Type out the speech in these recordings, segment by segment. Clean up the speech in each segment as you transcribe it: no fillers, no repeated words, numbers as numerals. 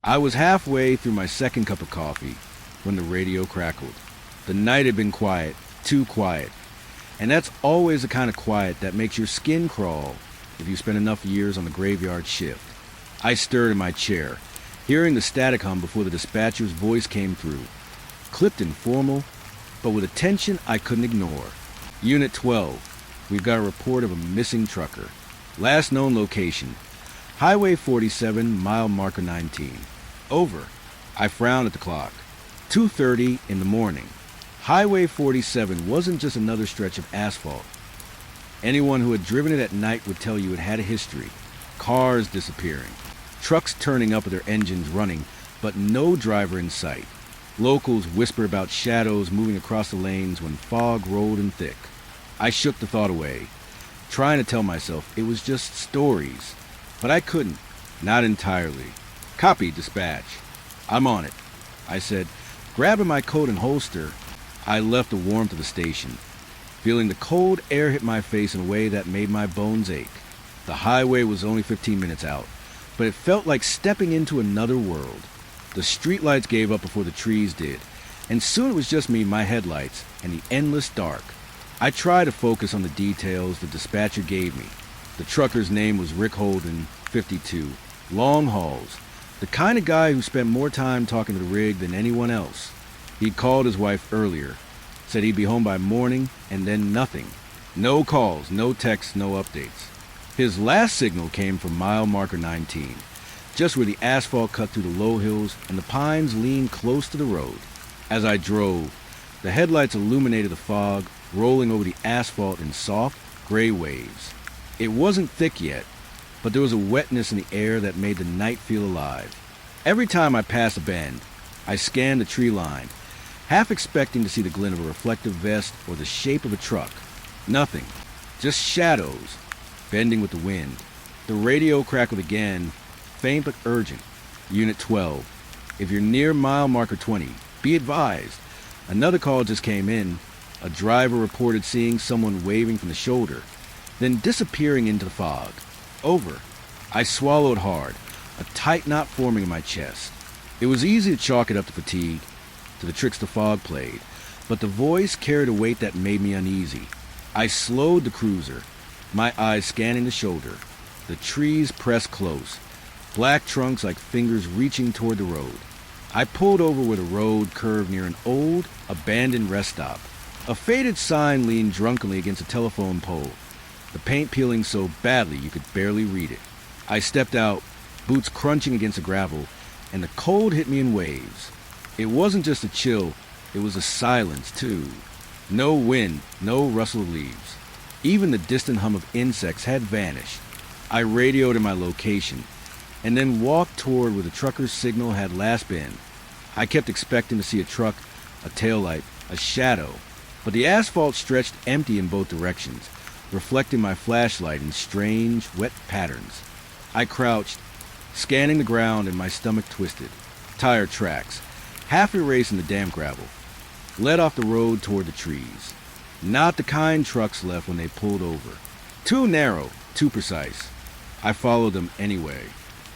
I was halfway through my second cup of coffee when the radio crackled. The night had been quiet, too quiet. And that's always the kind of quiet that makes your skin crawl if you spend enough years on the graveyard shift. I stirred in my chair, hearing the static hum before the dispatcher's voice came through. Clipped and formal, but with a tension I couldn't ignore. Unit 12, we've got a report of a missing trucker. Last known location, Highway 47, mile marker 19. Over. I frowned at the clock. 2:30 in the morning. Highway 47 wasn't just another stretch of asphalt. Anyone who had driven it at night would tell you it had a history. Cars disappearing, trucks turning up with their engines running, but no driver in sight. Locals whisper about shadows moving across the lanes when fog rolled in thick. I shook the thought away, trying to tell myself it was just stories. But I couldn't, not entirely. Copy, dispatch. I'm on it, I said. Grabbing my coat and holster, I left the warmth of the station, feeling the cold air hit my face in a way that made my bones ache. The highway was only 15 minutes out, but it felt like stepping into another world. The streetlights gave up before the trees did, and soon it was just me, my headlights, and the endless dark. I tried to focus on the details the dispatcher gave me. The trucker's name was Rick Holden, 52. Long hauls. The kind of guy who spent more time talking to the rig than anyone else. He'd called his wife earlier, said he'd be home by morning, and then nothing. No calls, no texts, no updates. His last signal came from mile marker 19, just where the asphalt cut through the low hills and the pines leaned close to the road. As I drove, the headlights illuminated the fog, rolling over the asphalt in soft, gray waves. It wasn't thick yet, but there was a wetness in the air that made the night feel alive. Every time I passed a bend, I scanned the tree line, half expecting to see the glint of a reflective vest or the shape of a truck. Nothing, just shadows, bending with the wind. The radio crackled again, faint but urgent. Unit 12, if you're near mile marker 20, be advised. Another call just came in. A driver reported seeing someone waving from the shoulder, then disappearing into the fog. Over. I swallowed hard, a tight knot forming in my chest. It was easy to chalk it up to fatigue, to the tricks the fog played, but the voice carried a weight that made me uneasy. I slowed the cruiser, my eyes scanning the shoulder. The trees pressed close, black trunks like fingers reaching toward the road. I pulled over where the road curved near an old, abandoned rest stop. A faded sign leaned drunkenly against a telephone pole, the paint peeling so badly you could barely read it. I stepped out, boots crunching against the gravel, and the cold hit me in waves. It wasn't just a chill, it was a silence, too. No wind, no rustle of leaves. Even the distant hum of insects had vanished. I radioed in my location, and then walked toward where the trucker's signal had last been. I kept expecting to see a truck, a taillight, a shadow, but the asphalt stretched empty in both directions, reflecting my flashlight in strange, wet patterns. I crouched, scanning the ground, and my stomach twisted. Tire tracks, half erased in the damp gravel, led off the road toward the trees. Not the kind trucks left when they pulled over. Too narrow, too precise. I followed them anyway.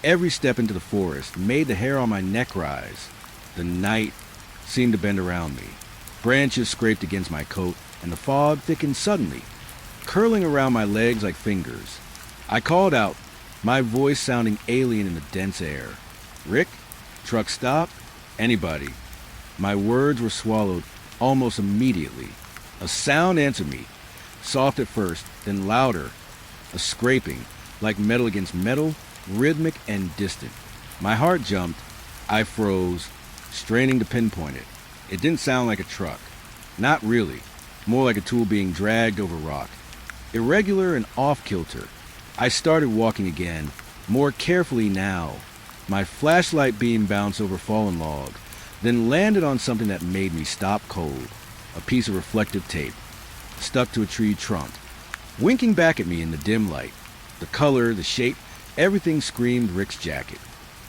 Every step into the forest made the hair on my neck rise. The night seemed to bend around me. Branches scraped against my coat, and the fog thickened suddenly, curling around my legs like fingers. I called out, my voice sounding alien in the dense air. Rick? Truck stop? Anybody. My words were swallowed almost immediately. A sound answered me, soft at first, then louder. A scraping, like metal against metal, rhythmic and distant. My heart jumped. I froze, straining to pinpoint it. It didn't sound like a truck. Not really. More like a tool being dragged over rock. Irregular and off-kilter. I started walking again, more carefully now. My flashlight beam bounced over fallen log, then landed on something that made me stop cold. A piece of reflective tape, stuck to a tree trunk, winking back at me in the dim light. The color, the shape, everything screamed Rick's jacket.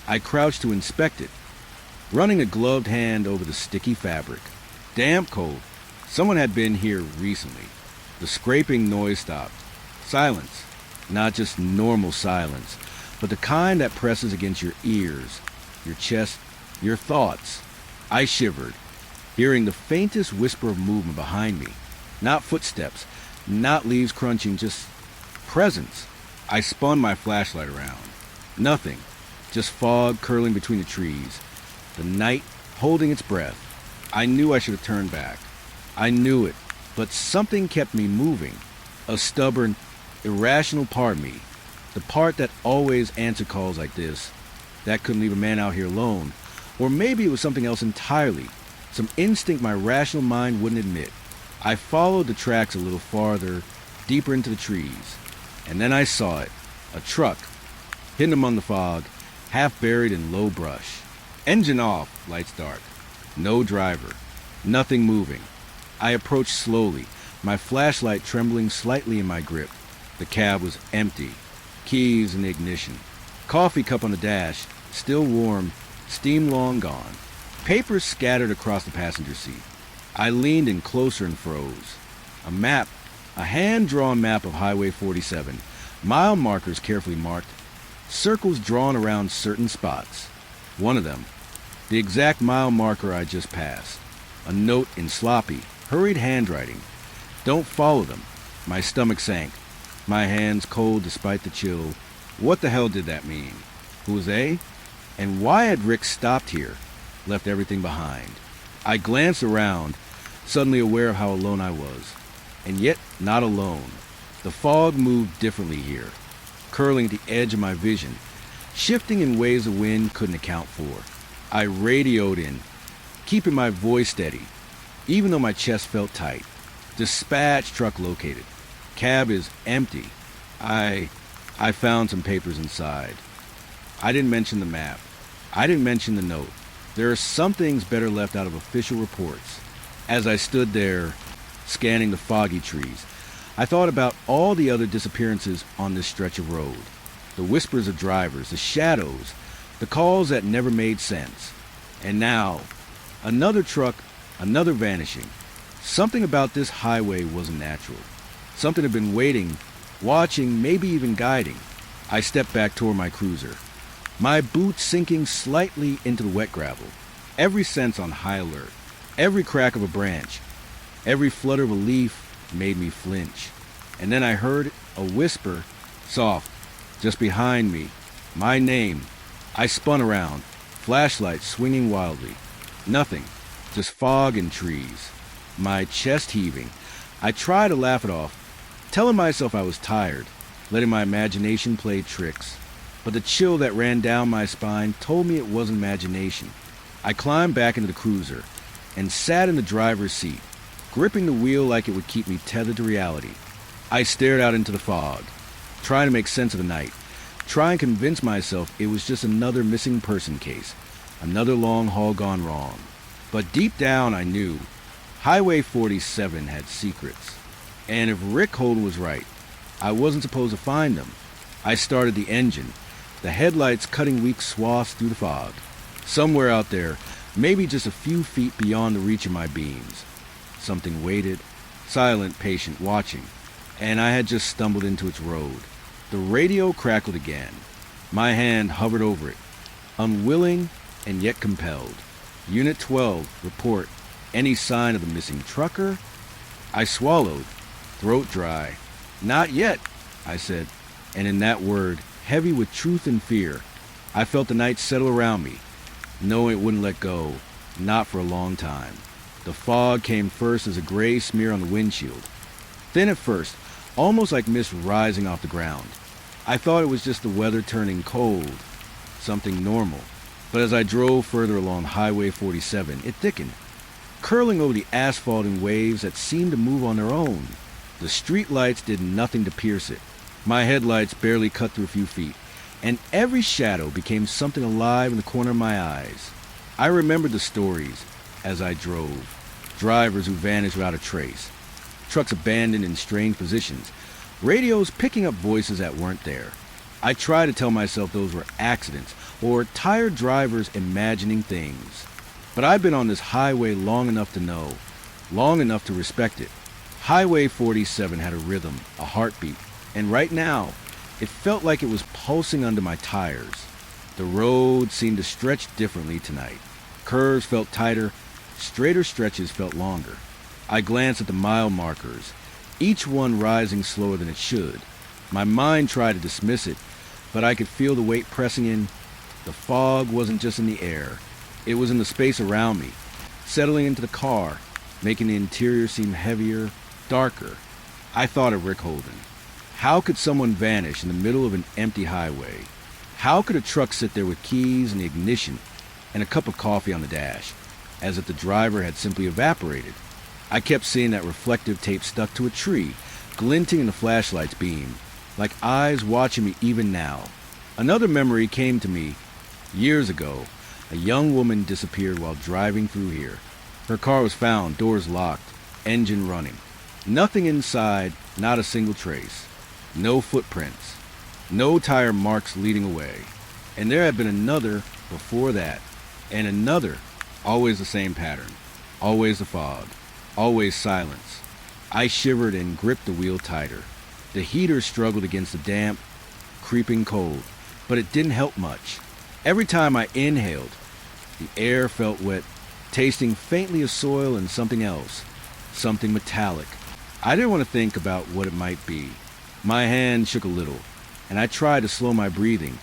I crouched to inspect it, running a gloved hand over the sticky fabric. Damp cold. Someone had been here recently. The scraping noise stopped. Silence. Not just normal silence, but the kind that presses against your ears. your chest, your thoughts. I shivered, hearing the faintest whisper of movement behind me. Not footsteps, not leaves crunching, just presence. I spun my flashlight around. Nothing, just fog curling between the trees. The night holding its breath. I knew I should have turned back. I knew it, but something kept me moving. A stubborn, irrational part of me. The part that always answered calls like this. That couldn't leave a man out here alone. Or maybe it was something else entirely. Some instinct my rational mind wouldn't admit. I followed the tracks a little farther, deeper into the trees. And then I saw it. A truck, hidden among the fog, half buried in low brush. Engine off, lights dark. No driver. Nothing moving. I approached slowly, my flashlight trembling slightly in my grip. The cab was empty. Keys in the ignition. Coffee cup on the dash, still warm, steam long gone. Papers scattered across the passenger seat. I leaned in closer and froze. A map, a hand-drawn map of Highway 47. Mile markers carefully marked. Circles drawn around certain spots. One of them, the exact mile marker I just passed. A note in sloppy, hurried handwriting. Don't follow them. My stomach sank. My hands cold despite the chill. What the hell did that mean? Who was they? And why had Rick stopped here? Left everything behind. I glanced around, suddenly aware of how alone I was. And yet not alone. The fog moved differently here, curling at the edge of my vision, shifting in ways the wind couldn't account for. I radioed in, keeping my voice steady, even though my chest felt tight. Dispatch truck located. Cab is empty. I found some papers inside. I didn't mention the map. I didn't mention the note. There are some things better left out of official reports. As I stood there, scanning the foggy trees, I thought about all the other disappearances on this stretch of road. The whispers of drivers, the shadows, the calls that never made sense. And now, another truck, another vanishing. Something about this highway wasn't natural. Something had been waiting, watching, maybe even guiding. I stepped back toward my cruiser, my boots sinking slightly into the wet gravel, every sense on high alert. Every crack of a branch, every flutter of a leaf made me flinch. And then I heard a whisper, soft, just behind me, my name. I spun around, flashlight swinging wildly. Nothing, just fog and trees. My chest heaving. I tried to laugh it off, telling myself I was tired, letting my imagination play tricks. But the chill that ran down my spine told me it wasn't imagination. I climbed back into the cruiser and sat in the driver's seat, gripping the wheel like it would keep me tethered to reality. I stared out into the fog, trying to make sense of the night, trying to convince myself it was just another missing person case, another long haul gone wrong. But deep down I knew Highway 47 had secrets. And if Rick Holden was right, I wasn't supposed to find them. I started the engine, the headlights cutting weak swaths through the fog. Somewhere out there, maybe just a few feet beyond the reach of my beams, something waited, silent, patient, watching, and I had just stumbled into its road. The radio crackled again. My hand hovered over it, unwilling and yet compelled. Unit 12, report. Any sign of the missing trucker? I swallowed, throat dry. Not yet, I said, and in that word, heavy with truth and fear, I felt the night settle around me, knowing it wouldn't let go, not for a long time. The fog came first as a gray smear on the windshield. Thin at first, almost like mist rising off the ground. I thought it was just the weather turning cold, something normal. But as I drove further along Highway 47, it thickened, curling over the asphalt in waves that seemed to move on their own. The street lights did nothing to pierce it. My headlights barely cut through a few feet, and every shadow became something alive in the corner of my eyes. I remembered the stories as I drove. Drivers who vanished without a trace. Trucks abandoned in strange positions. Radios picking up voices that weren't there. I tried to tell myself those were accidents or tired drivers imagining things. But I've been on this highway long enough to know, long enough to respect it. Highway 47 had a rhythm, a heartbeat, and right now, it felt like it was pulsing under my tires. The road seemed to stretch differently tonight. Curves felt tighter, straighter stretches felt longer. I glanced at the mile markers, each one rising slower than it should. My mind tried to dismiss it, but I could feel the weight pressing in. The fog wasn't just in the air. It was in the space around me, settling into the car, making the interior seem heavier, darker. I thought of Rick Holden. How could someone vanish in the middle of an empty highway? How could a truck sit there with keys in the ignition and a cup of coffee on the dash, as if the driver had simply evaporated? I kept seeing that reflective tape stuck to a tree, glinting in the flashlight's beam, like eyes watching me even now. Another memory came to me. Years ago, a young woman disappeared while driving through here. Her car was found, doors locked, engine running. Nothing inside, not a single trace. No footprints. No tire marks leading away. And there had been another before that. And another. Always the same pattern. Always the fog. Always silence. I shivered and gripped the wheel tighter. The heater struggled against the damp, creeping cold, but it didn't help much. Every time I inhaled, the air felt wet, tasting faintly of soil and something else, something metallic. I didn't want to think about what it might be. My hand shook a little, and I tried to slow my breathing,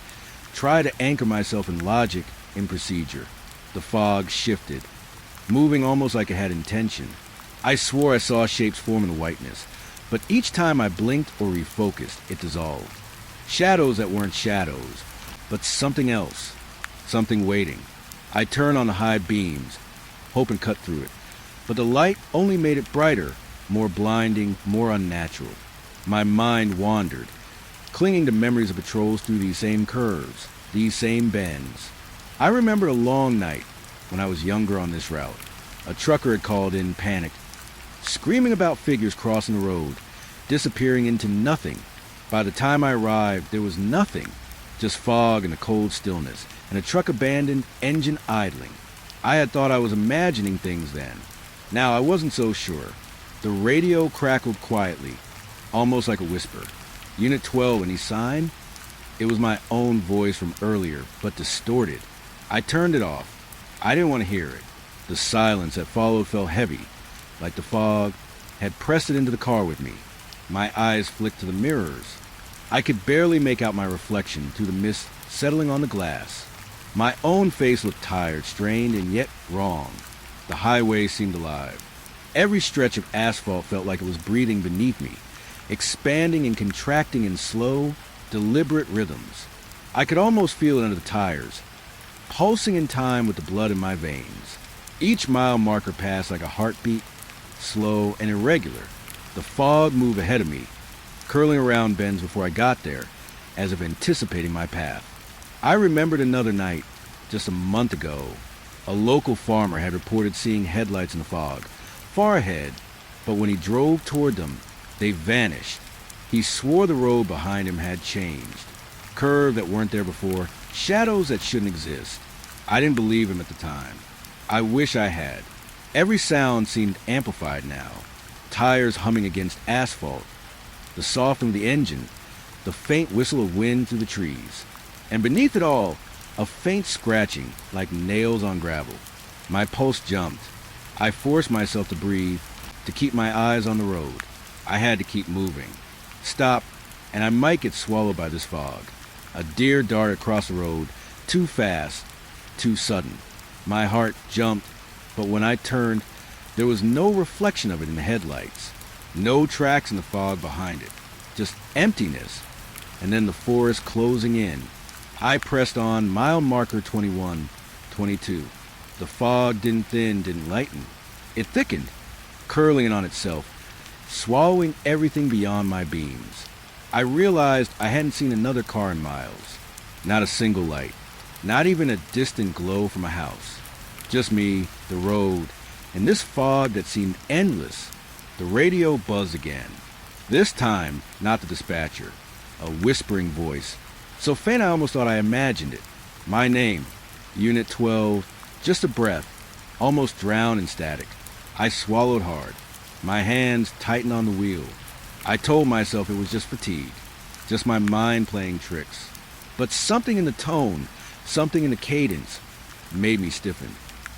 tried to anchor myself in logic, in procedure. The fog shifted, moving almost like it had intention. I swore I saw shapes form in the whiteness, but each time I blinked or refocused, it dissolved. Shadows that weren't shadows, but something else, something waiting. I turned on the high beams, hoping to cut through it, but the light only made it brighter, more blinding, more unnatural. My mind wandered, clinging to memories of patrols through these same curves, these same bends. I remembered a long night when I was younger on this route. A trucker had called in, panicked, screaming about figures crossing the road, disappearing into nothing. By the time I arrived, there was nothing, just fog and a cold stillness, and a truck abandoned, engine idling. I had thought I was imagining things then. Now I wasn't so sure. The radio crackled quietly, almost like a whisper. Unit 12, any sign? It was my own voice from earlier, but distorted. I turned it off. I didn't want to hear it. The silence that followed felt heavy, like the fog had pressed it into the car with me. My eyes flicked to the mirrors. I could barely make out my reflection through the mist settling on the glass. My own face looked tired, strained, and yet wrong. The highway seemed alive. Every stretch of asphalt felt like it was breathing beneath me, expanding and contracting in slow, deliberate rhythms. I could almost feel it under the tires, pulsing in time with the blood in my veins. Each mile marker passed like a heartbeat, slow and irregular. The fog moved ahead of me, curling around bends before I got there, as if anticipating my path. I remembered another night, just a month ago. A local farmer had reported seeing headlights in the fog, far ahead, but when he drove toward them, they vanished. He swore the road behind him had changed. Curves that weren't there before, shadows that shouldn't exist. I didn't believe him at the time. I wish I had. Every sound seemed amplified now. Tires humming against asphalt, the softening of the engine, the faint whistle of wind through the trees. And beneath it all, a faint scratching like nails on gravel. My pulse jumped. I forced myself to breathe, to keep my eyes on the road. I had to keep moving. Stop, and I might get swallowed by this fog. A deer darted across the road, too fast, too sudden. My heart jumped, but when I turned, there was no reflection of it in the headlights. No tracks in the fog behind it. Just emptiness. And then the forest closing in. I pressed on, mile marker 21, 22. The fog didn't thin, didn't lighten. It thickened, curling in on itself, swallowing everything beyond my beams. I realized I hadn't seen another car in miles. Not a single light. Not even a distant glow from a house. Just me, the road, and this fog that seemed endless. The radio buzzed again. This time, not the dispatcher. A whispering voice, so faint I almost thought I imagined it. My name, Unit 12, just a breath, almost drowned in static. I swallowed hard. My hands tightened on the wheel. I told myself it was just fatigue, just my mind playing tricks. But something in the tone, Something in the cadence made me stiffen.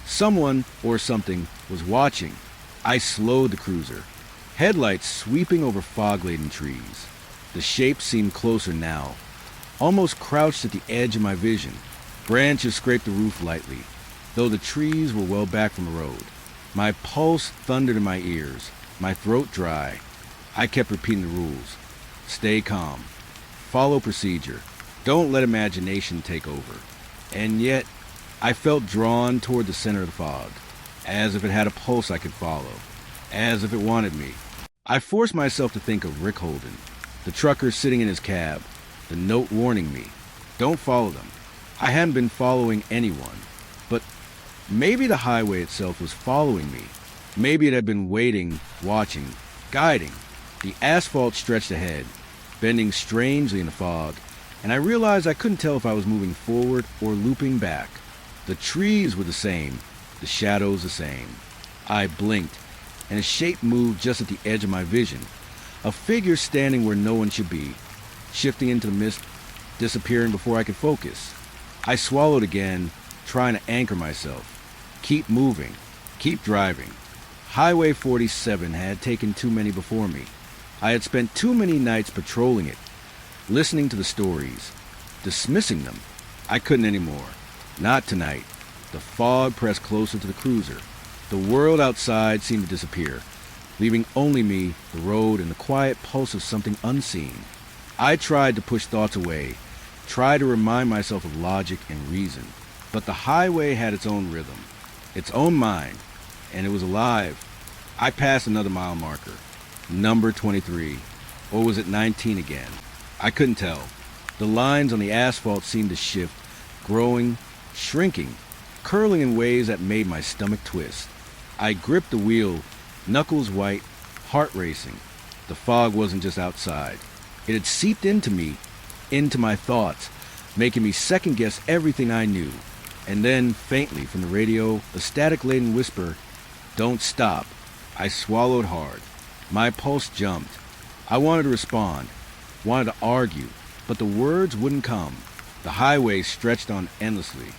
Someone or something was watching. I slowed the cruiser, headlights sweeping over fog-laden trees. The shape seemed closer now, almost crouched at the edge of my vision. Branches scraped the roof lightly, though the trees were well back from the road. My pulse thundered in my ears, my throat dry. I kept repeating the rules. Stay calm. Follow procedure. Don't let imagination take over. And yet, I felt drawn toward the center of the fog, as if it had a pulse I could follow, as if it wanted me. I forced myself to think of Rick Holden, the trucker sitting in his cab, the note warning me, don't follow them. I hadn't been following anyone, but maybe the highway itself was following me. Maybe it had been waiting, watching, guiding. The asphalt stretched ahead, bending strangely in the fog, and I realized I couldn't tell if I was moving forward or looping back. The trees were the same, the shadows the same. I blinked, and a shape moved just at the edge of my vision. A figure standing where no one should be, shifting into the mist, disappearing before I could focus. I swallowed again, trying to anchor myself. Keep moving, keep driving. Highway 47 had taken too many before me. I had spent too many nights patrolling it, listening to the stories, dismissing them. I couldn't anymore. Not tonight. The fog pressed closer to the cruiser. The world outside seemed to disappear, leaving only me, the road, and the quiet pulse of something unseen. I tried to push thoughts away, tried to remind myself of logic and reason. But the highway had its own rhythm, its own mind, and it was alive. I passed another mile marker. Number 23. Or was it 19 again? I couldn't tell. The lines on the asphalt seemed to shift, growing, shrinking, curling in ways that made my stomach twist. I gripped the wheel, knuckles white, heart racing. The fog wasn't just outside. It had seeped into me, into my thoughts, making me second-guess everything I knew. And then, faintly from the radio, a static-laden whisper, "Don't stop." I swallowed hard. My pulse jumped. I wanted to respond, wanted to argue, but the words wouldn't come. The highway stretched on endlessly.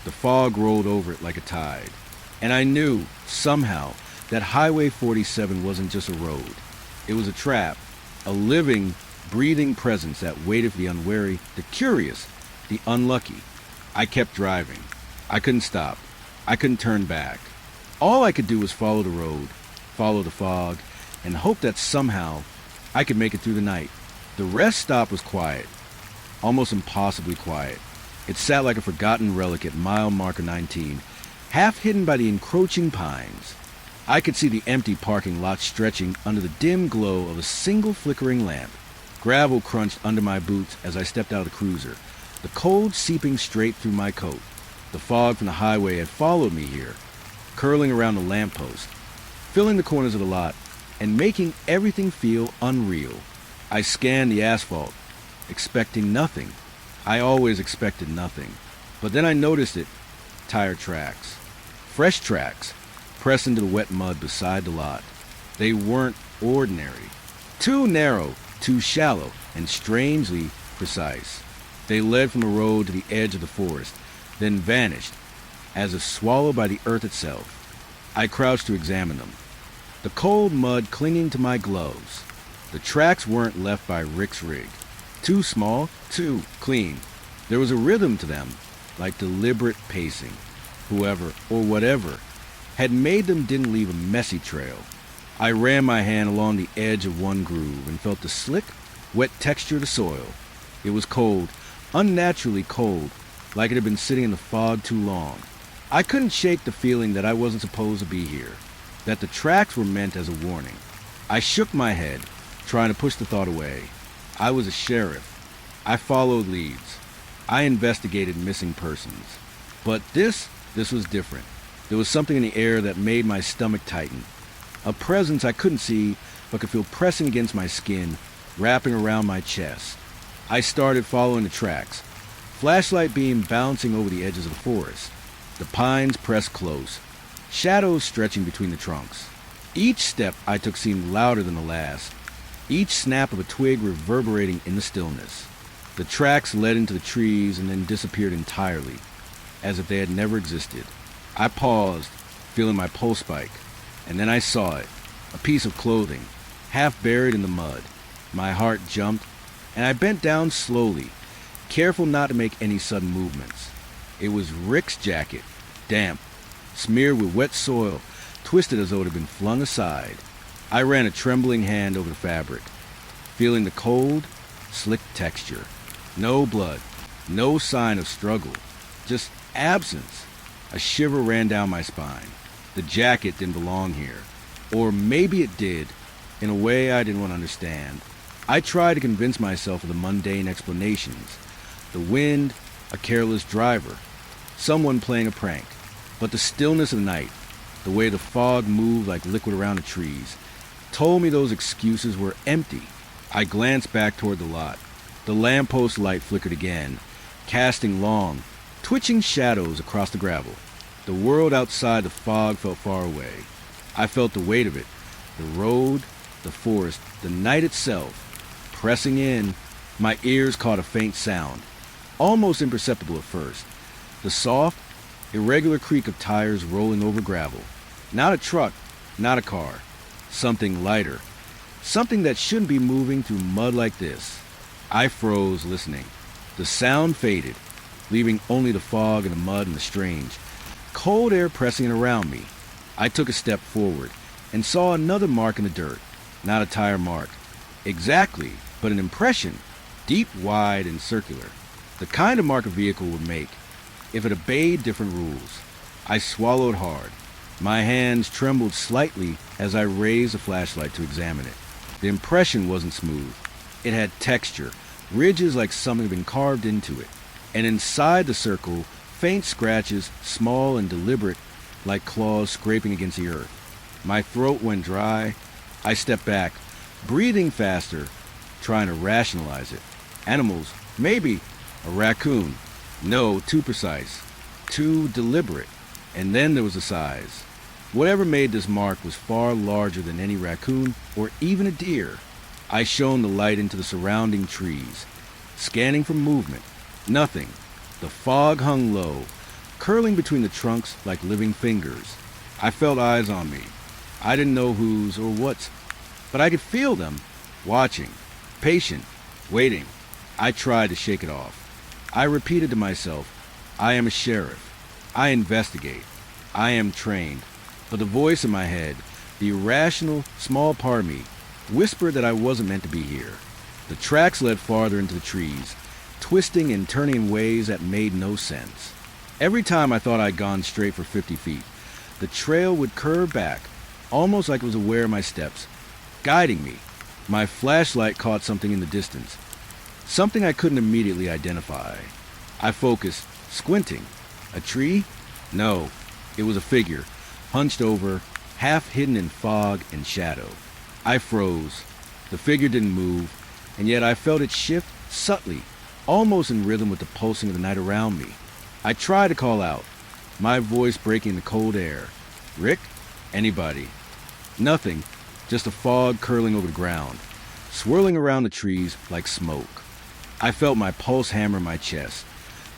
The fog rolled over it like a tide. And I knew, somehow, that Highway 47 wasn't just a road. It was a trap, a living, breathing presence that waited for the unwary, the curious, the unlucky. I kept driving. I couldn't stop. I couldn't turn back. All I could do was follow the road, follow the fog, and hope that somehow I could make it through the night. The rest stop was quiet, almost impossibly quiet. It sat like a forgotten relic at mile marker 19, half hidden by the encroaching pines. I could see the empty parking lot stretching under the dim glow of a single flickering lamp. Gravel crunched under my boots as I stepped out of the cruiser, the cold seeping straight through my coat. The fog from the highway had followed me here, curling around the lamppost, filling the corners of the lot, and making everything feel unreal. I scanned the asphalt, expecting nothing. I always expected nothing. But then I noticed it. Tire tracks. Fresh tracks, pressed into the wet mud beside the lot. They weren't ordinary. Too narrow, too shallow, and strangely precise. They led from the road to the edge of the forest, then vanished, as if swallowed by the earth itself. I crouched to examine them, the cold mud clinging to my gloves. The tracks weren't left by Rick's rig. Too small, too clean. There was a rhythm to them, like deliberate pacing. Whoever, or whatever, had made them didn't leave a messy trail. I ran my hand along the edge of one groove and felt the slick, wet texture of the soil. It was cold, unnaturally cold, like it had been sitting in the fog too long. I couldn't shake the feeling that I wasn't supposed to be here, that the tracks were meant as a warning. I shook my head, trying to push the thought away. I was a sheriff. I followed leads. I investigated missing persons. But this was different. There was something in the air that made my stomach tighten. A presence I couldn't see, but could feel pressing against my skin, wrapping around my chest. I started following the tracks, flashlight beam bouncing over the edges of the forest. The pines pressed close, shadows stretching between the trunks. Each step I took seemed louder than the last, each snap of a twig reverberating in the stillness. The tracks led into the trees and then disappeared entirely, as if they had never existed. I paused, feeling my pulse spike, and then I saw it, a piece of clothing, half buried in the mud. My heart jumped, and I bent down slowly, careful not to make any sudden movements. It was Rick's jacket, damp, smeared with wet soil, twisted as though it had been flung aside. I ran a trembling hand over the fabric, feeling the cold, slick texture. No blood, no sign of struggle, just absence. A shiver ran down my spine. The jacket didn't belong here. Or maybe it did, in a way I didn't want to understand. I tried to convince myself of the mundane explanations. The wind, a careless driver, someone playing a prank. But the stillness of the night, the way the fog moved like liquid around the trees, told me those excuses were empty. I glanced back toward the lot. The lamppost light flickered again, casting long, twitching shadows across the gravel. The world outside the fog felt far away. I felt the weight of it. The road, the forest, the night itself. Pressing in, my ears caught a faint sound, almost imperceptible at first. The soft, irregular creak of tires rolling over gravel. Not a truck, not a car. Something lighter. Something that shouldn't be moving through mud like this. I froze, listening. The sound faded, leaving only the fog and the mud and the strange, cold air pressing in around me. I took a step forward and saw another mark in the dirt. Not a tire mark. Exactly, but an impression, deep, wide, and circular. The kind of mark a vehicle would make if it obeyed different rules. I swallowed hard. My hands trembled slightly as I raised the flashlight to examine it. The impression wasn't smooth. It had texture, ridges like something had been carved into it. And inside the circle, faint scratches, small and deliberate, like claws scraping against the earth. My throat went dry. I stepped back, breathing faster, trying to rationalize it. Animals, maybe. A raccoon. No, too precise. Too deliberate. And then there was the size. Whatever made this mark was far larger than any raccoon or even a deer. I shone the light into the surrounding trees, scanning for movement. Nothing. The fog hung low, curling between the trunks like living fingers. I felt eyes on me. I didn't know whose or what's, but I could feel them, watching, patient, waiting. I tried to shake it off. I repeated to myself, I am a sheriff. I investigate. I am trained. But the voice in my head, the irrational, small part of me, whispered that I wasn't meant to be here. The tracks led farther into the trees, twisting and turning in ways that made no sense. Every time I thought I'd gone straight for 50 feet, the trail would curve back, almost like it was aware of my steps, guiding me. My flashlight caught something in the distance, something I couldn't immediately identify. I focused, squinting. A tree? No, it was a figure, hunched over, half hidden in fog and shadow. I froze. The figure didn't move, and yet I felt it shift subtly, almost in rhythm with the pulsing of the night around me. I tried to call out, my voice breaking the cold air. Rick? Anybody. Nothing, just a fog curling over the ground, swirling around the trees like smoke. I felt my pulse hammer my chest,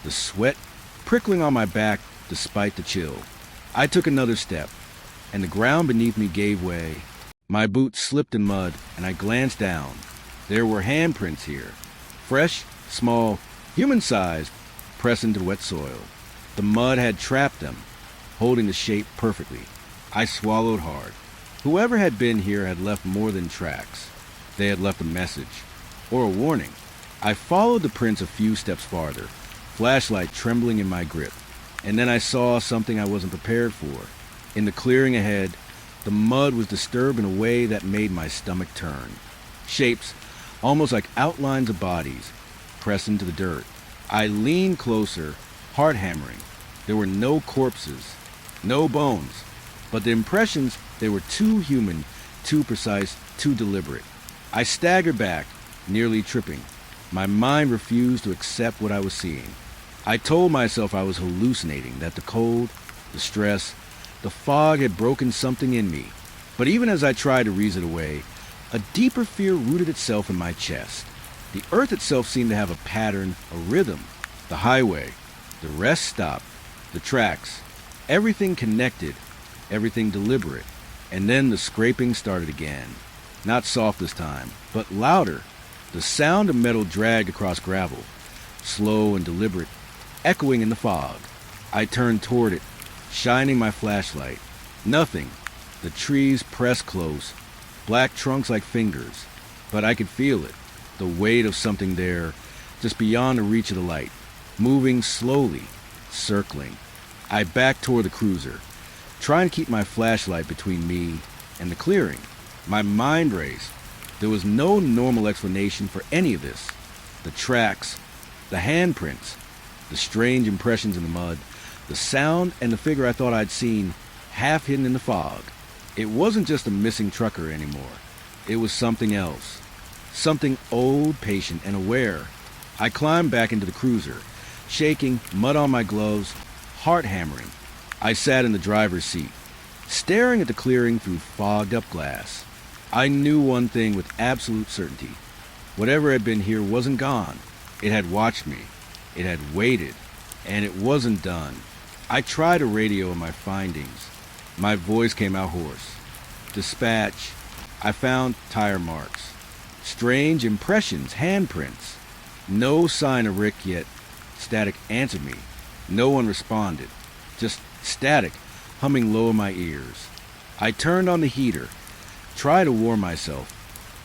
the sweat prickling on my back despite the chill. I took another step, and the ground beneath me gave way. My boots slipped in mud, and I glanced down. There were handprints here, fresh, small, human-sized, pressed into wet soil. The mud had trapped them, holding the shape perfectly. I swallowed hard. Whoever had been here had left more than tracks. They had left a message, or a warning. I followed the prints a few steps farther, flashlight trembling in my grip, and then I saw something I wasn't prepared for. In the clearing ahead, the mud was disturbed in a way that made my stomach turn. Shapes, almost like outlines of bodies, pressed into the dirt. I leaned closer, heart hammering. There were no corpses, no bones, but the impressions, they were too human, too precise, too deliberate. I staggered back, nearly tripping. My mind refused to accept what I was seeing. I told myself I was hallucinating, that the cold, the stress, the fog had broken something in me. But even as I tried to reason it away, a deeper fear rooted itself in my chest. The earth itself seemed to have a pattern, a rhythm. The highway, the rest stop, the tracks, everything connected, everything deliberate. And then the scraping started again. Not soft this time, but louder. The sound of metal dragged across gravel, slow and deliberate, echoing in the fog. I turned toward it, shining my flashlight. Nothing. The trees pressed close, black trunks like fingers. But I could feel it, the weight of something there, just beyond the reach of the light, moving slowly, circling. I backed toward the cruiser, trying to keep my flashlight between me and the clearing. My mind raced. There was no normal explanation for any of this. The tracks, the handprints, the strange impressions in the mud, the sound and the figure I thought I'd seen, half hidden in the fog. It wasn't just a missing trucker anymore. It was something else. Something old, patient, and aware. I climbed back into the cruiser, shaking, mud on my gloves, heart hammering. I sat in the driver's seat, staring at the clearing through fogged-up glass. I knew one thing with absolute certainty. Whatever had been here wasn't gone. It had watched me. It had waited. And it wasn't done. I tried to radio my findings. My voice came out hoarse. Dispatch. I found tire marks. Strange impressions, handprints. No sign of Rick yet. Static answered me. No one responded. Just static, humming low in my ears. I turned on the heater, tried to warm myself,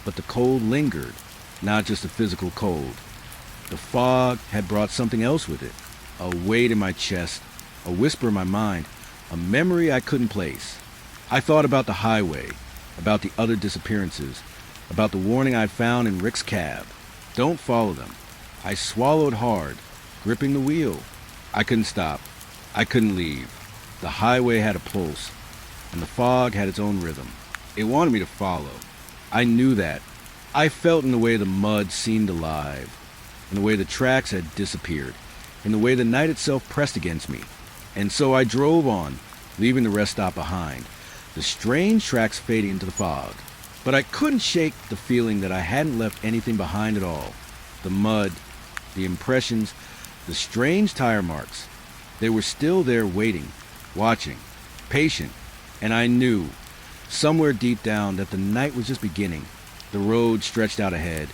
but the cold lingered, not just a physical cold. The fog had brought something else with it, a weight in my chest, a whisper in my mind, a memory I couldn't place. I thought about the highway, about the other disappearances, about the warning I'd found in Rick's cab. Don't follow them. I swallowed hard, gripping the wheel. I couldn't stop. I couldn't leave. The highway had a pulse, and the fog had its own rhythm. It wanted me to follow. I knew that. I felt in the way the mud seemed alive, in the way the tracks had disappeared, in the way the night itself pressed against me. And so I drove on, leaving the rest stop behind, the strange tracks fading into the fog. But I couldn't shake the feeling that I hadn't left anything behind at all. The mud, the impressions, the strange tire marks. They were still there waiting, watching, patient, and I knew, somewhere deep down, that the night was just beginning. The road stretched out ahead,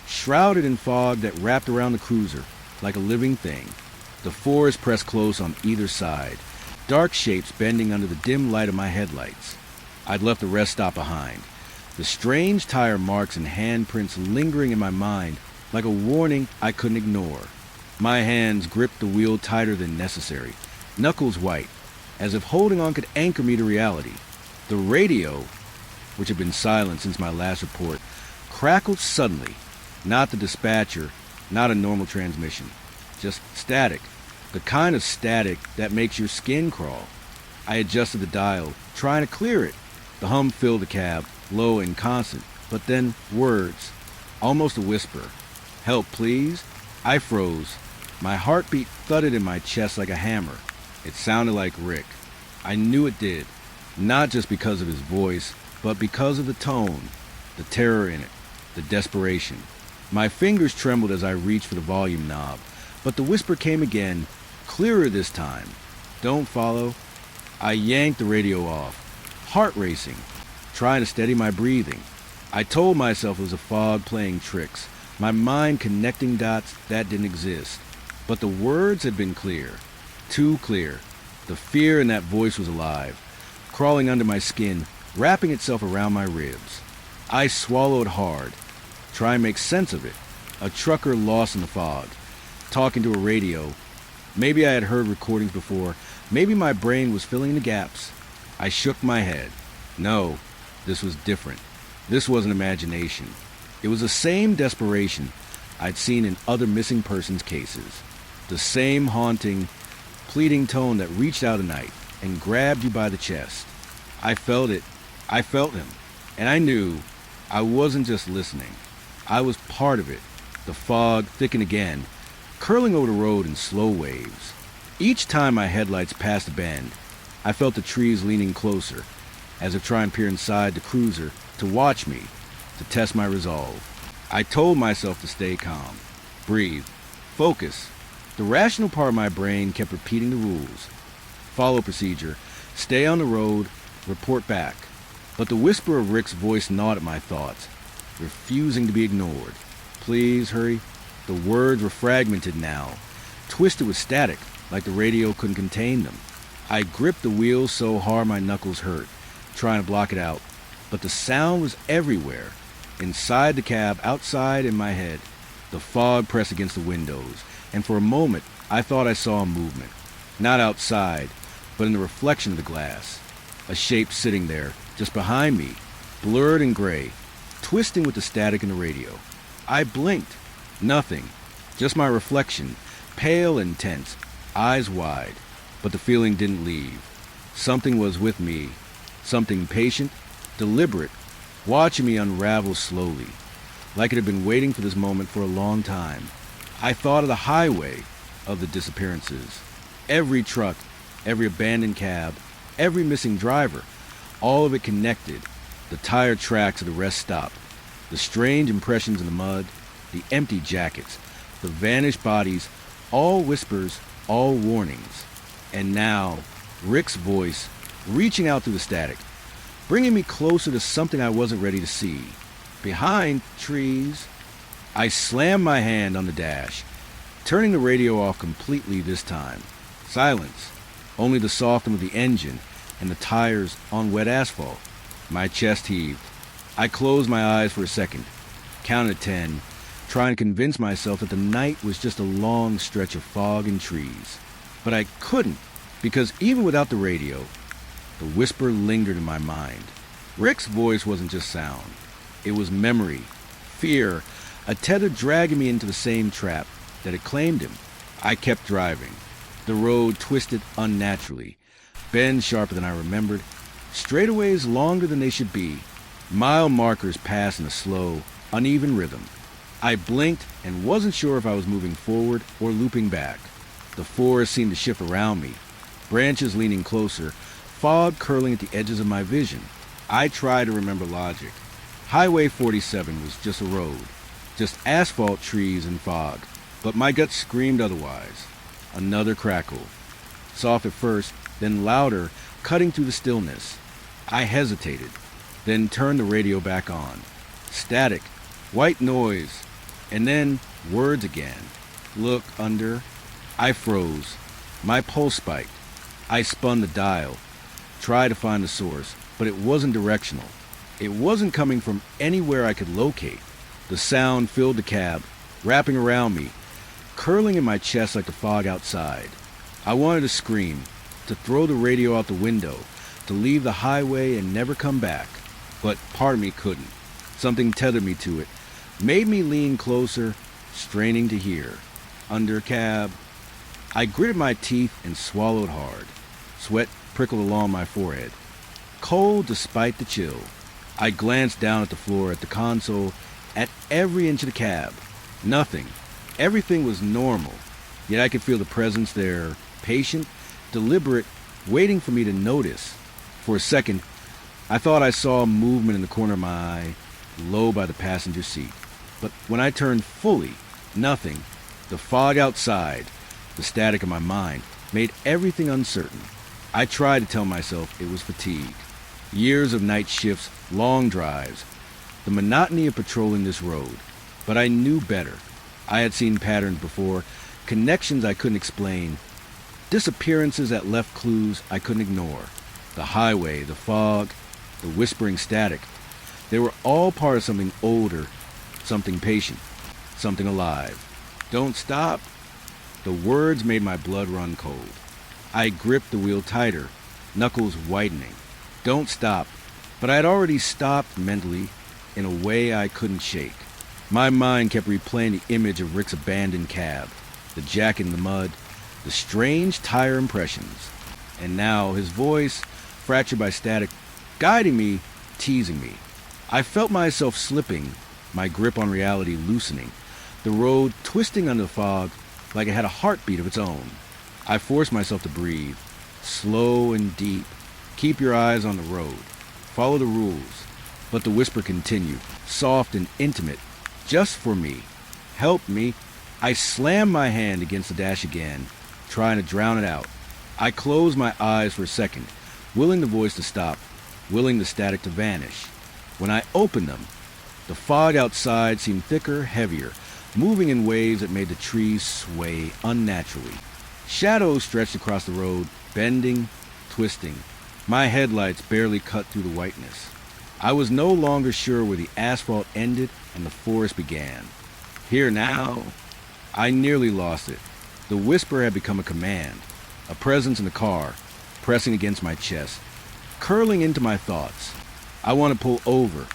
shrouded in fog that wrapped around the cruiser like a living thing. The forest pressed close on either side, dark shapes bending under the dim light of my headlights. I'd left the rest stop behind, the strange tire marks and handprints lingering in my mind like a warning I couldn't ignore. My hands gripped the wheel tighter than necessary, knuckles white, as if holding on could anchor me to reality. The radio, which had been silent since my last report, crackled suddenly. Not the dispatcher, not a normal transmission. Just static. The kind of static that makes your skin crawl. I adjusted the dial, trying to clear it. The hum filled the cab, low and constant, but then words. Almost a whisper. Help, please? I froze. My heartbeat thudded in my chest like a hammer. It sounded like Rick. I knew it did. Not just because of his voice, but because of the tone, the terror in it, the desperation. My fingers trembled as I reached for the volume knob, but the whisper came again, clearer this time. Don't follow. I yanked the radio off, heart racing, trying to steady my breathing. I told myself it was a fog playing tricks, my mind connecting dots that didn't exist. But the words had been clear, too clear. The fear in that voice was alive, crawling under my skin, wrapping itself around my ribs. I swallowed hard, trying to make sense of it. A trucker lost in the fog, talking to a radio. Maybe I had heard recordings before. Maybe my brain was filling the gaps. I shook my head. No, this was different. This wasn't imagination. It was the same desperation I'd seen in other missing persons cases. The same haunting, pleading tone that reached out at night and grabbed you by the chest. I felt it. I felt him. And I knew I wasn't just listening. I was part of it. The fog thickened again, curling over the road in slow waves. Each time my headlights passed a bend, I felt the trees leaning closer, as if trying to peer inside the cruiser to watch me, to test my resolve. I told myself to stay calm, breathe, focus. The rational part of my brain kept repeating the rules. Follow procedure, stay on the road, report back. But the whisper of Rick's voice gnawed at my thoughts, refusing to be ignored. Please hurry. The words were fragmented now, twisted with static, like the radio couldn't contain them. I gripped the wheel so hard my knuckles hurt, trying to block it out. But the sound was everywhere. Inside the cab, outside in my head. The fog pressed against the windows, and for a moment I thought I saw a movement. Not outside, but in the reflection of the glass. A shape sitting there, just behind me, blurred and gray, twisting with the static in the radio. I blinked. Nothing. Just my reflection, pale and tense, eyes wide. But the feeling didn't leave. Something was with me. Something patient, deliberate, watching me unravel slowly, like it had been waiting for this moment for a long time. I thought of the highway of the disappearances. Every truck, every abandoned cab, every missing driver, all of it connected. The tire tracks of the rest stop, the strange impressions in the mud, the empty jackets, the vanished bodies, all whispers, all warnings. And now, Rick's voice, reaching out through the static, bringing me closer to something I wasn't ready to see. Behind trees, I slammed my hand on the dash, turning the radio off completely this time. Silence, only the soft of the engine and the tires on wet asphalt. My chest heaved. I closed my eyes for a second, counted 10, trying to convince myself that the night was just a long stretch of fog and trees. But I couldn't, because even without the radio, the whisper lingered in my mind. Rick's voice wasn't just sound. It was memory, fear, a tether dragging me into the same trap that had claimed him. I kept driving. The road twisted unnaturally, bends sharper than I remembered, straightaways longer than they should be, mile markers passed in a slow, uneven rhythm. I blinked and wasn't sure if I was moving forward or looping back. The forest seemed to shift around me, branches leaning closer, fog curling at the edges of my vision. I tried to remember logic. Highway 47 was just a road, just asphalt, trees, and fog. But my gut screamed otherwise. Another crackle. Soft at first, then louder, cutting through the stillness. I hesitated, then turned the radio back on. Static, white noise, and then words again. Look under. I froze. My pulse spiked. I spun the dial, tried to find the source, but it wasn't directional. It wasn't coming from anywhere I could locate. The sound filled the cab, wrapping around me, curling in my chest like the fog outside. I wanted to scream, to throw the radio out the window, to leave the highway and never come back. But part of me couldn't. Something tethered me to it, made me lean closer, straining to hear. Under cab. I gritted my teeth and swallowed hard. Sweat prickled along my forehead. Cold despite the chill. I glanced down at the floor, at the console, at every inch of the cab. Nothing. Everything was normal, yet I could feel the presence there, patient, deliberate, waiting for me to notice. For a second, I thought I saw movement in the corner of my eye, low by the passenger seat. But when I turned fully, nothing. The fog outside, the static of my mind, made everything uncertain. I tried to tell myself it was fatigue. Years of night shifts, long drives, the monotony of patrolling this road. But I knew better. I had seen patterns before, connections I couldn't explain, disappearances that left clues I couldn't ignore. The highway, the fog, the whispering static, they were all part of something older, something patient, something alive. Don't stop. The words made my blood run cold. I gripped the wheel tighter, knuckles whitening. Don't stop. But I had already stopped mentally in a way I couldn't shake. My mind kept replaying the image of Rick's abandoned cab, the jacket in the mud, the strange tire impressions. And now his voice, fractured by static, guiding me, teasing me. I felt myself slipping, my grip on reality loosening, the road twisting under the fog like it had a heartbeat of its own. I forced myself to breathe, slow and deep. Keep your eyes on the road. Follow the rules. But the whisper continued, soft and intimate, just for me. Help me. I slammed my hand against the dash again, trying to drown it out. I closed my eyes for a second, willing the voice to stop, willing the static to vanish. When I opened them, the fog outside seemed thicker, heavier, moving in waves that made the trees sway unnaturally. Shadows stretched across the road, bending, twisting. My headlights barely cut through the whiteness. I was no longer sure where the asphalt ended and the forest began. Here now, I nearly lost it. The whisper had become a command, a presence in the car, pressing against my chest, curling into my thoughts. I want to pull over,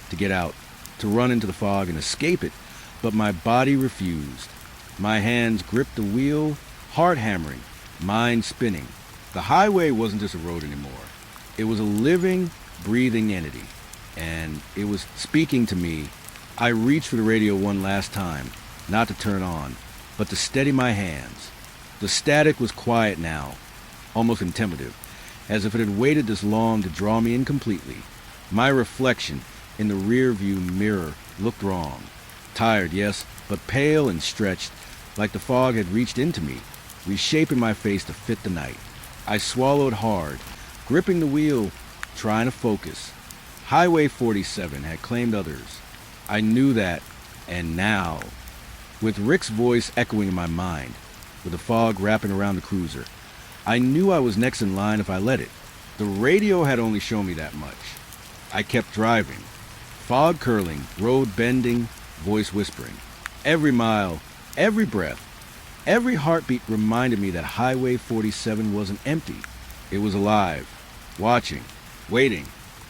to get out, to run into the fog and escape it, but my body refused. My hands gripped the wheel, heart hammering, mind spinning. The highway wasn't just a road anymore. It was a living, breathing entity, and it was speaking to me. I reached for the radio one last time, not to turn on, but to steady my hands. The static was quiet now, almost contemplative, as if it had waited this long to draw me in completely. My reflection in the rear-view mirror looked wrong. Tired, yes, but pale and stretched, like the fog had reached into me, reshaping my face to fit the night. I swallowed hard, gripping the wheel, trying to focus. Highway 47 had claimed others. I knew that, and now, with Rick's voice echoing in my mind, with the fog wrapping around the cruiser, I knew I was next in line if I let it. The radio had only shown me that much. I kept driving. Fog curling, road bending, voice whispering. Every mile, every breath, every heartbeat reminded me that Highway 47 wasn't empty. It was alive, watching, waiting,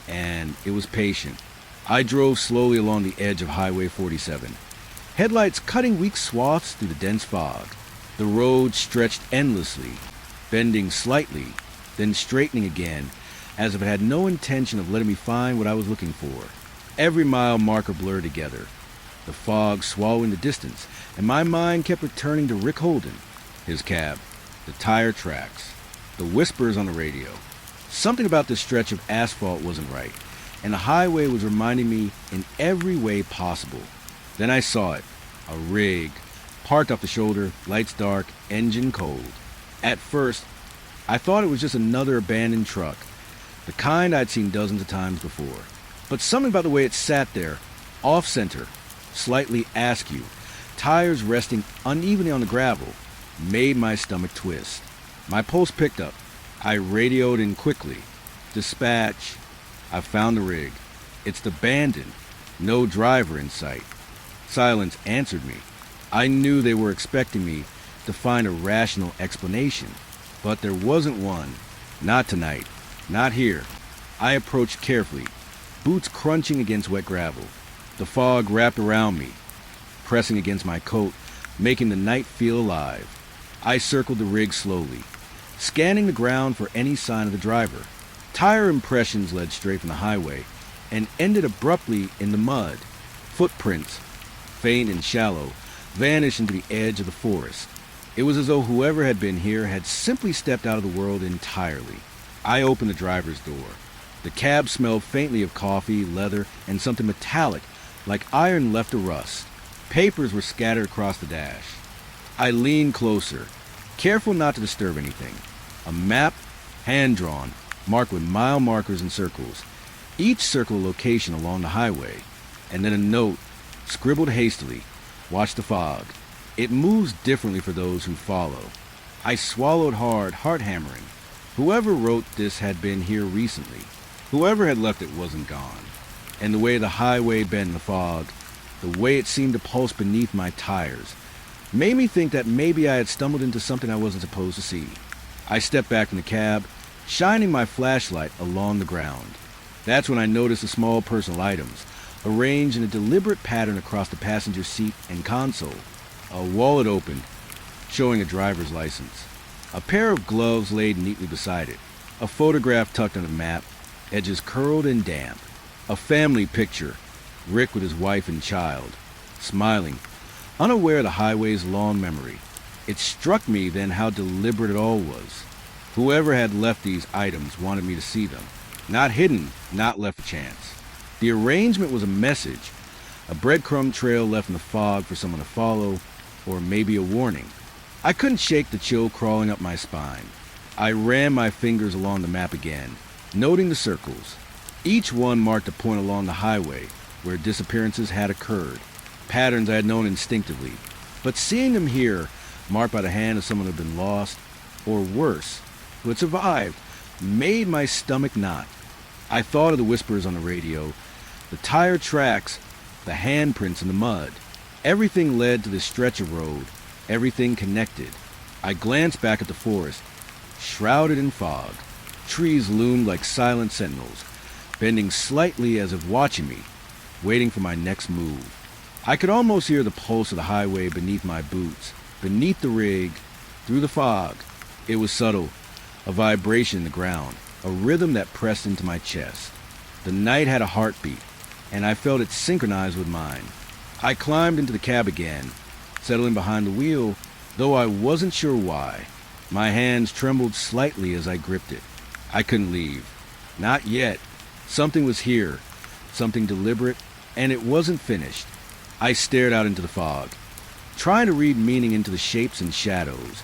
and it was patient. I drove slowly along the edge of Highway 47, headlights cutting weak swaths through the dense fog. The road stretched endlessly, bending slightly, then straightening again, as if it had no intention of letting me find what I was looking for. Every mile marker blurred together, the fog swallowing the distance, and my mind kept returning to Rick Holden, his cab, the tire tracks, the whispers on the radio. Something about this stretch of asphalt wasn't right, and the highway was reminding me in every way possible. Then I saw it, a rig, parked off the shoulder, lights dark, engine cold. At first, I thought it was just another abandoned truck, the kind I'd seen dozens of times before. But something about the way it sat there, off-center, slightly askew, tires resting unevenly on the gravel, made my stomach twist. My pulse picked up. I radioed in quickly. Dispatch. I found the rig. It's abandoned. No driver in sight. Silence answered me. I knew they were expecting me to find a rational explanation, but there wasn't one. Not tonight. Not here. I approached carefully, boots crunching against wet gravel. The fog wrapped around me, pressing against my coat, making the night feel alive. I circled the rig slowly, scanning the ground for any sign of the driver. Tire impressions led straight from the highway and ended abruptly in the mud. Footprints, faint and shallow, vanished into the edge of the forest. It was as though whoever had been here had simply stepped out of the world entirely. I opened the driver's door. The cab smelled faintly of coffee, leather, and something metallic, like iron left to rust. Papers were scattered across the dash. I leaned closer, careful not to disturb anything. A map, hand-drawn, marked with mile markers and circles, each circle a location along the highway, and then a note, scribbled hastily, watch the fog. It moves differently for those who follow. I swallowed hard, heart hammering. Whoever wrote this had been here recently. Whoever had left it wasn't gone. And the way the highway bent in the fog, the way it seemed to pulse beneath my tires, made me think that maybe I had stumbled into something I wasn't supposed to see. I stepped back from the cab, shining my flashlight along the ground. That's when I noticed the small personal items, arranged in a deliberate pattern across the passenger seat and console. A wallet opened, showing a driver's license. A pair of gloves laid neatly beside it. A photograph tucked on the map, edges curled and damp. A family picture, Rick with his wife and child, smiling, unaware of the highway's long memory. It struck me then how deliberate it all was. Whoever had left these items wanted me to see them. Not hidden, not left a chance. The arrangement was a message, A breadcrumb trail left in the fog for someone to follow, or maybe a warning. I couldn't shake the chill crawling up my spine. I ran my fingers along the map again, noting the circles. Each one marked a point along the highway where disappearances had occurred, patterns I had known instinctively. But seeing them here, marked by the hand of someone who had been lost, or worse, who had survived, made my stomach knot. I thought of the whispers on the radio, the tire tracks, the handprints in the mud. Everything led to this stretch of road, everything connected. I glanced back at the forest, shrouded in fog. Trees loomed like silent sentinels, bending slightly as if watching me, waiting for my next move. I could almost hear the pulse of the highway beneath my boots, beneath the rig, through the fog. It was subtle, a vibration in the ground, a rhythm that pressed into my chest. The night had a heartbeat, and I felt it synchronized with mine. I climbed into the cab again, settling behind the wheel, though I wasn't sure why. My hands trembled slightly as I gripped it. I couldn't leave. Not yet. Something was here, something deliberate, and it wasn't finished. I stared out into the fog, trying to read meaning into the shapes and shadows,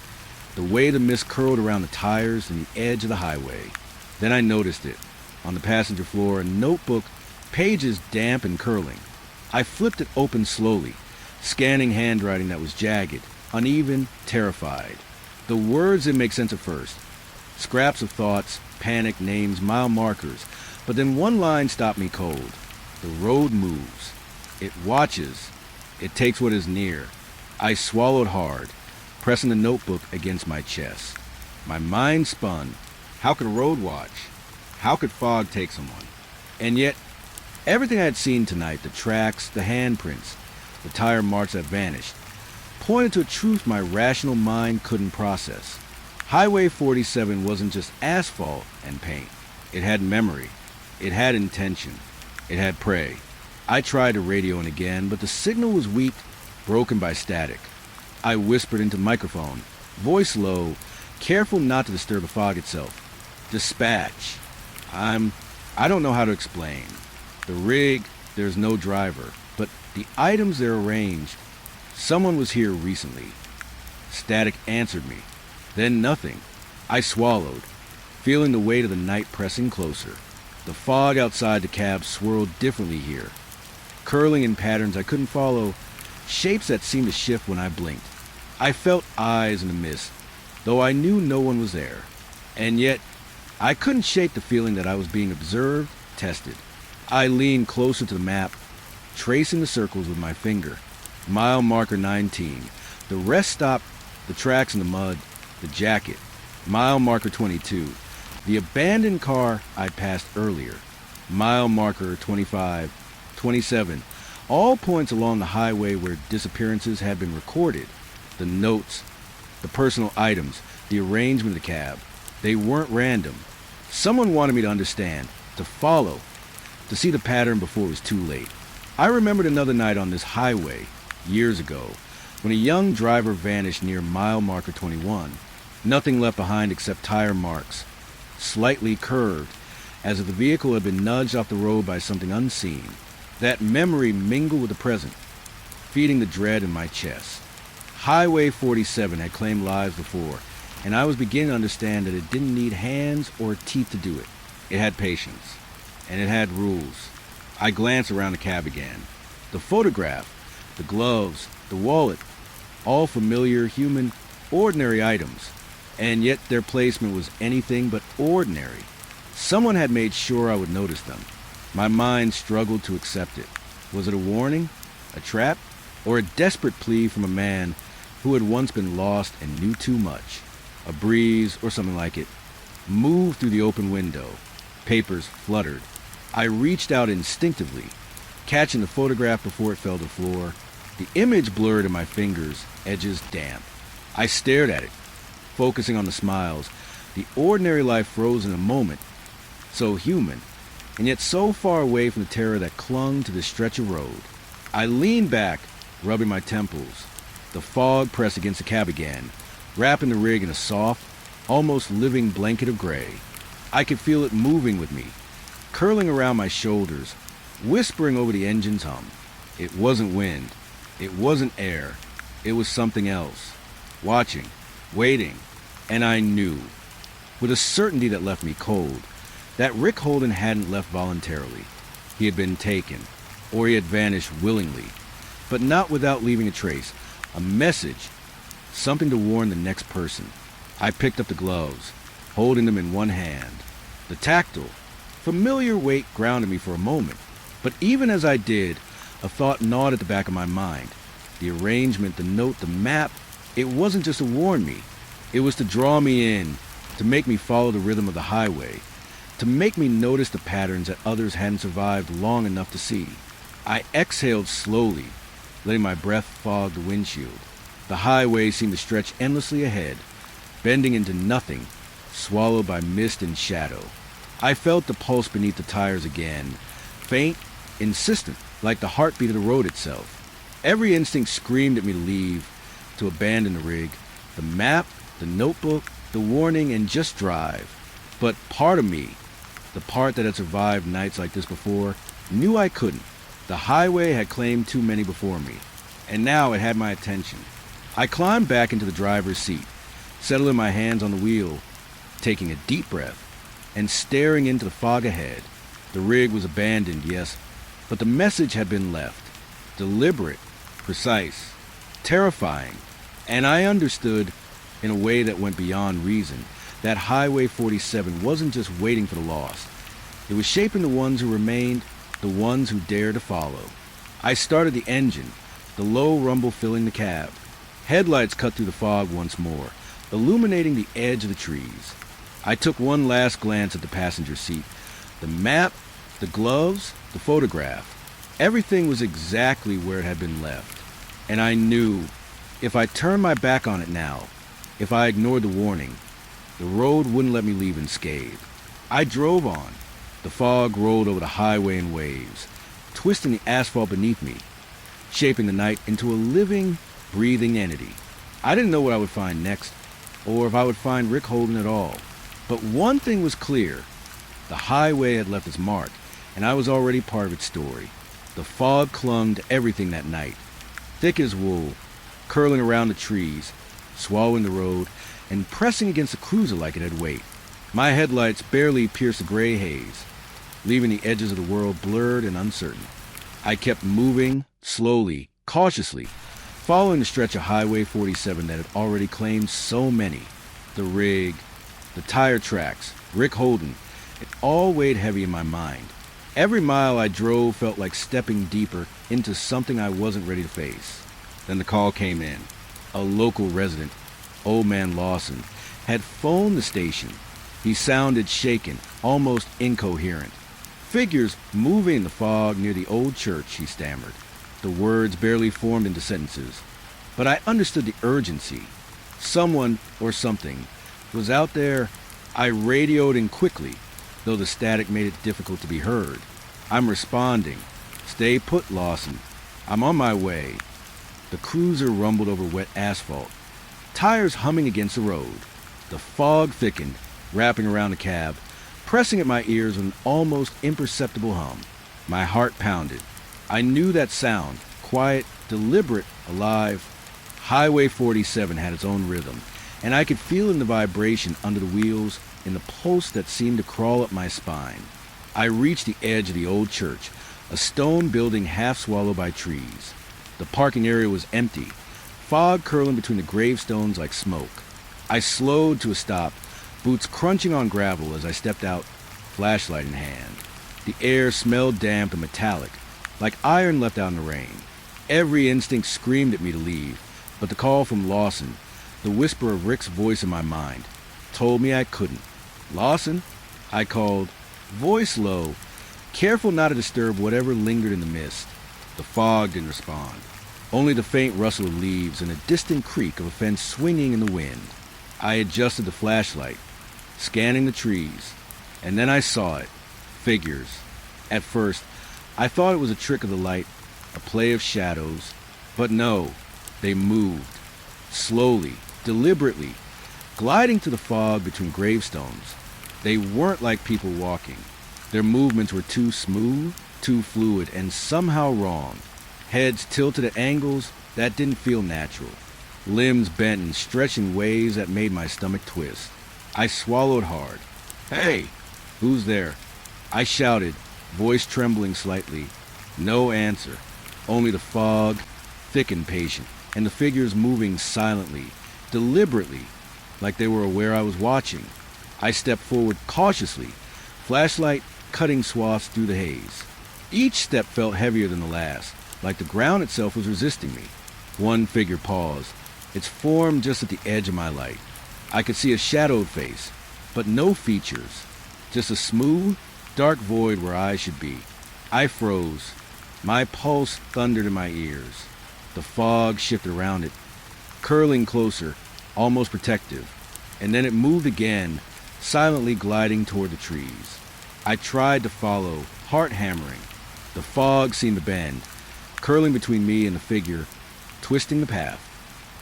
the way the mist curled around the tires and the edge of the highway. Then I noticed it. On the passenger floor, a notebook, pages damp and curling. I flipped it open slowly, scanning handwriting that was jagged, uneven, terrified. The words didn't make sense at first. Scraps of thoughts, panic, names, mile markers. But then one line stopped me cold. The road moves. It watches. It takes what is near. I swallowed hard, pressing the notebook against my chest. My mind spun. How could a road watch? How could fog take someone? And yet, everything I had seen tonight, the tracks, the handprints, the tire marks that vanished, pointed to a truth my rational mind couldn't process. Highway 47 wasn't just asphalt and paint. It had memory. It had intention. It had prey. I tried to radio in again, but the signal was weak, broken by static. I whispered into the microphone, voice low, careful not to disturb the fog itself. Dispatch. I don't know how to explain. The rig, there's no driver, but the items they're arranged. Someone was here recently. Static answered me. Then nothing. I swallowed, feeling the weight of the night pressing closer. The fog outside the cab swirled differently here, curling in patterns I couldn't follow, shapes that seemed to shift when I blinked. I felt eyes in the mist, though I knew no one was there. And yet, I couldn't shake the feeling that I was being observed, tested. I leaned closer to the map, tracing the circles with my finger. Mile marker 19. The rest stopped, the tracks in the mud, the jacket. Mile marker 22. The abandoned car I'd passed earlier. Mile marker 25, 27. All points along the highway where disappearances had been recorded. The notes, the personal items, the arrangement of the cab. They weren't random. Someone wanted me to understand, to follow, to see the pattern before it was too late. I remembered another night on this highway, years ago, when a young driver vanished near mile marker 21. Nothing left behind except tire marks, slightly curved, as if the vehicle had been nudged off the road by something unseen. That memory mingled with the present, feeding the dread in my chest. Highway 47 had claimed lives before, and I was beginning to understand that it didn't need hands or teeth to do it. It had patience, and it had rules. I glanced around the cab again. The photograph, the gloves, the wallet, all familiar, human, ordinary items, and yet their placement was anything but ordinary. Someone had made sure I would notice them. My mind struggled to accept it. Was it a warning, a trap, or a desperate plea from a man who had once been lost and knew too much? A breeze, or something like it, moved through the open window. Papers fluttered. I reached out instinctively, catching the photograph before it fell to the floor. The image blurred in my fingers, edges damp. I stared at it, focusing on the smiles. The ordinary life froze in a moment, so human, and yet so far away from the terror that clung to this stretch of road. I leaned back, rubbing my temples. The fog pressed against the cab again, wrapping the rig in a soft, almost living blanket of gray. I could feel it moving with me, curling around my shoulders, whispering over the engine's hum. It wasn't wind. It wasn't air. It was something else. Watching, waiting, and I knew, with a certainty that left me cold, that Rick Holden hadn't left voluntarily. He had been taken, or he had vanished willingly, but not without leaving a trace, a message, something to warn the next person. I picked up the gloves, holding them in one hand. The tactile, familiar weight grounded me for a moment, but even as I did, a thought gnawed at the back of my mind. The arrangement, the note, the map, it wasn't just to warn me. It was to draw me in, to make me follow the rhythm of the highway, to make me notice the patterns that others hadn't survived long enough to see. I exhaled slowly, letting my breath fog the windshield. The highway seemed to stretch endlessly ahead, bending into nothing, swallowed by mist and shadow. I felt the pulse beneath the tires again, faint, insistent, like the heartbeat of the road itself. Every instinct screamed at me to leave, to abandon the rig, the map, the notebook, the warning, and just drive. But part of me, the part that had survived nights like this before, knew I couldn't. The highway had claimed too many before me, and now it had my attention. I climbed back into the driver's seat, settling my hands on the wheel, taking a deep breath, and staring into the fog ahead. The rig was abandoned, yes, but the message had been left. Deliberate, precise, terrifying, and I understood, in a way that went beyond reason, that Highway 47 wasn't just waiting for the lost. It was shaping the ones who remained, the ones who dared to follow. I started the engine, the low rumble filling the cab. Headlights cut through the fog once more, illuminating the edge of the trees. I took one last glance at the passenger seat. The map, the gloves, the photograph. Everything was exactly where it had been left. And I knew, if I turned my back on it now, if I ignored the warning, the road wouldn't let me leave unscathed. I drove on. The fog rolled over the highway in waves, twisting the asphalt beneath me, shaping the night into a living, breathing entity. I didn't know what I would find next, or if I would find Rick Holden at all. But one thing was clear. The highway had left its mark, and I was already part of its story. The fog clung to everything that night, thick as wool, curling around the trees, swallowing the road, and pressing against the cruiser like it had weight. My headlights barely pierced the gray haze, leaving the edges of the world blurred and uncertain. I kept moving, slowly, cautiously, following the stretch of Highway 47 that had already claimed so many. The rig, the tire tracks, Rick Holden, it all weighed heavy in my mind. Every mile I drove felt like stepping deeper into something I wasn't ready to face. Then the call came in. A local resident, Old Man Lawson, had phoned the station. He sounded shaken, almost incoherent. Figures moving in the fog near the old church, he stammered. The words barely formed into sentences. But I understood the urgency. Someone, or something, was out there. I radioed in quickly, though the static made it difficult to be heard. I'm responding. Stay put, Lawson. I'm on my way. The cruiser rumbled over wet asphalt, tires humming against the road. The fog thickened, wrapping around the cab, pressing at my ears with an almost imperceptible hum. My heart pounded. I knew that sound, quiet, deliberate, alive. Highway 47 had its own rhythm, and I could feel in the vibration under the wheels, in the pulse that seemed to crawl up my spine. I reached the edge of the old church, a stone building half swallowed by trees. The parking area was empty, fog curling between the gravestones like smoke. I slowed to a stop, boots crunching on gravel as I stepped out, flashlight in hand. The air smelled damp and metallic, like iron left out in the rain. Every instinct screamed at me to leave, but the call from Lawson, the whisper of Rick's voice in my mind, told me I couldn't. Lawson? I called, voice low, careful not to disturb whatever lingered in the mist. The fog didn't respond. Only the faint rustle of leaves and a distant creak of a fence swinging in the wind. I adjusted the flashlight, scanning the trees, and then I saw it. Figures. At first, I thought it was a trick of the light, a play of shadows, but no, they moved. Slowly, deliberately, gliding through the fog between gravestones. They weren't like people walking. Their movements were too smooth, too fluid, and somehow wrong. Heads tilted at angles that didn't feel natural. Limbs bent and stretched in ways that made my stomach twist. I swallowed hard. "Hey! Who's there?" I shouted, voice trembling slightly. No answer. Only the fog, thick and patient, and the figures moving silently, deliberately, like they were aware I was watching. I stepped forward cautiously, flashlight cutting swaths through the haze. Each step felt heavier than the last, like the ground itself was resisting me. One figure paused, its form just at the edge of my light. I could see a shadowed face, but no features, just a smooth, dark void where eyes should be. I froze. My pulse thundered in my ears. The fog shifted around it, curling closer, almost protective, and then it moved again, silently gliding toward the trees. I tried to follow, heart hammering. The fog seemed to bend, curling between me and the figure, twisting the path.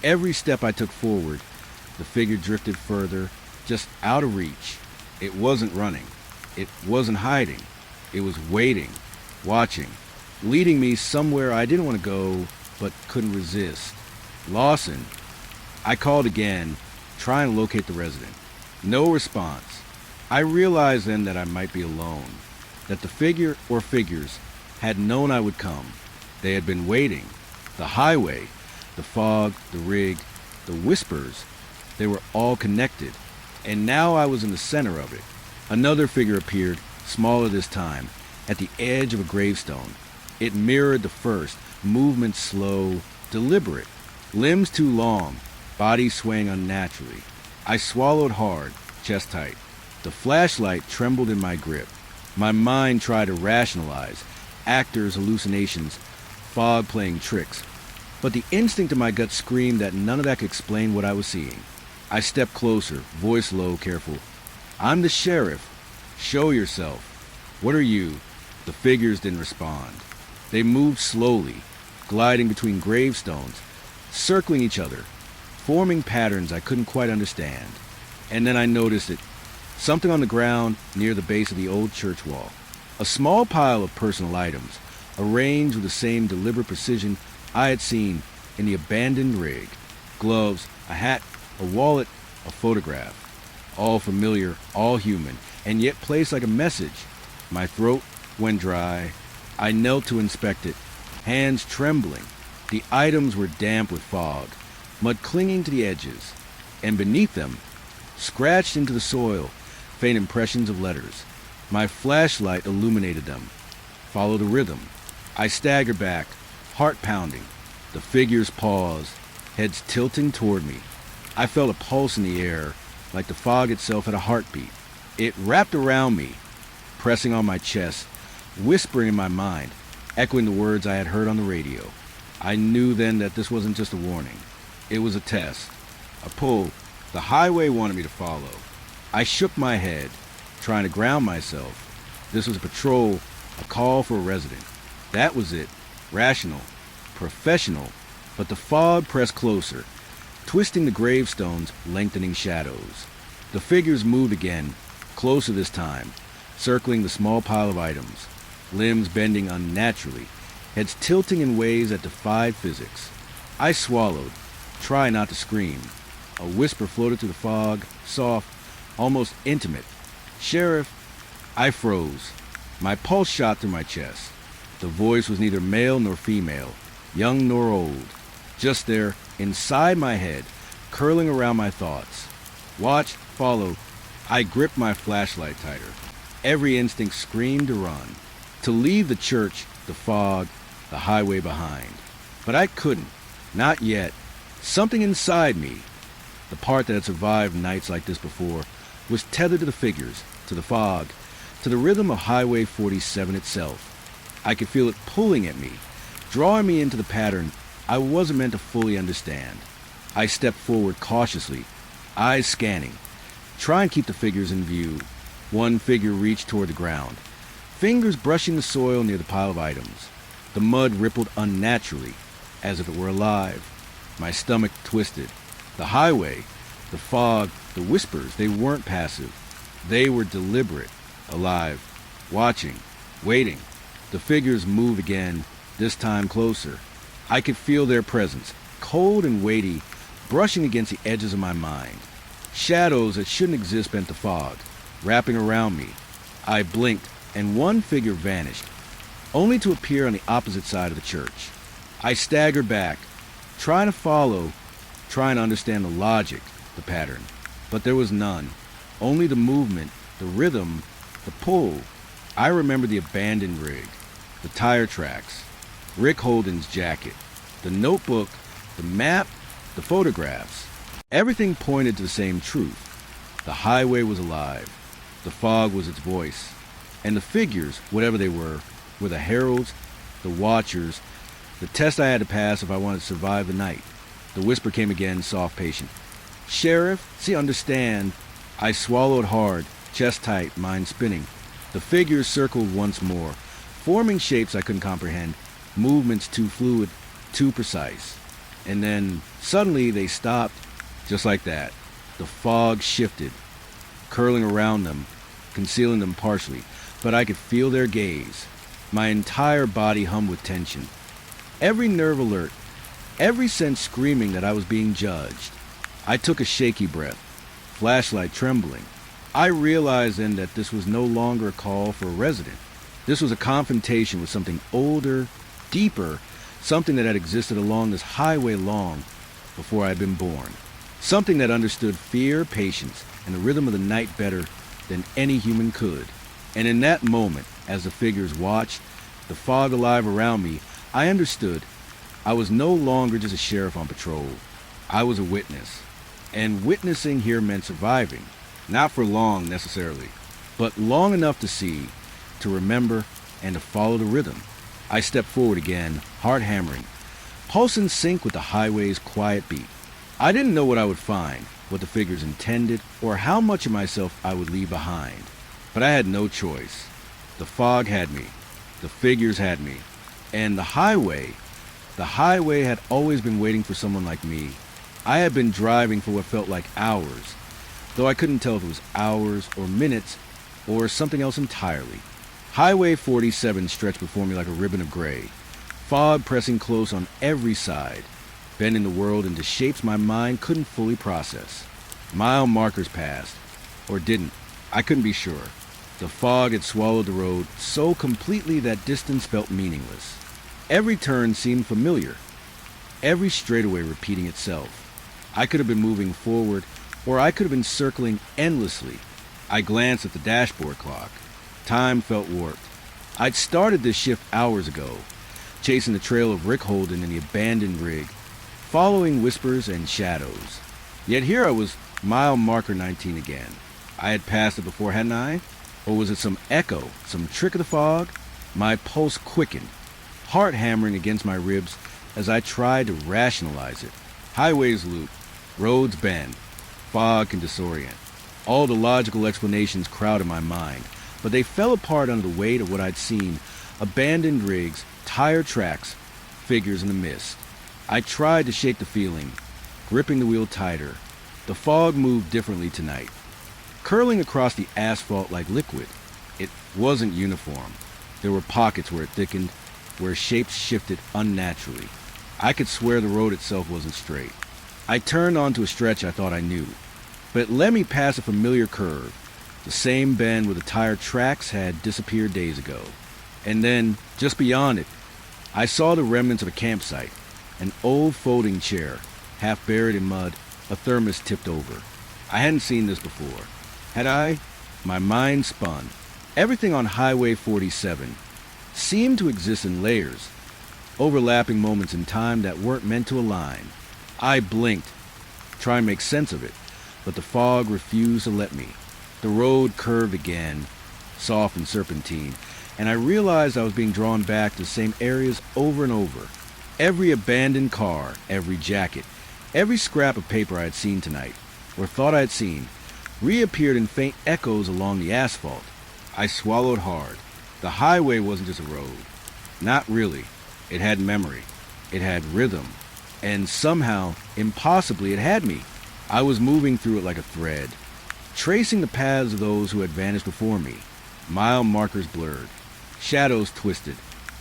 Every step I took forward, the figure drifted further, just out of reach. It wasn't running. It wasn't hiding. It was waiting, watching, leading me somewhere I didn't want to go, but couldn't resist. "Lawson." I called again, trying to locate the resident. No response. I realized then that I might be alone, that the figure or figures had known I would come. They had been waiting. The highway, the fog, the rig, the whispers, they were all connected, and now I was in the center of it. Another figure appeared, smaller this time, at the edge of a gravestone. It mirrored the first, movement slow, deliberate, limbs too long, body swaying unnaturally. I swallowed hard, chest tight. The flashlight trembled in my grip. My mind tried to rationalize, actors' hallucinations, fog playing tricks. But the instinct in my gut screamed that none of that could explain what I was seeing. I stepped closer, voice low, careful. "I'm the sheriff. Show yourself." "What are you?" The figures didn't respond. They moved slowly, gliding between gravestones, circling each other, forming patterns I couldn't quite understand. And then I noticed it. Something on the ground near the base of the old church wall. A small pile of personal items, arranged with the same deliberate precision I had seen in the abandoned rig. Gloves, a hat, a wallet, a photograph. All familiar, all human, and yet placed like a message. My throat went dry. I knelt to inspect it, hands trembling. The items were damp with fog, mud clinging to the edges, and beneath them, scratched into the soil, faint impressions of letters. My flashlight illuminated them. Follow the rhythm. I staggered back, heart pounding. The figures paused, heads tilting toward me. I felt a pulse in the air, like the fog itself had a heartbeat. It wrapped around me, pressing on my chest, whispering in my mind, echoing the words I had heard on the radio. I knew then that this wasn't just a warning. It was a test, a pull the highway wanted me to follow. I shook my head, trying to ground myself. This was a patrol, a call for a resident. That was it. Rational, professional, but the fog pressed closer, twisting the gravestones, lengthening shadows. The figures moved again, closer this time, circling the small pile of items, limbs bending unnaturally, heads tilting in ways that defied physics. I swallowed, trying not to scream. A whisper floated through the fog, soft, almost intimate. "Sheriff." I froze. My pulse shot through my chest. The voice was neither male nor female, young nor old. Just there, inside my head, curling around my thoughts. Watch, follow. I gripped my flashlight tighter. Every instinct screamed to run, to leave the church, the fog, the highway behind. But I couldn't. Not yet. Something inside me, the part that had survived nights like this before, was tethered to the figures, to the fog, to the rhythm of Highway 47 itself. I could feel it pulling at me, drawing me into the pattern I wasn't meant to fully understand. I stepped forward cautiously, eyes scanning, trying to keep the figures in view. One figure reached toward the ground, fingers brushing the soil near the pile of items. The mud rippled unnaturally, as if it were alive. My stomach twisted. The highway, the fog, the whispers, they weren't passive. They were deliberate, alive, watching, waiting. The figures moved again, this time closer. I could feel their presence, cold and weighty, brushing against the edges of my mind. Shadows that shouldn't exist bent the fog, wrapping around me. I blinked, and one figure vanished, only to appear on the opposite side of the church. I staggered back, trying to follow, trying to understand the logic, the pattern. But there was none. Only the movement, the rhythm, the pull. I remember the abandoned rig, the tire tracks, Rick Holden's jacket, the notebook, the map, the photographs. Everything pointed to the same truth. The highway was alive. The fog was its voice. And the figures, whatever they were the heralds, the watchers, the test I had to pass if I wanted to survive the night. The whisper came again, soft, patient. Sheriff, see, understand. I swallowed hard, chest tight, mind spinning. The figures circled once more, forming shapes I couldn't comprehend, movements too fluid, too precise. And then, suddenly, they stopped, just like that. The fog shifted, curling around them, concealing them partially, but I could feel their gaze. My entire body hummed with tension. Every nerve alert, every sense screaming that I was being judged. I took a shaky breath, flashlight trembling. I realized then that this was no longer a call for a resident. This was a confrontation with something older, deeper, something that had existed along this highway long before I had been born. Something that understood fear, patience, and the rhythm of the night better than any human could. And in that moment, as the figures watched, the fog alive around me, I understood I was no longer just a sheriff on patrol. I was a witness. And witnessing here meant surviving. Not for long, necessarily, but long enough to see, to remember, and to follow the rhythm. I stepped forward again, heart hammering, pulse in sync with the highway's quiet beat. I didn't know what I would find, what the figures intended, or how much of myself I would leave behind. But I had no choice. The fog had me. The figures had me. And the highway had always been waiting for someone like me. I had been driving for what felt like hours, though I couldn't tell if it was hours or minutes or something else entirely. Highway 47 stretched before me like a ribbon of gray, fog pressing close on every side, bending the world into shapes my mind couldn't fully process. Mile markers passed, or didn't. I couldn't be sure. The fog had swallowed the road so completely that distance felt meaningless. Every turn seemed familiar, every straightaway repeating itself. I could have been moving forward, or I could have been circling endlessly. I glanced at the dashboard clock. Time felt warped. I'd started this shift hours ago, chasing the trail of Rick Holden in the abandoned rig, following whispers and shadows. Yet here I was, mile marker 19 again. I had passed it before, hadn't I? Or was it some echo, some trick of the fog? My pulse quickened, heart hammering against my ribs as I tried to rationalize it. Highways loop, roads bend, fog can disorient. All the logical explanations crowded my mind, but they fell apart under the weight of what I'd seen: abandoned rigs, tire tracks, figures in the mist. I tried to shake the feeling, gripping the wheel tighter. The fog moved differently tonight, curling across the asphalt like liquid. It wasn't uniform. There were pockets where it thickened, where shapes shifted unnaturally. I could swear the road itself wasn't straight. I turned onto a stretch I thought I knew, but it led me past a familiar curve, the same bend where the tire tracks had disappeared days ago. And then, just beyond it, I saw the remnants of a campsite, an old folding chair, half buried in mud, a thermos tipped over. I hadn't seen this before. Had I? My mind spun. Everything on Highway 47 seemed to exist in layers, overlapping moments in time that weren't meant to align. I blinked, trying to make sense of it, but the fog refused to let me. The road curved again, soft and serpentine, and I realized I was being drawn back to the same areas over and over. Every abandoned car, every jacket, every scrap of paper I had seen tonight, or thought I had seen, reappeared in faint echoes along the asphalt. I swallowed hard. The highway wasn't just a road. Not really. It had memory. It had rhythm. And somehow, impossibly, it had me. I was moving through it like a thread, tracing the paths of those who had vanished before me. Mile markers blurred. Shadows twisted.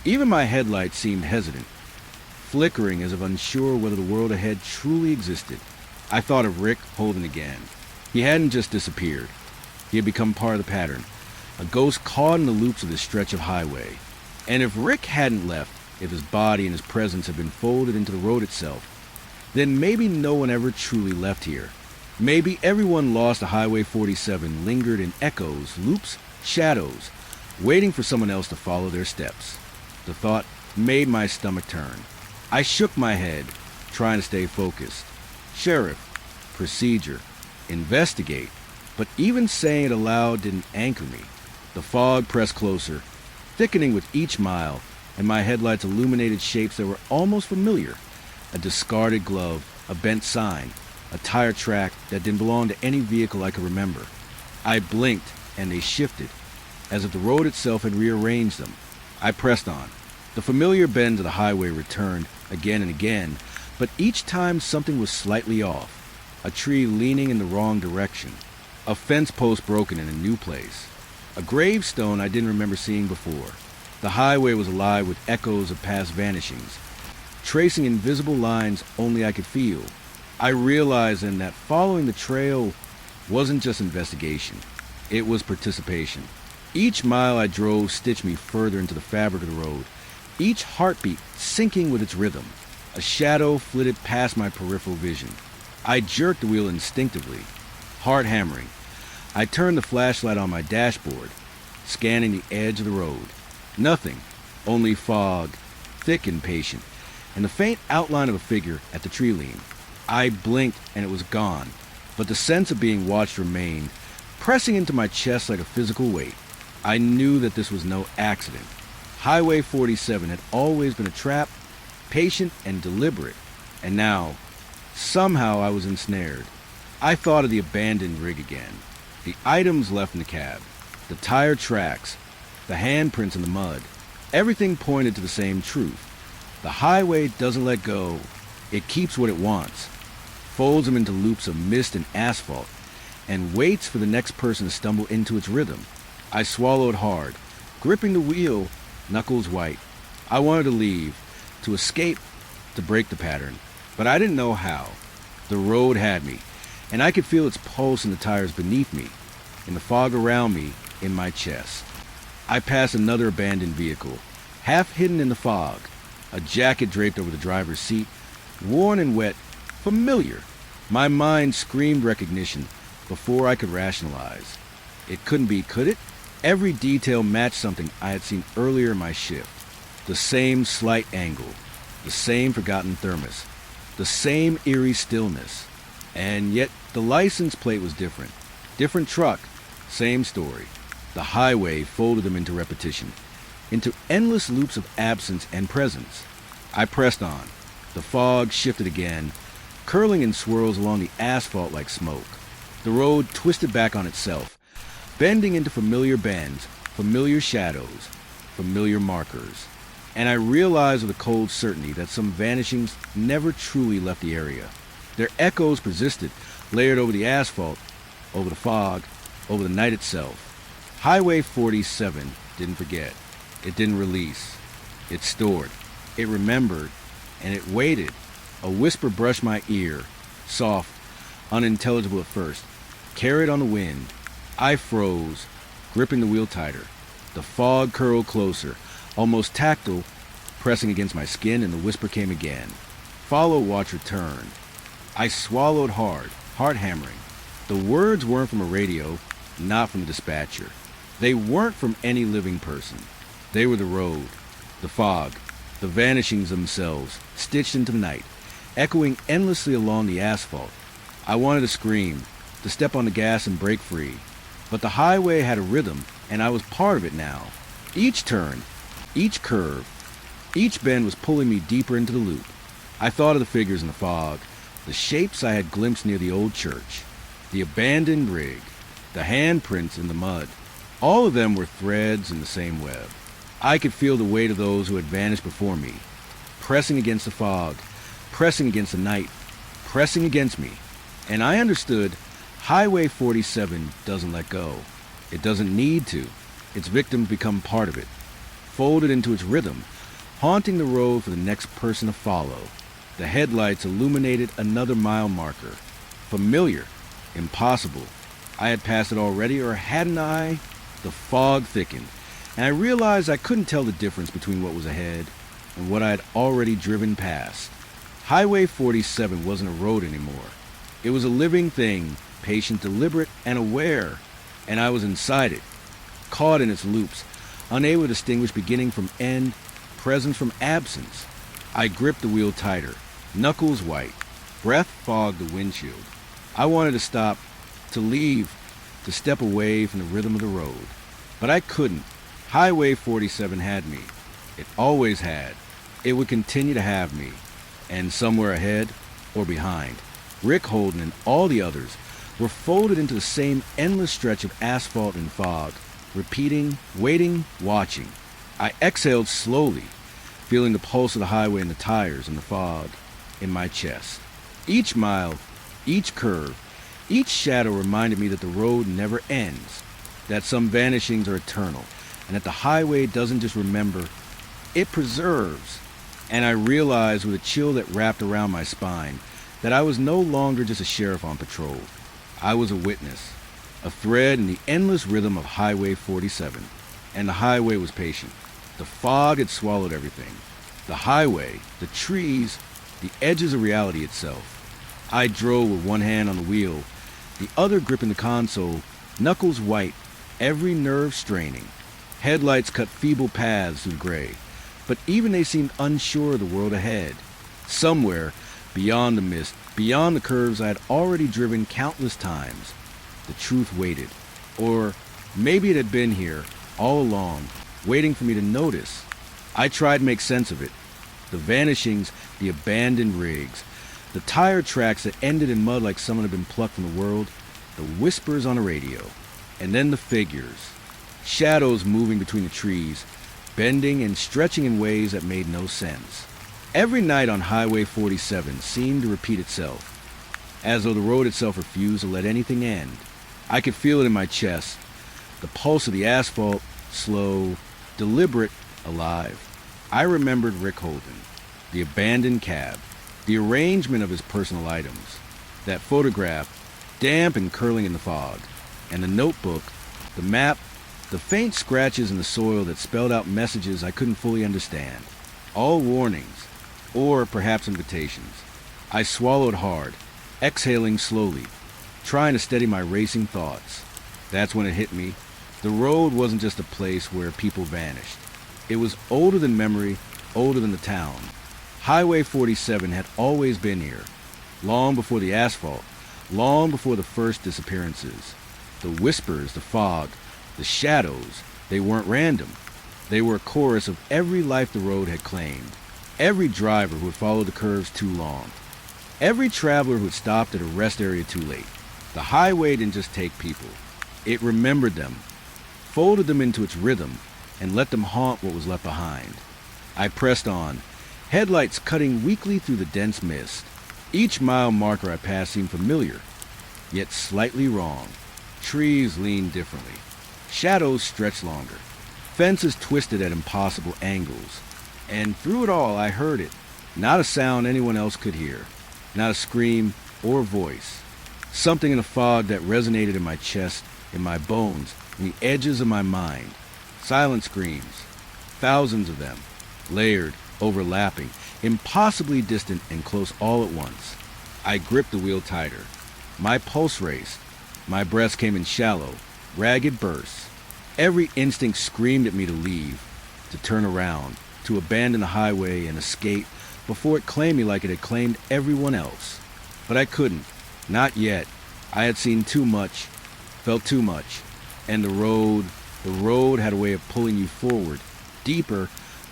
Even my headlights seemed hesitant, flickering as if unsure whether the world ahead truly existed. I thought of Rick Holden again. He hadn't just disappeared. He had become part of the pattern, a ghost caught in the loops of this stretch of highway. And if Rick hadn't left, if his body and his presence had been folded into the road itself, then maybe no one ever truly left here. Maybe everyone lost to Highway 47 lingered in echoes, loops, shadows, waiting for someone else to follow their steps. The thought made my stomach turn. I shook my head, trying to stay focused. Sheriff, procedure, investigate. But even saying it aloud didn't anchor me. The fog pressed closer, thickening with each mile, and my headlights illuminated shapes that were almost familiar. A discarded glove, a bent sign, a tire track that didn't belong to any vehicle I could remember. I blinked, and they shifted, as if the road itself had rearranged them. I pressed on. The familiar bends of the highway returned again and again, but each time something was slightly off. A tree leaning in the wrong direction. A fence post broken in a new place. A gravestone I didn't remember seeing before. The highway was alive with echoes of past vanishings, tracing invisible lines only I could feel. I realized then that following the trail wasn't just investigation. It was participation. Each mile I drove stitched me further into the fabric of the road, each heartbeat syncing with its rhythm. A shadow flitted past my peripheral vision. I jerked the wheel instinctively, heart hammering. I turned the flashlight on my dashboard, scanning the edge of the road. Nothing, only fog, thick and patient, and the faint outline of a figure at the tree lean. I blinked and it was gone, but the sense of being watched remained, pressing into my chest like a physical weight. I knew that this was no accident. Highway 47 had always been a trap, patient and deliberate, and now, somehow I was ensnared. I thought of the abandoned rig again, the items left in the cab, the tire tracks, the handprints in the mud. Everything pointed to the same truth. The highway doesn't let go. It keeps what it wants, folds them into loops of mist and asphalt, and waits for the next person to stumble into its rhythm. I swallowed hard, gripping the wheel, knuckles white. I wanted to leave, to escape, to break the pattern, but I didn't know how. The road had me, and I could feel its pulse in the tires beneath me, in the fog around me, in my chest. I passed another abandoned vehicle, half hidden in the fog, a jacket draped over the driver's seat, worn and wet, familiar. My mind screamed recognition before I could rationalize. It couldn't be, could it? Every detail matched something I had seen earlier in my shift. The same slight angle, the same forgotten thermos, the same eerie stillness. And yet the license plate was different. Different truck, same story. The highway folded them into repetition, into endless loops of absence and presence. I pressed on. The fog shifted again, curling in swirls along the asphalt like smoke. The road twisted back on itself, bending into familiar bends, familiar shadows, familiar markers. And I realized with a cold certainty that some vanishings never truly left the area. Their echoes persisted, layered over the asphalt, over the fog, over the night itself. Highway 47 didn't forget. It didn't release. It stored. It remembered. And it waited. A whisper brushed my ear, soft, unintelligible at first, carried on the wind. I froze, gripping the wheel tighter. The fog curled closer, almost tactile, pressing against my skin, and the whisper came again. Follow watch returned. I swallowed hard, heart hammering. The words weren't from a radio, not from the dispatcher. They weren't from any living person. They were the road, the fog, the vanishings themselves, stitched into the night, echoing endlessly along the asphalt. I wanted to scream, to step on the gas and break free. But the highway had a rhythm, and I was part of it now. Each turn, each curve, each bend was pulling me deeper into the loop. I thought of the figures in the fog, the shapes I had glimpsed near the old church, the abandoned rig, the handprints in the mud. All of them were threads in the same web. I could feel the weight of those who had vanished before me, pressing against the fog, pressing against the night, pressing against me. And I understood Highway 47 doesn't let go. It doesn't need to. Its victims become part of it. folded into its rhythm, haunting the road for the next person to follow. The headlights illuminated another mile marker. Familiar. Impossible. I had passed it already, or hadn't I? The fog thickened, and I realized I couldn't tell the difference between what was ahead and what I had already driven past. Highway 47 wasn't a road anymore. It was a living thing, patient, deliberate, and aware, and I was inside it, caught in its loops, unable to distinguish beginning from end, presence from absence. I gripped the wheel tighter, knuckles white, breath fogged the windshield. I wanted to stop, to leave, to step away from the rhythm of the road. But I couldn't. Highway 47 had me. It always had. It would continue to have me. And somewhere ahead, or behind, Rick Holden and all the others were folded into the same endless stretch of asphalt and fog, repeating, waiting, watching. I exhaled slowly, feeling the pulse of the highway in the tires and the fog in my chest. Each mile, each curve, each shadow reminded me that the road never ends, that some vanishings are eternal, and that the highway doesn't just remember, it preserves. And I realized with a chill that wrapped around my spine that I was no longer just a sheriff on patrol. I was a witness, a thread in the endless rhythm of Highway 47. And the highway was patient. The fog had swallowed everything. The highway, the trees, the edges of reality itself. I drove with one hand on the wheel, the other gripping the console, knuckles white, every nerve straining. Headlights cut feeble paths through the gray, but even they seemed unsure of the world ahead. Somewhere, beyond the mist, beyond the curves I had already driven countless times, the truth waited. Or maybe it had been here, all along, waiting for me to notice. I tried to make sense of it. The vanishings, the abandoned rigs, the tire tracks that ended in mud like someone had been plucked from the world, the whispers on the radio, and then the figures. Shadows moving between the trees, bending and stretching in ways that made no sense. Every night on Highway 47 seemed to repeat itself, as though the road itself refused to let anything end. I could feel it in my chest, the pulse of the asphalt, slow, deliberate, alive. I remembered Rick Holden, the abandoned cab, the arrangement of his personal items, that photograph, damp and curling in the fog, and the notebook, the map, the faint scratches in the soil that spelled out messages I couldn't fully understand. All warnings, or perhaps invitations. I swallowed hard, exhaling slowly, trying to steady my racing thoughts. That's when it hit me. The road wasn't just a place where people vanished. It was older than memory, older than the town. Highway 47 had always been here, long before the asphalt, long before the first disappearances. The whispers, the fog, the shadows, they weren't random. They were a chorus of every life the road had claimed, every driver who had followed the curves too long, every traveler who had stopped at a rest area too late. The highway didn't just take people. It remembered them, folded them into its rhythm, and let them haunt what was left behind. I pressed on, headlights cutting weakly through the dense mist. Each mile marker I passed seemed familiar, yet slightly wrong. Trees leaned differently. Shadows stretched longer. Fences twisted at impossible angles. And through it all, I heard it. Not a sound anyone else could hear. Not a scream or voice. Something in the fog that resonated in my chest, in my bones, in the edges of my mind. Silent screams. Thousands of them. Layered, overlapping, impossibly distant and close all at once. I gripped the wheel tighter. My pulse raced. My breaths came in shallow, ragged bursts. Every instinct screamed at me to leave, to turn around, to abandon the highway and escape before it claimed me like it had claimed everyone else. But I couldn't. Not yet. I had seen too much, felt too much. And the road had a way of pulling you forward, deeper,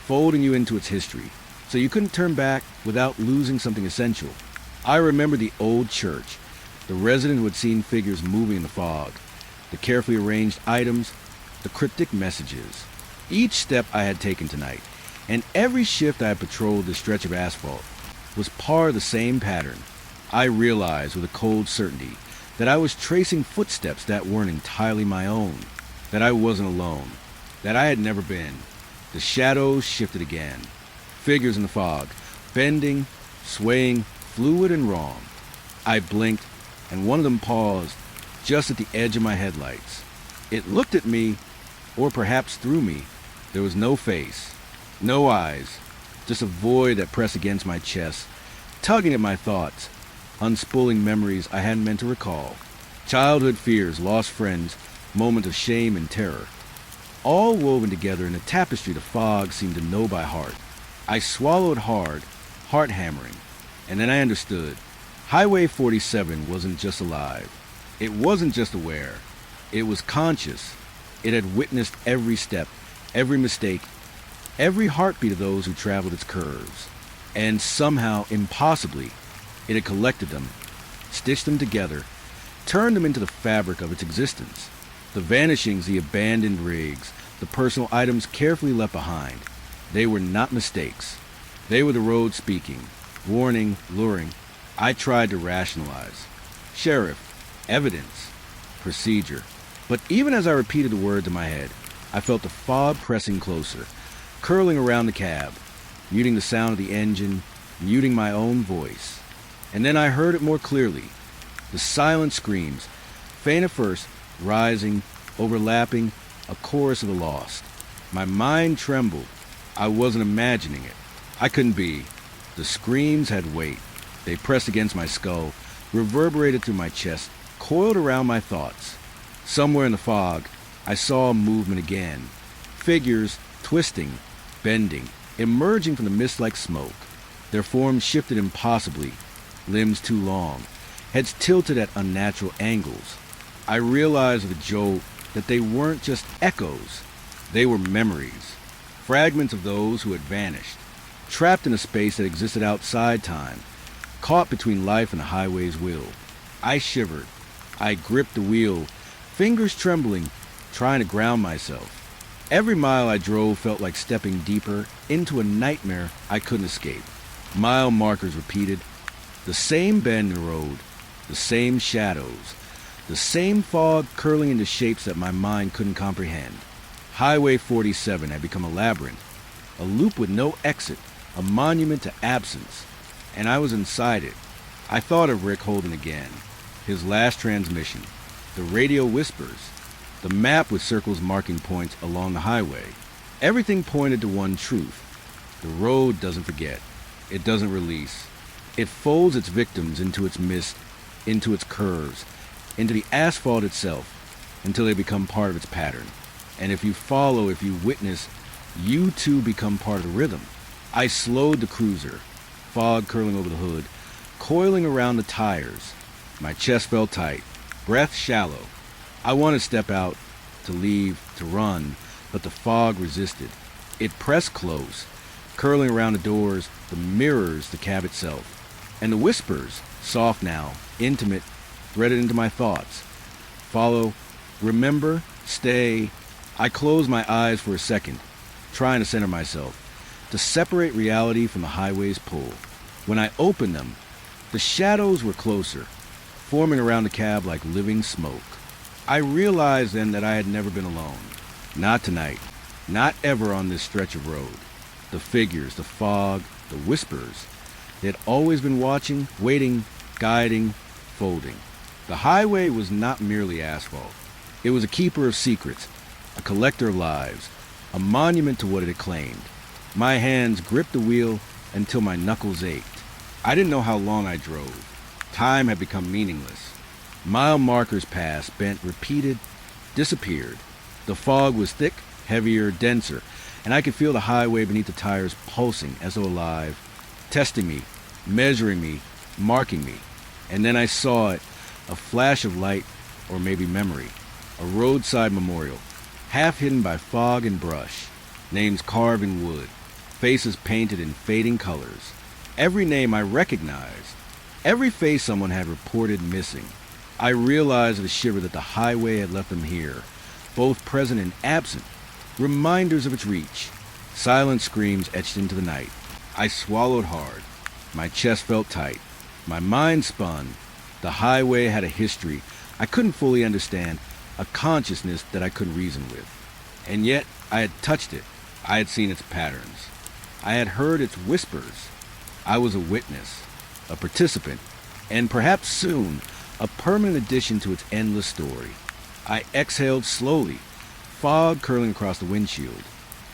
folding you into its history, so you couldn't turn back without losing something essential. I remember the old church, the resident who had seen figures moving in the fog, the carefully arranged items, the cryptic messages. Each step I had taken tonight, and every shift I had patrolled this stretch of asphalt, was part of the same pattern. I realized with a cold certainty that I was tracing footsteps that weren't entirely my own, that I wasn't alone, that I had never been. The shadows shifted again. Figures in the fog, bending, swaying, fluid and wrong. I blinked, and one of them paused just at the edge of my headlights. It looked at me, or perhaps through me. There was no face, no eyes, just a void that pressed against my chest, tugging at my thoughts, unspooling memories I hadn't meant to recall. Childhood fears, lost friends, moments of shame and terror, all woven together in a tapestry the fog seemed to know by heart. I swallowed hard, heart hammering, and then I understood. Highway 47 wasn't just alive. It wasn't just aware. It was conscious. It had witnessed every step, every mistake, every heartbeat of those who traveled its curves. And somehow, impossibly, it had collected them, stitched them together, turned them into the fabric of its existence. The vanishings, the abandoned rigs, the personal items carefully left behind, they were not mistakes. They were the road speaking, warning, luring. I tried to rationalize. Sheriff, evidence, procedure. But even as I repeated the words in my head, I felt the fog pressing closer, curling around the cab, muting the sound of the engine, muting my own voice. And then I heard it more clearly. The silent screams, faint at first, rising, overlapping, a chorus of the lost. My mind trembled. I wasn't imagining it. I couldn't be. The screams had weight. They pressed against my skull, reverberated through my chest, coiled around my thoughts. Somewhere in the fog, I saw movement again. Figures twisting, bending, emerging from the mist like smoke. Their forms shifted impossibly, limbs too long, heads tilted at unnatural angles. I realized with a jolt that they weren't just echoes. They were memories, fragments of those who had vanished, trapped in a space that existed outside time, caught between life and the highway's will. I shivered. I gripped the wheel, fingers trembling, trying to ground myself. Every mile I drove felt like stepping deeper into a nightmare I couldn't escape. Mile markers repeated, the same bend in the road, the same shadows, the same fog curling into shapes that my mind couldn't comprehend. Highway 47 had become a labyrinth, a loop with no exit, a monument to absence, and I was inside it. I thought of Rick Holden again, his last transmission, the radio whispers, the map with circles marking points along the highway. Everything pointed to one truth. The road doesn't forget. It doesn't release. It folds its victims into its mist, into its curves, into the asphalt itself, until they become part of its pattern. And if you follow, if you witness, you too become part of the rhythm. I slowed the cruiser, fog curling over the hood, coiling around the tires. My chest felt tight, breath shallow. I wanted to step out, to leave, to run, but the fog resisted. It pressed close, curling around the doors, the mirrors, the cab itself. And the whispers, soft now, intimate, threaded into my thoughts. Follow, remember, stay. I closed my eyes for a second, trying to center myself, to separate reality from the highway's pull. When I opened them, the shadows were closer, forming around the cab like living smoke. I realized then that I had never been alone. Not tonight. Not ever on this stretch of road. The figures, the fog, the whispers. They had always been watching, waiting, guiding, folding. The highway was not merely asphalt. It was a keeper of secrets, a collector of lives, a monument to what it had claimed. My hands gripped the wheel until my knuckles ached. I didn't know how long I drove. Time had become meaningless. Mile markers passed, bent, repeated, disappeared. The fog was thick, heavier, denser, and I could feel the highway beneath the tires pulsing as though alive, testing me, measuring me, marking me. And then I saw it, a flash of light, or maybe memory, a roadside memorial, half hidden by fog and brush, names carved in wood, faces painted in fading colors. Every name I recognized, every face someone had reported missing. I realized with a shiver that the highway had left them here, both present and absent, reminders of its reach. Silent screams etched into the night. I swallowed hard. My chest felt tight. My mind spun. The highway had a history I couldn't fully understand, a consciousness that I couldn't reason with. And yet, I had touched it, I had seen its patterns. I had heard its whispers. I was a witness, a participant, and perhaps soon, a permanent addition to its endless story. I exhaled slowly, fog curling across the windshield.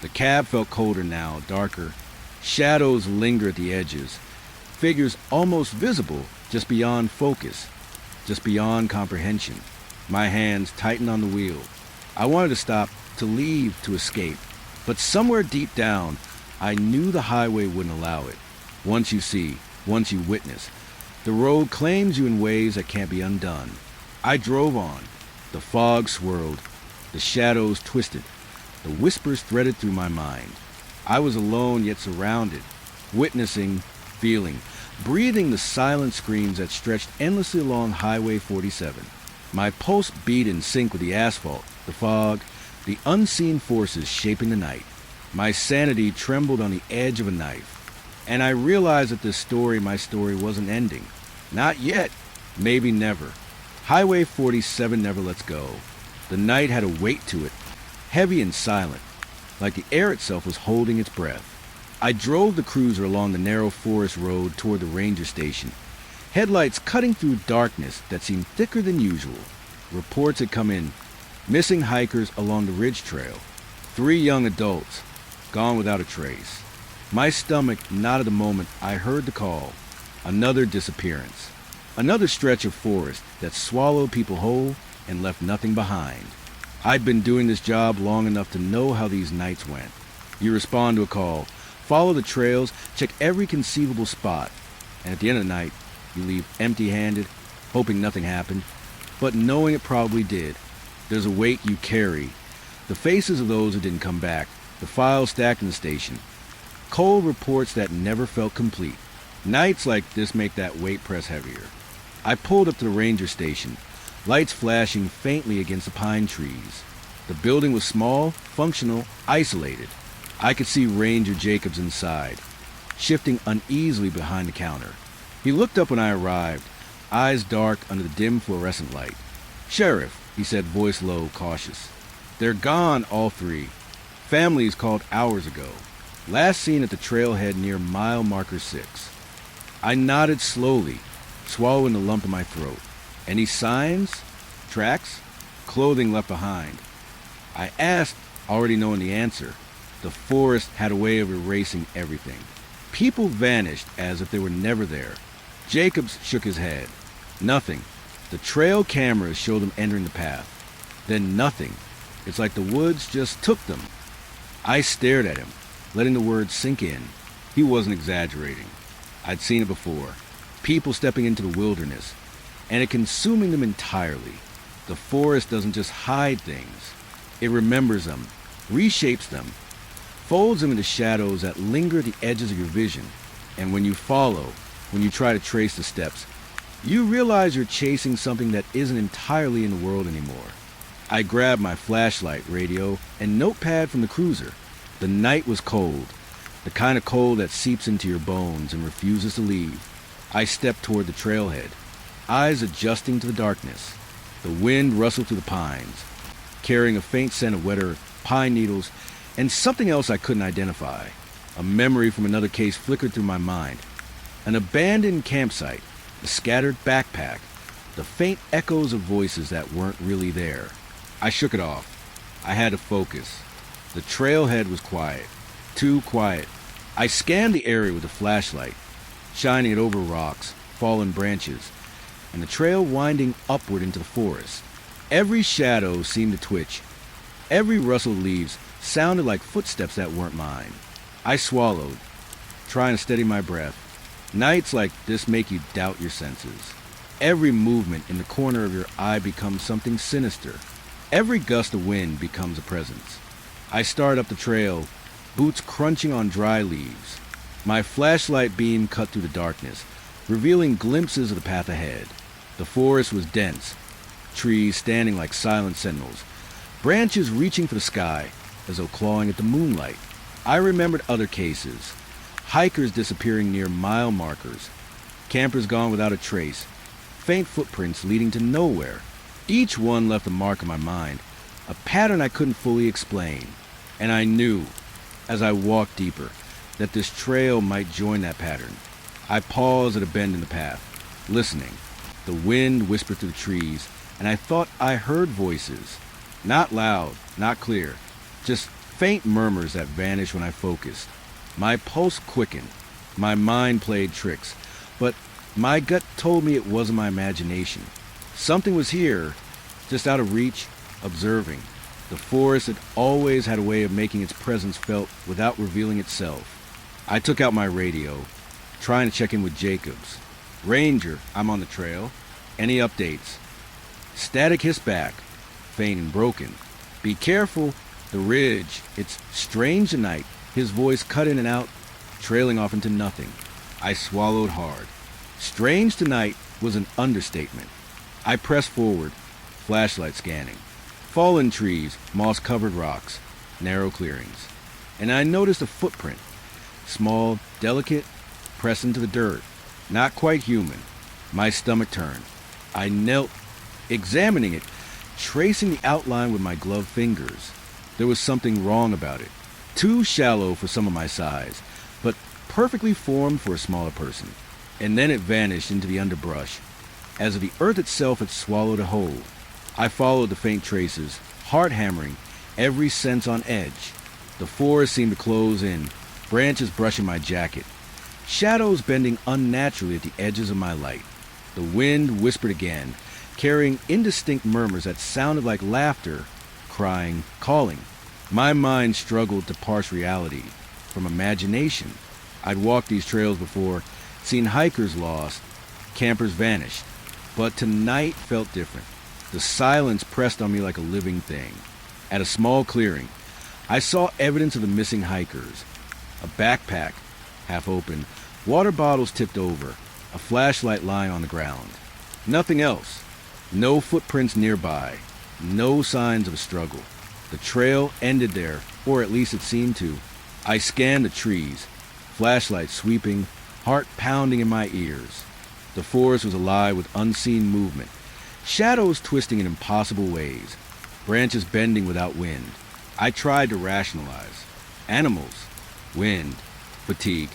The cab felt colder now, darker. Shadows linger at the edges, figures almost visible just beyond focus, just beyond comprehension. My hands tightened on the wheel. I wanted to stop, to leave, to escape. But somewhere deep down, I knew the highway wouldn't allow it. Once you see, once you witness, the road claims you in ways that can't be undone. I drove on. The fog swirled. The shadows twisted. The whispers threaded through my mind. I was alone yet surrounded, witnessing, feeling, breathing the silent screams that stretched endlessly along Highway 47. My pulse beat in sync with the asphalt, the fog, the unseen forces shaping the night. My sanity trembled on the edge of a knife. And I realized that this story, my story, wasn't ending. Not yet. Maybe never. Highway 47 never lets go. The night had a weight to it, heavy and silent, like the air itself was holding its breath. I drove the cruiser along the narrow forest road toward the ranger station, headlights cutting through darkness that seemed thicker than usual. Reports had come in, missing hikers along the ridge trail. 3 young adults, gone without a trace. My stomach knotted the moment I heard the call. Another disappearance. Another stretch of forest that swallowed people whole and left nothing behind. I'd been doing this job long enough to know how these nights went. You respond to a call, follow the trails, check every conceivable spot, and at the end of the night, you leave empty-handed, hoping nothing happened, but knowing it probably did. There's a weight you carry. The faces of those who didn't come back, the files stacked in the station. Cold reports that never felt complete. Nights like this make that weight press heavier. I pulled up to the ranger station, lights flashing faintly against the pine trees. The building was small, functional, isolated. I could see Ranger Jacobs inside, shifting uneasily behind the counter. He looked up when I arrived, eyes dark under the dim fluorescent light. "Sheriff," he said, voice low, cautious. "They're gone, all 3. Families called hours ago. Last seen at the trailhead near mile marker 6. I nodded slowly, swallowing the lump in my throat. Any signs? Tracks? Clothing left behind? I asked, already knowing the answer. The forest had a way of erasing everything. People vanished as if they were never there. Jacobs shook his head. Nothing. The trail cameras showed them entering the path. Then nothing. It's like the woods just took them. I stared at him, letting the words sink in. He wasn't exaggerating. I'd seen it before. People stepping into the wilderness, and it consuming them entirely. The forest doesn't just hide things. It remembers them, reshapes them, folds them into shadows that linger at the edges of your vision. And when you follow, when you try to trace the steps, you realize you're chasing something that isn't entirely in the world anymore. I grabbed my flashlight, radio, and notepad from the cruiser. The night was cold, the kind of cold that seeps into your bones and refuses to leave. I stepped toward the trailhead, eyes adjusting to the darkness. The wind rustled through the pines, carrying a faint scent of wet earth, pine needles, and something else I couldn't identify. A memory from another case flickered through my mind. An abandoned campsite, a scattered backpack, the faint echoes of voices that weren't really there. I shook it off. I had to focus. The trailhead was quiet, too quiet. I scanned the area with a flashlight, shining it over rocks, fallen branches, and the trail winding upward into the forest. Every shadow seemed to twitch. Every rustle of leaves sounded like footsteps that weren't mine. I swallowed, trying to steady my breath. Nights like this make you doubt your senses. Every movement in the corner of your eye becomes something sinister. Every gust of wind becomes a presence. I started up the trail, boots crunching on dry leaves. My flashlight beam cut through the darkness, revealing glimpses of the path ahead. The forest was dense, trees standing like silent sentinels, branches reaching for the sky as though clawing at the moonlight. I remembered other cases, hikers disappearing near mile markers, campers gone without a trace, faint footprints leading to nowhere. Each one left a mark on my mind, a pattern I couldn't fully explain. And I knew as I walked deeper, that this trail might join that pattern. I paused at a bend in the path, listening. The wind whispered through the trees, and I thought I heard voices. Not loud, not clear, just faint murmurs that vanished when I focused. My pulse quickened. My mind played tricks, but my gut told me it wasn't my imagination. Something was here, just out of reach, observing. The forest had always had a way of making its presence felt without revealing itself. I took out my radio, trying to check in with Jacobs. "Ranger, I'm on the trail. Any updates?" Static hissed back, faint and broken. "Be careful, the ridge. It's strange tonight." His voice cut in and out, trailing off into nothing. I swallowed hard. Strange tonight was an understatement. I pressed forward, flashlight scanning. Fallen trees, moss-covered rocks, narrow clearings. And I noticed a footprint. Small, delicate, pressed into the dirt. Not quite human. My stomach turned. I knelt, examining it, tracing the outline with my gloved fingers. There was something wrong about it. Too shallow for some of my size, but perfectly formed for a smaller person. And then it vanished into the underbrush, as if the earth itself had swallowed a whole. I followed the faint traces, heart hammering, every sense on edge. The forest seemed to close in, branches brushing my jacket, shadows bending unnaturally at the edges of my light. The wind whispered again, carrying indistinct murmurs that sounded like laughter, crying, calling. My mind struggled to parse reality from imagination. I'd walked these trails before, seen hikers lost, campers vanished, but tonight felt different. The silence pressed on me like a living thing. At a small clearing, I saw evidence of the missing hikers. A backpack, half open, water bottles tipped over, a flashlight lying on the ground. Nothing else. No footprints nearby. No signs of a struggle. The trail ended there, or at least it seemed to. I scanned the trees, flashlight sweeping, heart pounding in my ears. The forest was alive with unseen movement, shadows twisting in impossible ways, branches bending without wind. I tried to rationalize. Animals, wind, fatigue.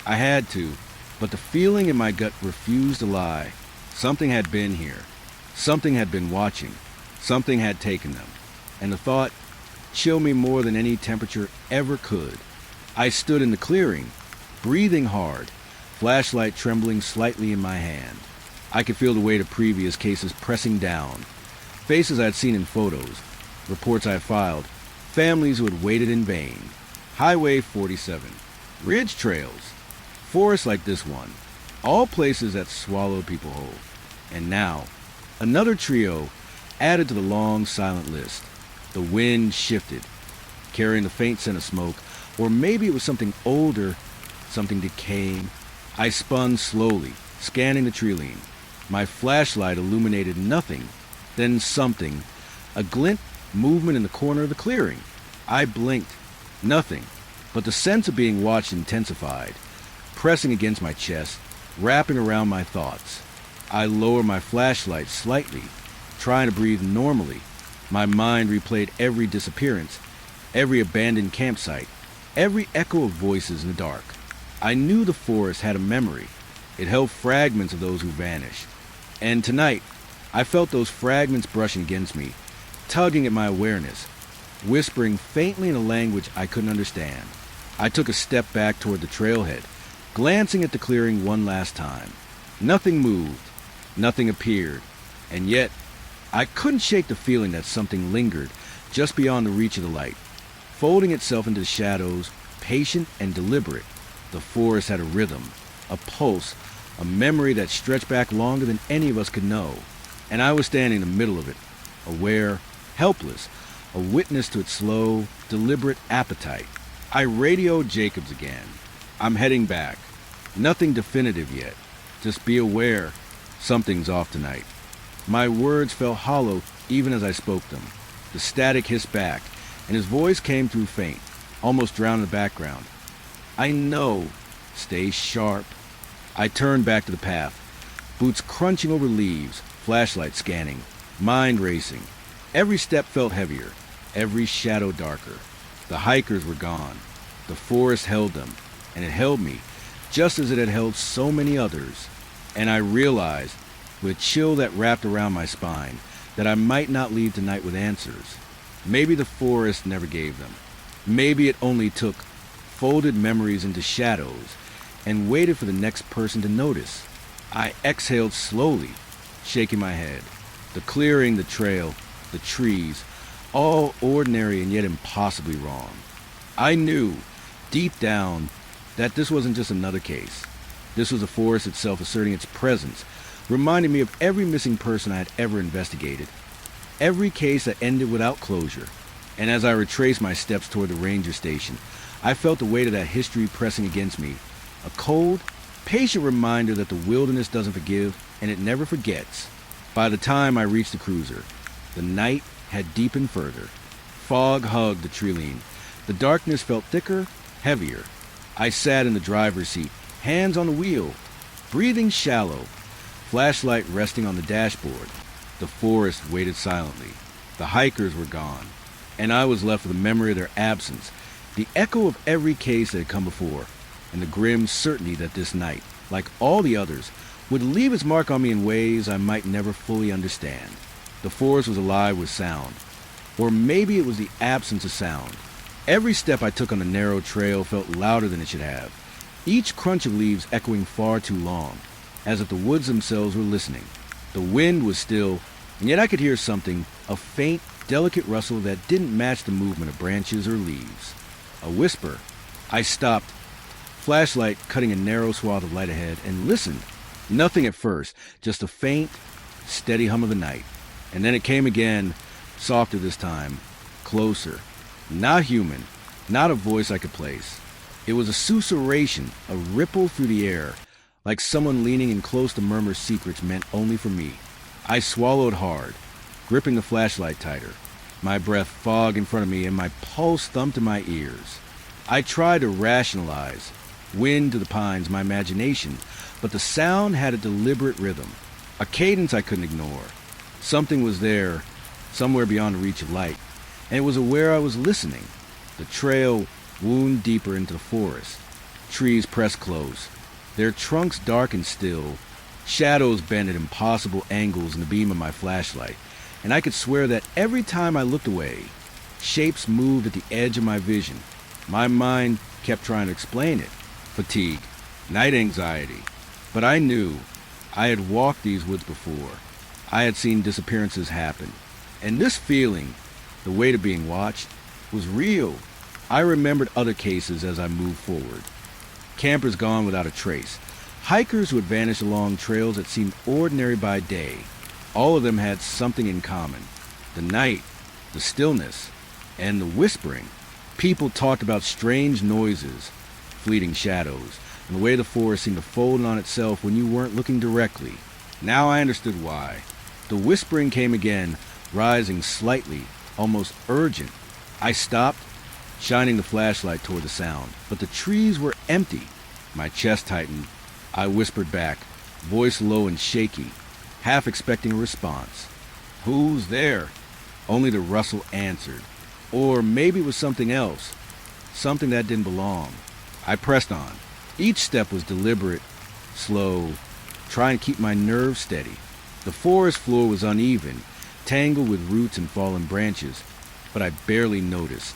I had to, but the feeling in my gut refused to lie. Something had been here. Something had been watching. Something had taken them. And the thought chilled me more than any temperature ever could. I stood in the clearing, breathing hard, flashlight trembling slightly in my hand. I could feel the weight of previous cases pressing down. Faces I had seen in photos, reports I had filed, families who had waited in vain. Highway 47, ridge trails, forests like this one, all places that swallowed people whole. And now, another trio added to the long, silent list. The wind shifted, carrying the faint scent of smoke, or maybe it was something older, something decaying. I spun slowly, scanning the tree line. My flashlight illuminated nothing, then something, a glint, movement in the corner of the clearing. I blinked. Nothing, but the sense of being watched intensified, pressing against my chest, wrapping around my thoughts. I lowered my flashlight slightly, trying to breathe normally. My mind replayed every disappearance, every abandoned campsite, every echo of voices in the dark. I knew the forest had a memory. It held fragments of those who vanished. And tonight, I felt those fragments brushing against me, tugging at my awareness, whispering faintly in a language I couldn't understand. I took a step back toward the trailhead, glancing at the clearing one last time. Nothing moved, nothing appeared, and yet I couldn't shake the feeling that something lingered just beyond the reach of the light, folding itself into the shadows, patient and deliberate. The forest had a rhythm, a pulse, a memory that stretched back longer than any of us could know. And I was standing in the middle of it, aware, helpless, a witness to its slow, deliberate appetite. I radioed Jacobs again. "I'm heading back. Nothing definitive yet. Just be aware, something's off tonight." My words fell hollow even as I spoke them. The static hissed back, and his voice came through faint, almost drowned in the background. "I know. Stay sharp." I turned back to the path, boots crunching over leaves, flashlight scanning, mind racing. Every step felt heavier, every shadow darker. The hikers were gone. The forest held them, and it held me, just as it had held so many others. And I realized, with a chill that wrapped around my spine, that I might not leave tonight with answers. Maybe the forest never gave them. Maybe it only took folded memories into shadows and waited for the next person to notice. I exhaled slowly, shaking my head. The clearing, the trail, the trees, all ordinary and yet impossibly wrong. I knew, deep down, that this wasn't just another case. This was the forest itself asserting its presence, reminding me of every missing person I had ever investigated. Every case that ended without closure. And as I retraced my steps toward the ranger station, I felt the weight of that history pressing against me. A cold, patient reminder that the wilderness doesn't forgive, and it never forgets. By the time I reached the cruiser, the night had deepened further. Fog hugged the treeline. The darkness felt thicker, heavier. I sat in the driver's seat, hands on the wheel, breathing shallow, flashlight resting on the dashboard. The forest waited silently. The hikers were gone, and I was left with the memory of their absence, the echo of every case that had come before, and the grim certainty that this night, like all the others, would leave its mark on me in ways I might never fully understand. The forest was alive with sound, or maybe it was the absence of sound. Every step I took on the narrow trail felt louder than it should have, each crunch of leaves echoing far too long, as if the woods themselves were listening. The wind was still, and yet I could hear something, a faint, delicate rustle that didn't match the movement of branches or leaves. A whisper. I stopped, flashlight cutting a narrow swath of light ahead, and listened. Nothing at first, just a faint, steady hum of the night. And then it came again, softer this time, closer. Not human, not a voice I could place. It was a susurration, a ripple through the air, like someone leaning in close to murmur secrets meant only for me. I swallowed hard, gripping the flashlight tighter, my breath fog in front of me and my pulse thumped in my ears. I tried to rationalize, wind to the pines, my imagination, but the sound had a deliberate rhythm, a cadence I couldn't ignore. Something was there, somewhere beyond the reach of light, and it was aware I was listening. The trail wound deeper into the forest. Trees pressed close, their trunks dark and still. Shadows bent at impossible angles in the beam of my flashlight, and I could swear that every time I looked away, shapes moved at the edge of my vision. My mind kept trying to explain it. Fatigue, night anxiety. But I knew I had walked these woods before. I had seen disappearances happen. And this feeling, the weight of being watched, was real. I remembered other cases as I moved forward. Campers gone without a trace. Hikers who had vanished along trails that seemed ordinary by day. All of them had something in common. The night, the stillness, and the whispering. People talked about strange noises, fleeting shadows, and the way the forest seemed to fold on itself when you weren't looking directly. Now I understood why. The whispering came again, rising slightly, almost urgent. I stopped, shining the flashlight toward the sound, but the trees were empty. My chest tightened. I whispered back, voice low and shaky, half expecting a response. "Who's there?" Only the rustle answered. Or maybe it was something else, something that didn't belong. I pressed on. Each step was deliberate, slow, trying to keep my nerves steady. The forest floor was uneven, tangled with roots and fallen branches, but I barely noticed.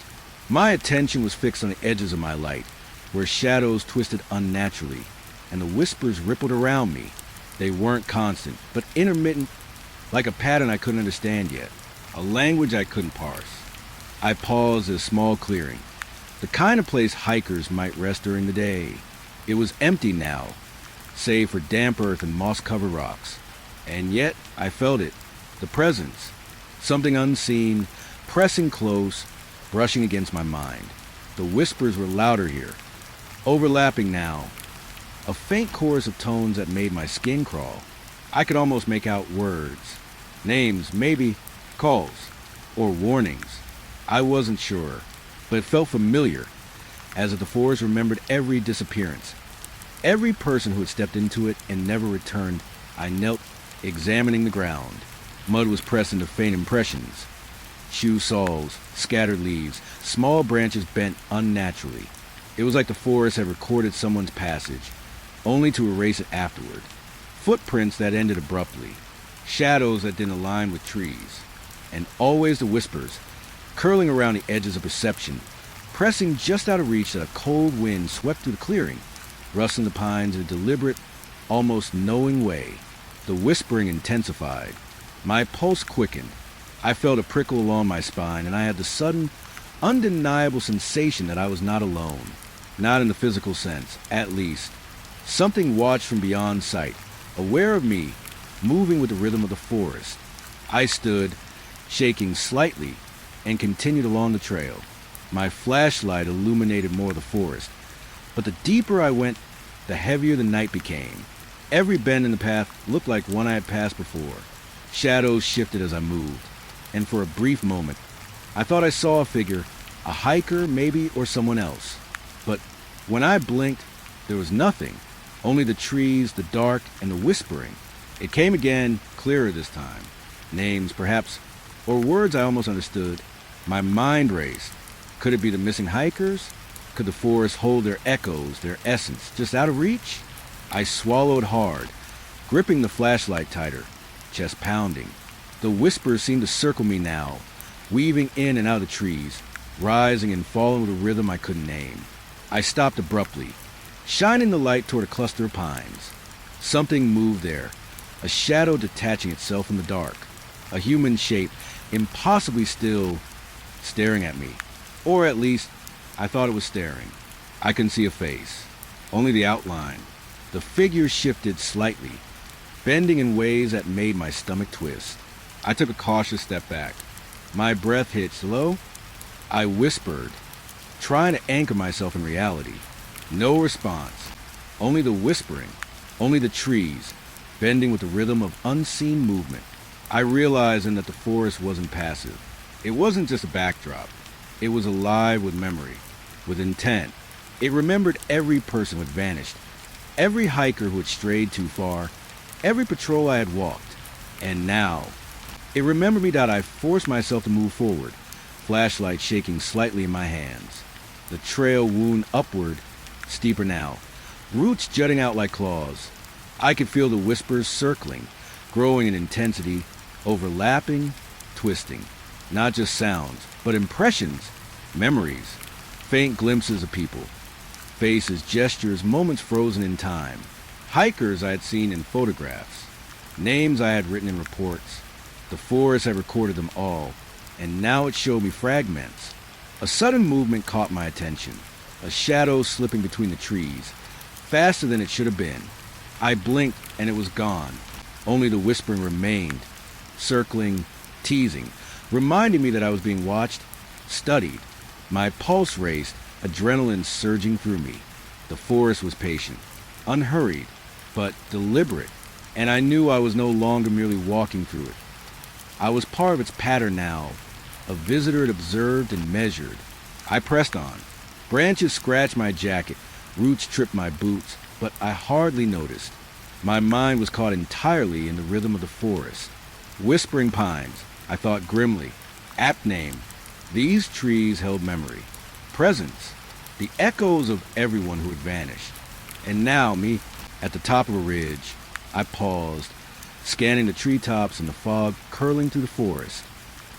My attention was fixed on the edges of my light, where shadows twisted unnaturally, and the whispers rippled around me. They weren't constant, but intermittent, like a pattern I couldn't understand yet, a language I couldn't parse. I paused at a small clearing, the kind of place hikers might rest during the day. It was empty now, save for damp earth and moss-covered rocks. And yet, I felt it, the presence, something unseen, pressing close, brushing against my mind. The whispers were louder here, overlapping now, a faint chorus of tones that made my skin crawl. I could almost make out words, names, maybe calls, or warnings. I wasn't sure, but it felt familiar, as if the forest remembered every disappearance, every person who had stepped into it and never returned. I knelt, examining the ground. Mud was pressed into faint impressions. Shoe soles, scattered leaves, small branches bent unnaturally. It was like the forest had recorded someone's passage, only to erase it afterward. Footprints that ended abruptly, shadows that didn't align with trees, and always the whispers, curling around the edges of perception, pressing just out of reach that a cold wind swept through the clearing, rustling the pines in a deliberate, almost knowing way. The whispering intensified. My pulse quickened. I felt a prickle along my spine, and I had the sudden, undeniable sensation that I was not alone. Not in the physical sense, at least. Something watched from beyond sight, aware of me, moving with the rhythm of the forest. I stood, shaking slightly, and continued along the trail. My flashlight illuminated more of the forest, but the deeper I went, the heavier the night became. Every bend in the path looked like one I had passed before. Shadows shifted as I moved, and for a brief moment, I thought I saw a figure, a hiker maybe, or someone else. But when I blinked, there was nothing, only the trees, the dark, and the whispering. It came again, clearer this time. Names, perhaps, or words I almost understood. My mind raced. Could it be the missing hikers? Could the forest hold their echoes, their essence, just out of reach? I swallowed hard, gripping the flashlight tighter, chest pounding. The whispers seemed to circle me now, weaving in and out of the trees, rising and falling with a rhythm I couldn't name. I stopped abruptly, shining the light toward a cluster of pines. Something moved there, a shadow detaching itself from the dark, a human shape, impossibly still, staring at me. Or at least, I thought it was staring. I couldn't see a face, only the outline. The figure shifted slightly, bending in ways that made my stomach twist. I took a cautious step back. My breath hitched low. I whispered, trying to anchor myself in reality. No response. Only the whispering. Only the trees, bending with the rhythm of unseen movement. I realized then that the forest wasn't passive. It wasn't just a backdrop. It was alive with memory, with intent. It remembered every person who had vanished, every hiker who had strayed too far, every patrol I had walked. And now, it remembered me that I forced myself to move forward, flashlight shaking slightly in my hands. The trail wound upward, steeper now, roots jutting out like claws. I could feel the whispers circling, growing in intensity, overlapping, twisting. Not just sounds, but impressions, memories, faint glimpses of people, faces, gestures, moments frozen in time. Hikers I had seen in photographs, names I had written in reports. The forest had recorded them all, and now it showed me fragments. A sudden movement caught my attention, a shadow slipping between the trees, faster than it should have been. I blinked and it was gone. Only the whispering remained, circling, teasing, reminding me that I was being watched, studied. My pulse raced, adrenaline surging through me. The forest was patient, unhurried, but deliberate, and I knew I was no longer merely walking through it. I was part of its pattern now, a visitor it observed and measured. I pressed on. Branches scratched my jacket, roots tripped my boots, but I hardly noticed. My mind was caught entirely in the rhythm of the forest. Whispering pines, I thought grimly. Apt name. These trees held memory, presence, the echoes of everyone who had vanished. And now, me, at the top of a ridge, I paused, scanning the treetops and the fog curling through the forest.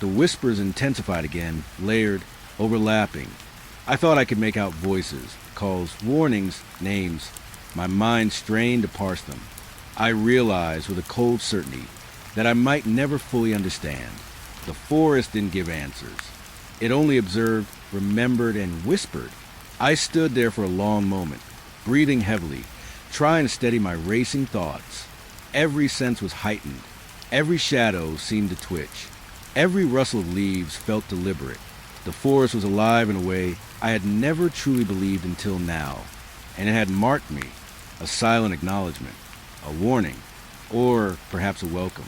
The whispers intensified again, layered, overlapping. I thought I could make out voices, calls, warnings, names. My mind strained to parse them. I realized with a cold certainty that I might never fully understand. The forest didn't give answers. It only observed, remembered, and whispered. I stood there for a long moment, breathing heavily, trying to steady my racing thoughts. Every sense was heightened. Every shadow seemed to twitch. Every rustle of leaves felt deliberate. The forest was alive in a way I had never truly believed until now, and it had marked me, a silent acknowledgement, a warning, or perhaps a welcome.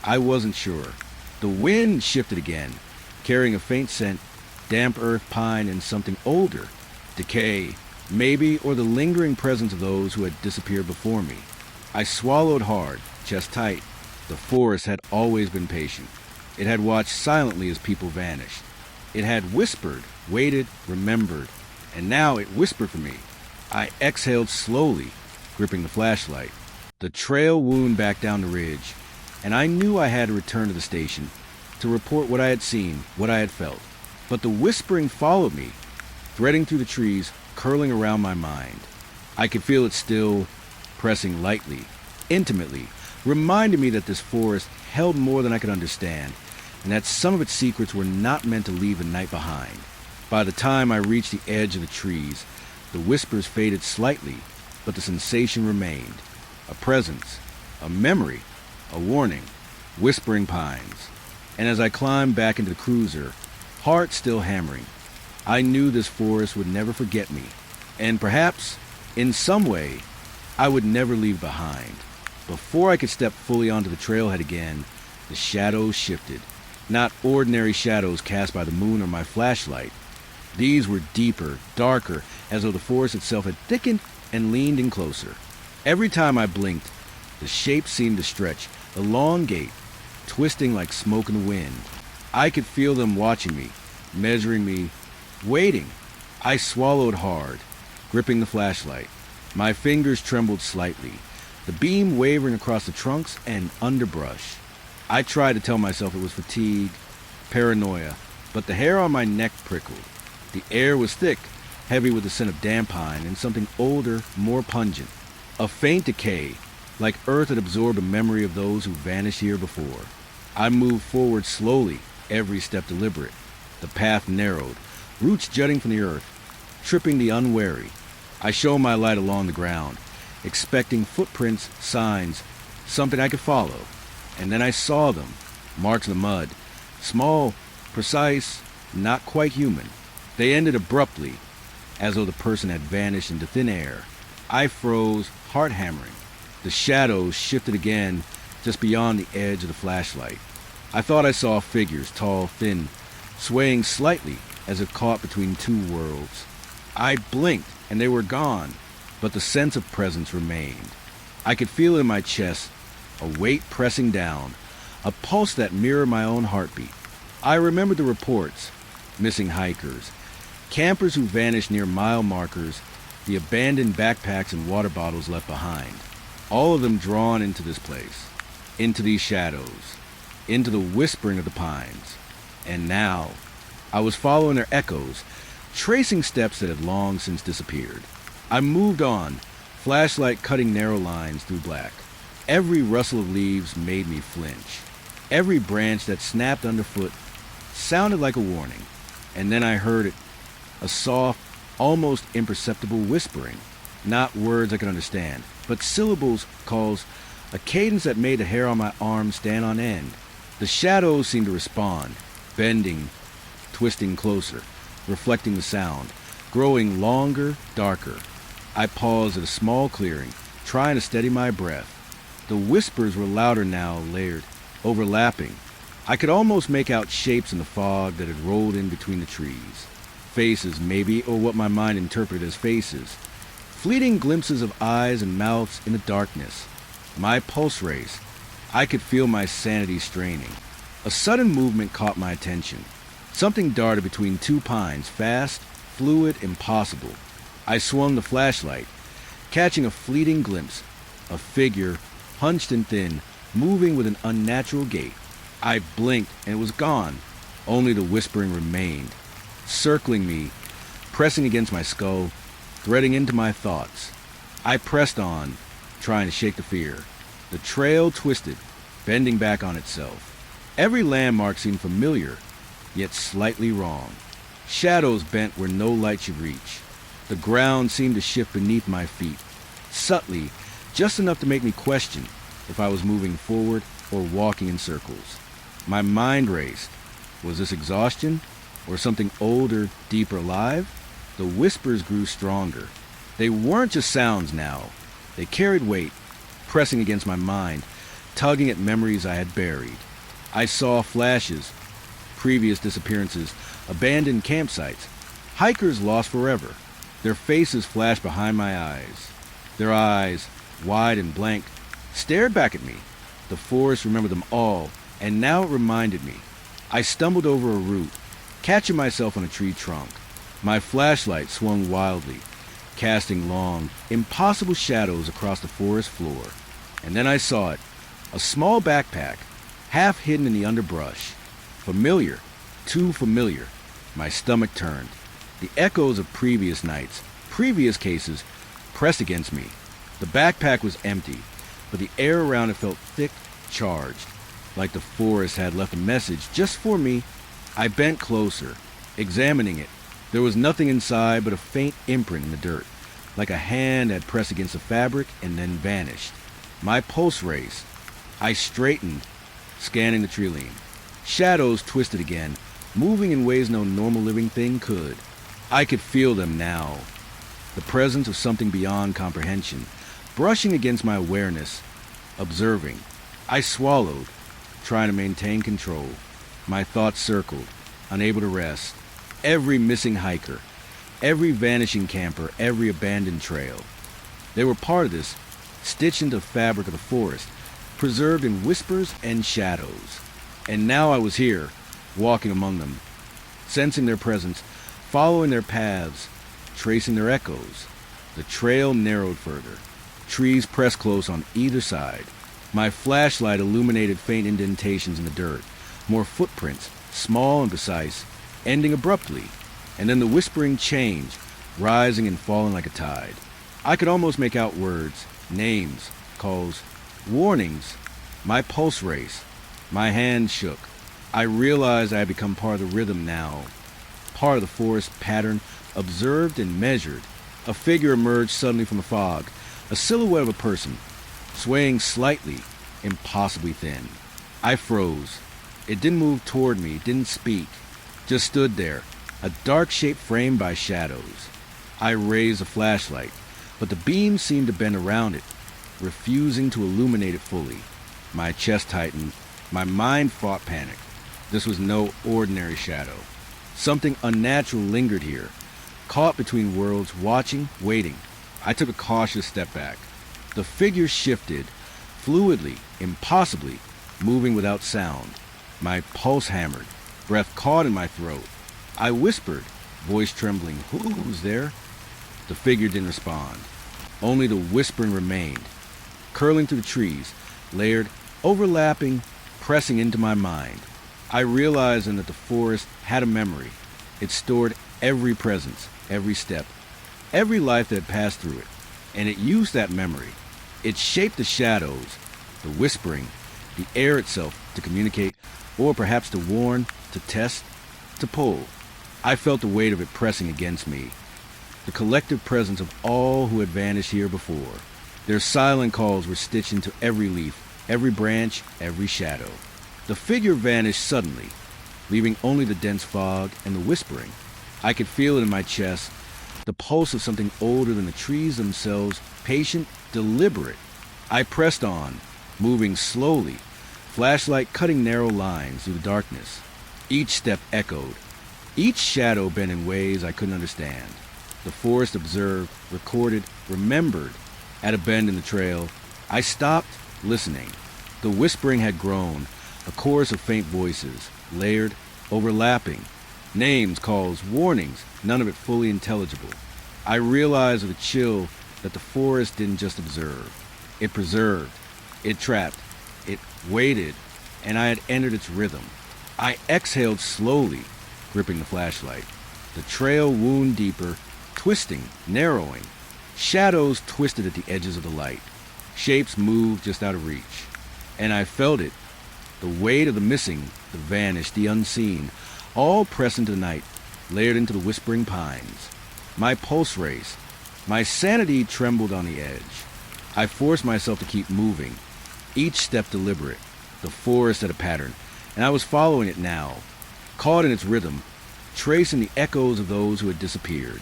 I wasn't sure. The wind shifted again, carrying a faint scent, damp earth, pine, and something older, decay, maybe, or the lingering presence of those who had disappeared before me. I swallowed hard, chest tight. The forest had always been patient. It had watched silently as people vanished. It had whispered, waited, remembered. and now it whispered for me. I exhaled slowly, gripping the flashlight. The trail wound back down the ridge, and I knew I had to return to the station to report what I had seen, what I had felt. But the whispering followed me, threading through the trees, curling around my mind. I could feel it still, pressing lightly, intimately, reminding me that this forest held more than I could understand, and that some of its secrets were not meant to leave the night behind. By the time I reached the edge of the trees, the whispers faded slightly, but the sensation remained. A presence, a memory, a warning, whispering pines. And as I climbed back into the cruiser, heart still hammering, I knew this forest would never forget me, and perhaps, in some way, I would never leave behind. Before I could step fully onto the trailhead again, the shadows shifted. Not ordinary shadows cast by the moon or my flashlight. These were deeper, darker, as though the forest itself had thickened and leaned in closer. Every time I blinked, the shapes seemed to stretch, elongate, twisting like smoke in the wind. I could feel them watching me, measuring me, waiting. I swallowed hard, gripping the flashlight. My fingers trembled slightly, the beam wavering across the trunks and underbrush. I tried to tell myself it was fatigue, paranoia, but the hair on my neck prickled. The air was thick, heavy with the scent of damp pine and something older, more pungent. A faint decay, like earth had absorbed a memory of those who vanished here before. I moved forward slowly, every step deliberate. The path narrowed, roots jutting from the earth, tripping the unwary. I shone my light along the ground, expecting footprints, signs, something I could follow. And then I saw them, marks in the mud, small, precise, not quite human. They ended abruptly, as though the person had vanished into thin air. I froze, heart hammering. The shadows shifted again, just beyond the edge of the flashlight. I thought I saw figures, tall, thin, swaying slightly as if caught between two worlds. I blinked, and they were gone, but the sense of presence remained. I could feel it in my chest, a weight pressing down, a pulse that mirrored my own heartbeat. I remembered the reports, missing hikers, campers who vanished near mile markers, the abandoned backpacks and water bottles left behind. All of them drawn into this place, into these shadows, into the whispering of the pines. And now, I was following their echoes, tracing steps that had long since disappeared. I moved on, flashlight cutting narrow lines through black. Every rustle of leaves made me flinch. Every branch that snapped underfoot sounded like a warning. And then I heard it, a soft, almost imperceptible whispering. Not words I could understand, but syllables, calls, a cadence that made the hair on my arm stand on end. The shadows seemed to respond, bending, twisting closer, reflecting the sound, growing longer, darker. I paused at a small clearing, trying to steady my breath. The whispers were louder now, layered, overlapping. I could almost make out shapes in the fog that had rolled in between the trees. Faces, maybe, or what my mind interpreted as faces. Fleeting glimpses of eyes and mouths in the darkness. My pulse raced. I could feel my sanity straining. A sudden movement caught my attention. Something darted between two pines, fast, fluid, impossible. I swung the flashlight, catching a fleeting glimpse. A figure, hunched and thin, moving with an unnatural gait. I blinked and it was gone. Only the whispering remained, circling me, pressing against my skull, threading into my thoughts. I pressed on, trying to shake the fear. The trail twisted, bending back on itself. Every landmark seemed familiar, yet slightly wrong. Shadows bent where no light should reach. The ground seemed to shift beneath my feet, subtly, just enough to make me question if I was moving forward or walking in circles. My mind raced. Was this exhaustion, or something older, deeper alive? The whispers grew stronger. They weren't just sounds now. They carried weight, pressing against my mind, tugging at memories I had buried. I saw flashes, previous disappearances, abandoned campsites, hikers lost forever. Their faces flashed behind my eyes. Their eyes, wide and blank, stared back at me. The forest remembered them all, and now it reminded me. I stumbled over a root, catching myself on a tree trunk. My flashlight swung wildly, casting long, impossible shadows across the forest floor. And then I saw it, a small backpack, half hidden in the underbrush. Familiar, too familiar. My stomach turned. The echoes of previous nights, previous cases, pressed against me. The backpack was empty, but the air around it felt thick, charged, like the forest had left a message just for me. I bent closer, examining it. There was nothing inside but a faint imprint in the dirt, like a hand had pressed against the fabric and then vanished. My pulse raced. I straightened, scanning the tree-line. Shadows twisted again, moving in ways no normal living thing could. I could feel them now. The presence of something beyond comprehension, brushing against my awareness, observing. I swallowed, trying to maintain control. My thoughts circled, unable to rest. Every missing hiker, every vanishing camper, every abandoned trail. They were part of this, stitched into the fabric of the forest, preserved in whispers and shadows. And now I was here, walking among them, sensing their presence, following their paths, tracing their echoes. The trail narrowed further. Trees pressed close on either side. My flashlight illuminated faint indentations in the dirt, more footprints, small and precise, ending abruptly, and then the whispering changed, rising and falling like a tide. I could almost make out words, names, calls, warnings. My pulse raced. My hand shook. I realized I had become part of the rhythm now, part of the forest pattern, observed and measured. A figure emerged suddenly from the fog, a silhouette of a person, swaying slightly, impossibly thin. I froze. It didn't move toward me, didn't speak, just stood there, a dark shape framed by shadows. I raised the flashlight, but the beam seemed to bend around it, refusing to illuminate it fully. My chest tightened. My mind fought panic. This was no ordinary shadow. Something unnatural lingered here, caught between worlds, watching, waiting. I took a cautious step back. The figure shifted, fluidly, impossibly, moving without sound. My pulse hammered, breath caught in my throat. I whispered, voice trembling, "Who's there?" The figure didn't respond. Only the whispering remained, curling through the trees, layered, overlapping, pressing into my mind. I realized then that the forest had a memory. It stored every presence, every step, every life that had passed through it, and it used that memory. It shaped the shadows, the whispering, the air itself to communicate, or perhaps to warn, to test, to pull. I felt the weight of it pressing against me, the collective presence of all who had vanished here before. Their silent calls were stitched into every leaf, every branch, every shadow. The figure vanished suddenly, leaving only the dense fog and the whispering. I could feel it in my chest, the pulse of something older than the trees themselves, patient, deliberate. I pressed on, moving slowly, flashlight cutting narrow lines through the darkness. Each step echoed, each shadow bent in ways I couldn't understand. The forest observed, recorded, remembered. At a bend in the trail, I stopped, listening. The whispering had grown, a chorus of faint voices, layered, overlapping. Names, calls, warnings, none of it fully intelligible. I realized with a chill that the forest didn't just observe. It preserved, it trapped, it waited, and I had entered its rhythm. I exhaled slowly, gripping the flashlight. The trail wound deeper, twisting, narrowing. Shadows twisted at the edges of the light. Shapes moved just out of reach. And I felt it. The weight of the missing, the vanished, the unseen, all pressed into the night, layered into the whispering pines. My pulse raced. My sanity trembled on the edge. I forced myself to keep moving, each step deliberate. The forest had a pattern, and I was following it now, caught in its rhythm, tracing the echoes of those who had disappeared.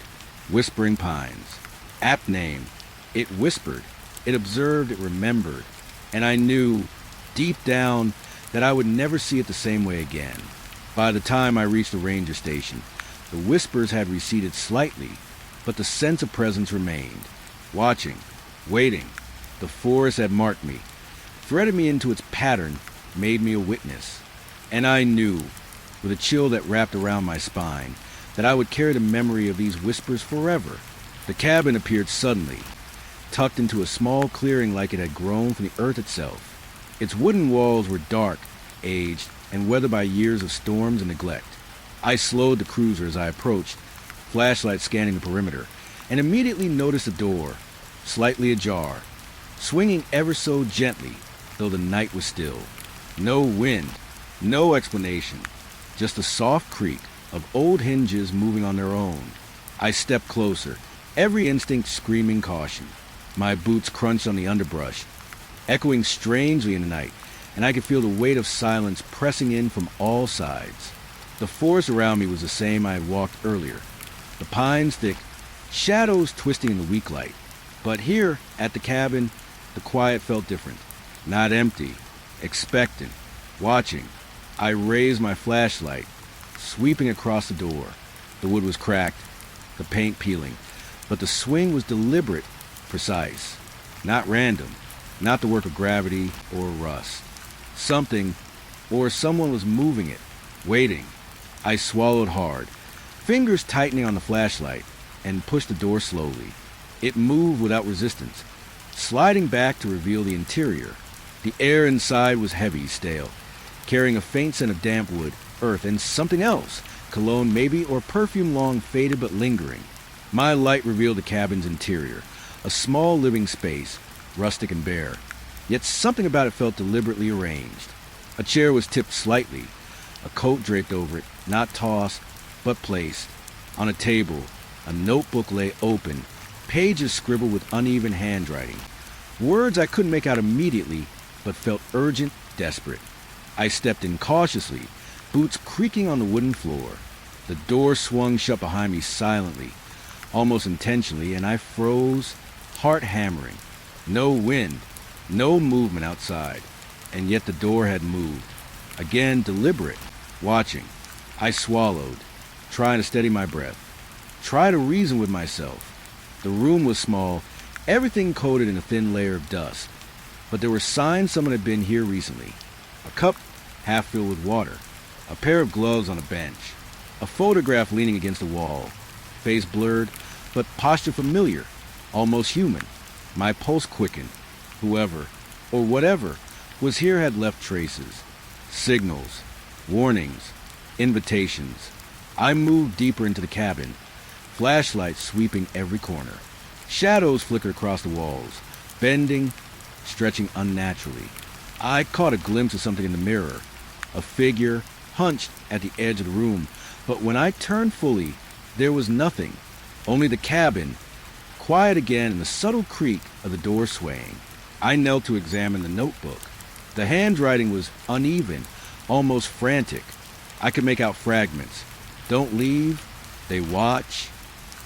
Whispering pines. Apt name. It whispered. It observed. It remembered. And I knew, deep down, that I would never see it the same way again. By the time I reached the ranger station, the whispers had receded slightly, but the sense of presence remained. Watching, waiting. The forest had marked me, threaded me into its pattern, made me a witness. And I knew, with a chill that wrapped around my spine, that I would carry the memory of these whispers forever. The cabin appeared suddenly, tucked into a small clearing like it had grown from the earth itself. Its wooden walls were dark, aged, and weathered by years of storms and neglect. I slowed the cruiser as I approached, flashlight scanning the perimeter, and immediately noticed the door, slightly ajar, swinging ever so gently, though the night was still. No wind, no explanation, just a soft creak of old hinges moving on their own. I stepped closer, every instinct screaming caution. My boots crunched on the underbrush, echoing strangely in the night, and I could feel the weight of silence pressing in from all sides. The forest around me was the same I had walked earlier, the pines thick, shadows twisting in the weak light. But here, at the cabin, the quiet felt different. Not empty, expectant, watching. I raised my flashlight, sweeping across the door. The wood was cracked, the paint peeling, but the swing was deliberate, precise, not random, not the work of gravity or rust. Something or someone was moving it, waiting. I swallowed hard, fingers tightening on the flashlight, and pushed the door slowly. It moved without resistance, sliding back to reveal the interior. The air inside was heavy, stale, carrying a faint scent of damp wood, earth, and something else, cologne maybe, or perfume long faded but lingering. My light revealed the cabin's interior, a small living space, rustic and bare, yet something about it felt deliberately arranged. A chair was tipped slightly, a coat draped over it, not tossed, but placed. On a table, a notebook lay open, pages scribbled with uneven handwriting. Words I couldn't make out immediately, but felt urgent, desperate. I stepped in cautiously, boots creaking on the wooden floor. The door swung shut behind me silently, almost intentionally, and I froze, heart hammering. No wind, no movement outside, and yet the door had moved. Again, deliberate, watching. I swallowed, trying to steady my breath, try to reason with myself. The room was small, everything coated in a thin layer of dust, but there were signs someone had been here recently. A cup half filled with water, a pair of gloves on a bench, a photograph leaning against the wall, face blurred, but posture familiar, almost human. My pulse quickened. Whoever, or whatever, was here had left traces, signals, warnings, invitations. I moved deeper into the cabin, flashlights sweeping every corner. Shadows flickered across the walls, bending, stretching unnaturally. I caught a glimpse of something in the mirror, a figure hunched at the edge of the room, but when I turned fully, there was nothing, only the cabin, quiet again and the subtle creak of the door swaying. I knelt to examine the notebook. The handwriting was uneven, almost frantic. I could make out fragments. Don't leave, they watch,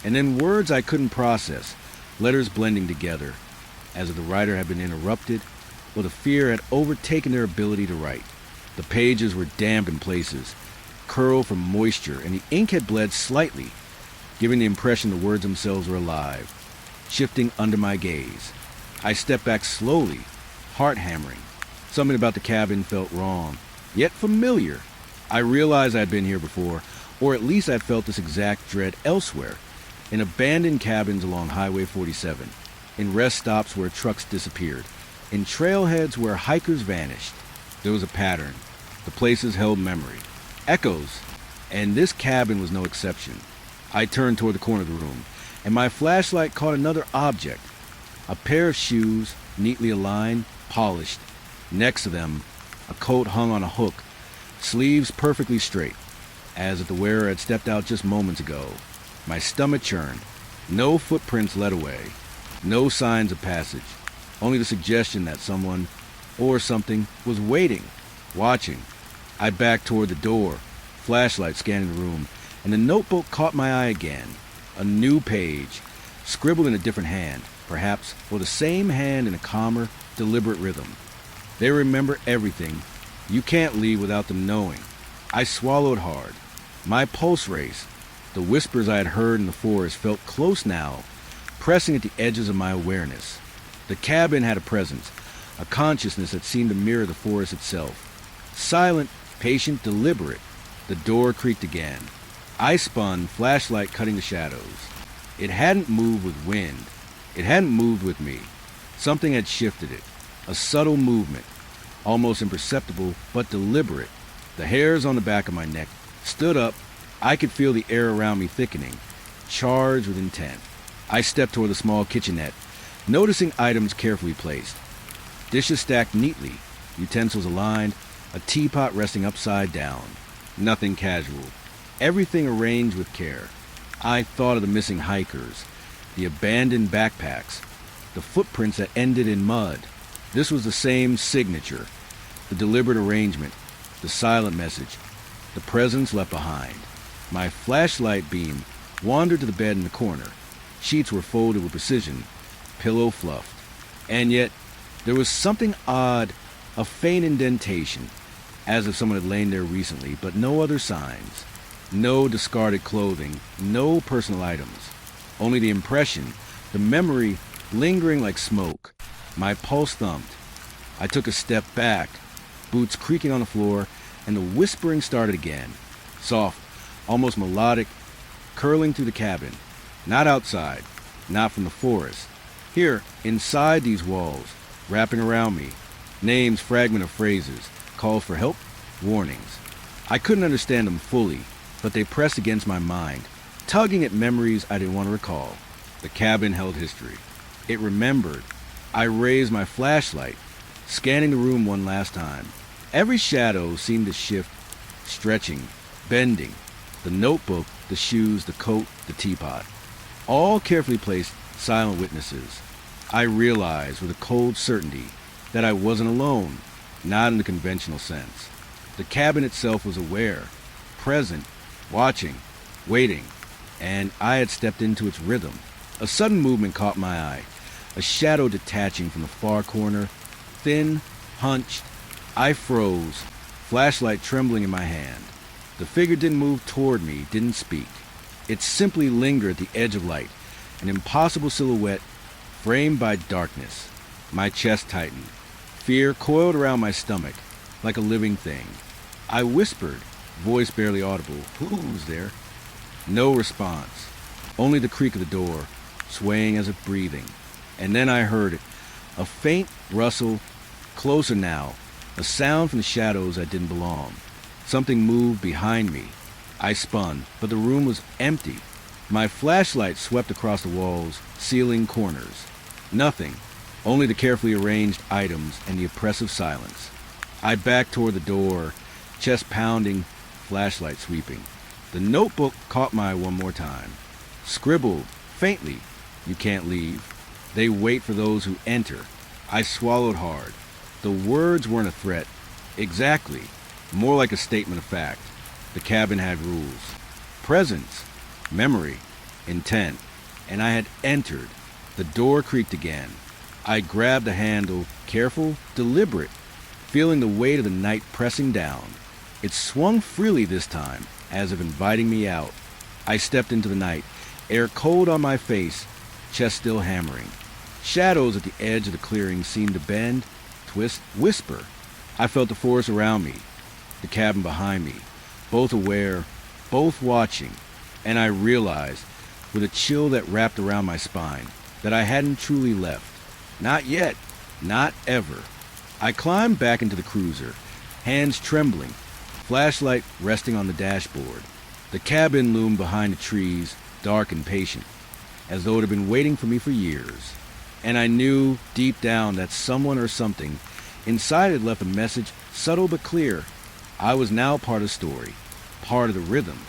and then words I couldn't process, letters blending together, as if the writer had been interrupted, or the fear had overtaken their ability to write. The pages were damp in places, curled from moisture, and the ink had bled slightly, giving the impression the words themselves were alive, shifting under my gaze. I stepped back slowly, heart hammering. Something about the cabin felt wrong, yet familiar. I realized I'd been here before, or at least I'd felt this exact dread elsewhere, in abandoned cabins along Highway 47, in rest stops where trucks disappeared, in trailheads where hikers vanished. There was a pattern. The places held memory, echoes, and this cabin was no exception. I turned toward the corner of the room, and my flashlight caught another object. A pair of shoes, neatly aligned, polished. Next to them, a coat hung on a hook, sleeves perfectly straight, as if the wearer had stepped out just moments ago. My stomach churned. No footprints led away. No signs of passage. Only the suggestion that someone, or something, was waiting, watching. I backed toward the door, flashlight scanning the room, and the notebook caught my eye again. A new page, scribbled in a different hand, perhaps, or the same hand in a calmer, deliberate rhythm. They remember everything. You can't leave without them knowing. I swallowed hard. My pulse raced. The whispers I had heard in the forest felt close now, pressing at the edges of my awareness. The cabin had a presence, a consciousness that seemed to mirror the forest itself. Silent, patient, deliberate. The door creaked again. I spun, flashlight cutting the shadows. It hadn't moved with wind. It hadn't moved with me. Something had shifted it. A subtle movement, almost imperceptible but deliberate. The hairs on the back of my neck stood up. I could feel the air around me thickening, charged with intent. I stepped toward the small kitchenette, noticing items carefully placed. Dishes stacked neatly, utensils aligned, a teapot resting upside down. Nothing casual. Everything arranged with care. I thought of the missing hikers, the abandoned backpacks, the footprints that ended in mud. This was the same signature, the deliberate arrangement, the silent message, the presence left behind. My flashlight beam wandered to the bed in the corner. Sheets were folded with precision, pillow fluffed. And yet, there was something odd, a faint indentation, as if someone had lain there recently, but no other signs. No discarded clothing, no personal items. Only the impression, the memory, lingering like smoke. My pulse thumped. I took a step back, boots creaking on the floor, and the whispering started again. Soft, almost melodic, curling through the cabin. Not outside, not from the forest. Here, inside these walls, wrapping around me. Names, fragment of phrases, calls for help, warnings. I couldn't understand them fully, but they pressed against my mind, tugging at memories I didn't want to recall. The cabin held history. It remembered. I raised my flashlight, scanning the room one last time. Every shadow seemed to shift, stretching, bending. The notebook, the shoes, the coat, the teapot. All carefully placed silent witnesses. I realized with a cold certainty that I wasn't alone, not in the conventional sense. The cabin itself was aware, present, watching, waiting, and I had stepped into its rhythm. A sudden movement caught my eye, a shadow detaching from the far corner, thin, hunched. I froze, flashlight trembling in my hand. The figure didn't move toward me, didn't speak. It simply lingered at the edge of light, an impossible silhouette framed by darkness. My chest tightened. Fear coiled around my stomach, like a living thing. I whispered, voice barely audible, "Who's there?" No response, only the creak of the door, swaying as if breathing. And then I heard it, a faint rustle, closer now, a sound from the shadows that didn't belong. Something moved behind me. I spun, but the room was empty. My flashlight swept across the walls, ceiling, corners. Nothing, only the carefully arranged items and the oppressive silence. I backed toward the door, chest pounding, flashlight sweeping. The notebook caught my eye one more time. Scribbled, faintly, "You can't leave. They wait for those who enter." I swallowed hard. The words weren't a threat. Exactly. More like a statement of fact. The cabin had rules. Presence, memory, intent. And I had entered. The door creaked again. I grabbed the handle, careful, deliberate, feeling the weight of the night pressing down. It swung freely this time, as if inviting me out. I stepped into the night, air cold on my face, chest still hammering. Shadows at the edge of the clearing seemed to bend, twist, whisper. I felt the forest around me, the cabin behind me, both aware, both watching, and I realized, with a chill that wrapped around my spine, that I hadn't truly left. Not yet, not ever. I climbed back into the cruiser, hands trembling, flashlight resting on the dashboard. The cabin loomed behind the trees, dark and patient, as though it had been waiting for me for years. And I knew deep down that someone or something inside had left a message, subtle but clear. I was now part of the story, part of the rhythm,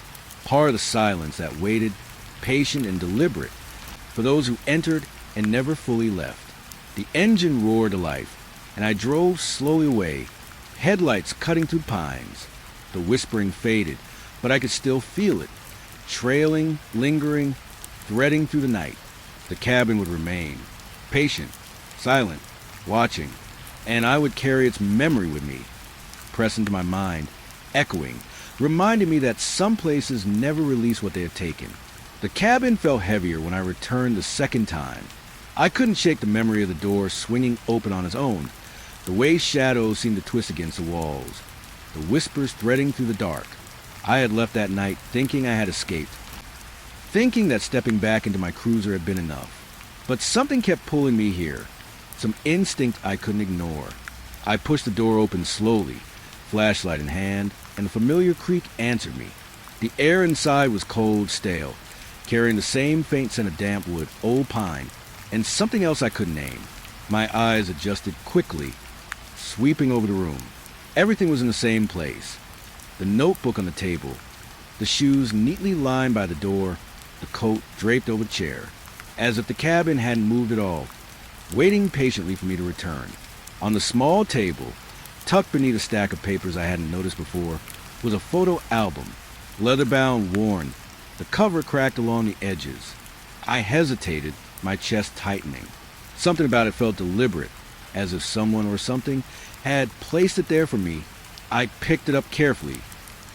part of the silence that waited, patient and deliberate, for those who entered and never fully left. The engine roared to life, and I drove slowly away, headlights cutting through pines. The whispering faded, but I could still feel it, trailing, lingering, threading through the night. The cabin would remain, patient, silent, watching, and I would carry its memory with me, press into my mind, echoing, reminding me that some places never release what they have taken. The cabin felt heavier when I returned the second time. I couldn't shake the memory of the door swinging open on its own, the way shadows seemed to twist against the walls, the whispers threading through the dark. I had left that night thinking I had escaped, thinking that stepping back into my cruiser had been enough. But something kept pulling me here, some instinct I couldn't ignore. I pushed the door open slowly, flashlight in hand, and the familiar creak answered me. The air inside was cold, stale, carrying the same faint scent of damp wood, old pine, and something else I couldn't name. My eyes adjusted quickly, sweeping over the room. Everything was in the same place. The notebook on the table, the shoes neatly lined by the door, the coat draped over the chair, as if the cabin hadn't moved at all, waiting patiently for me to return. On the small table, tucked beneath a stack of papers I hadn't noticed before, was a photo album, leather-bound, worn, the cover cracked along the edges. I hesitated, my chest tightening. Something about it felt deliberate, as if someone or something had placed it there for me. I picked it up carefully,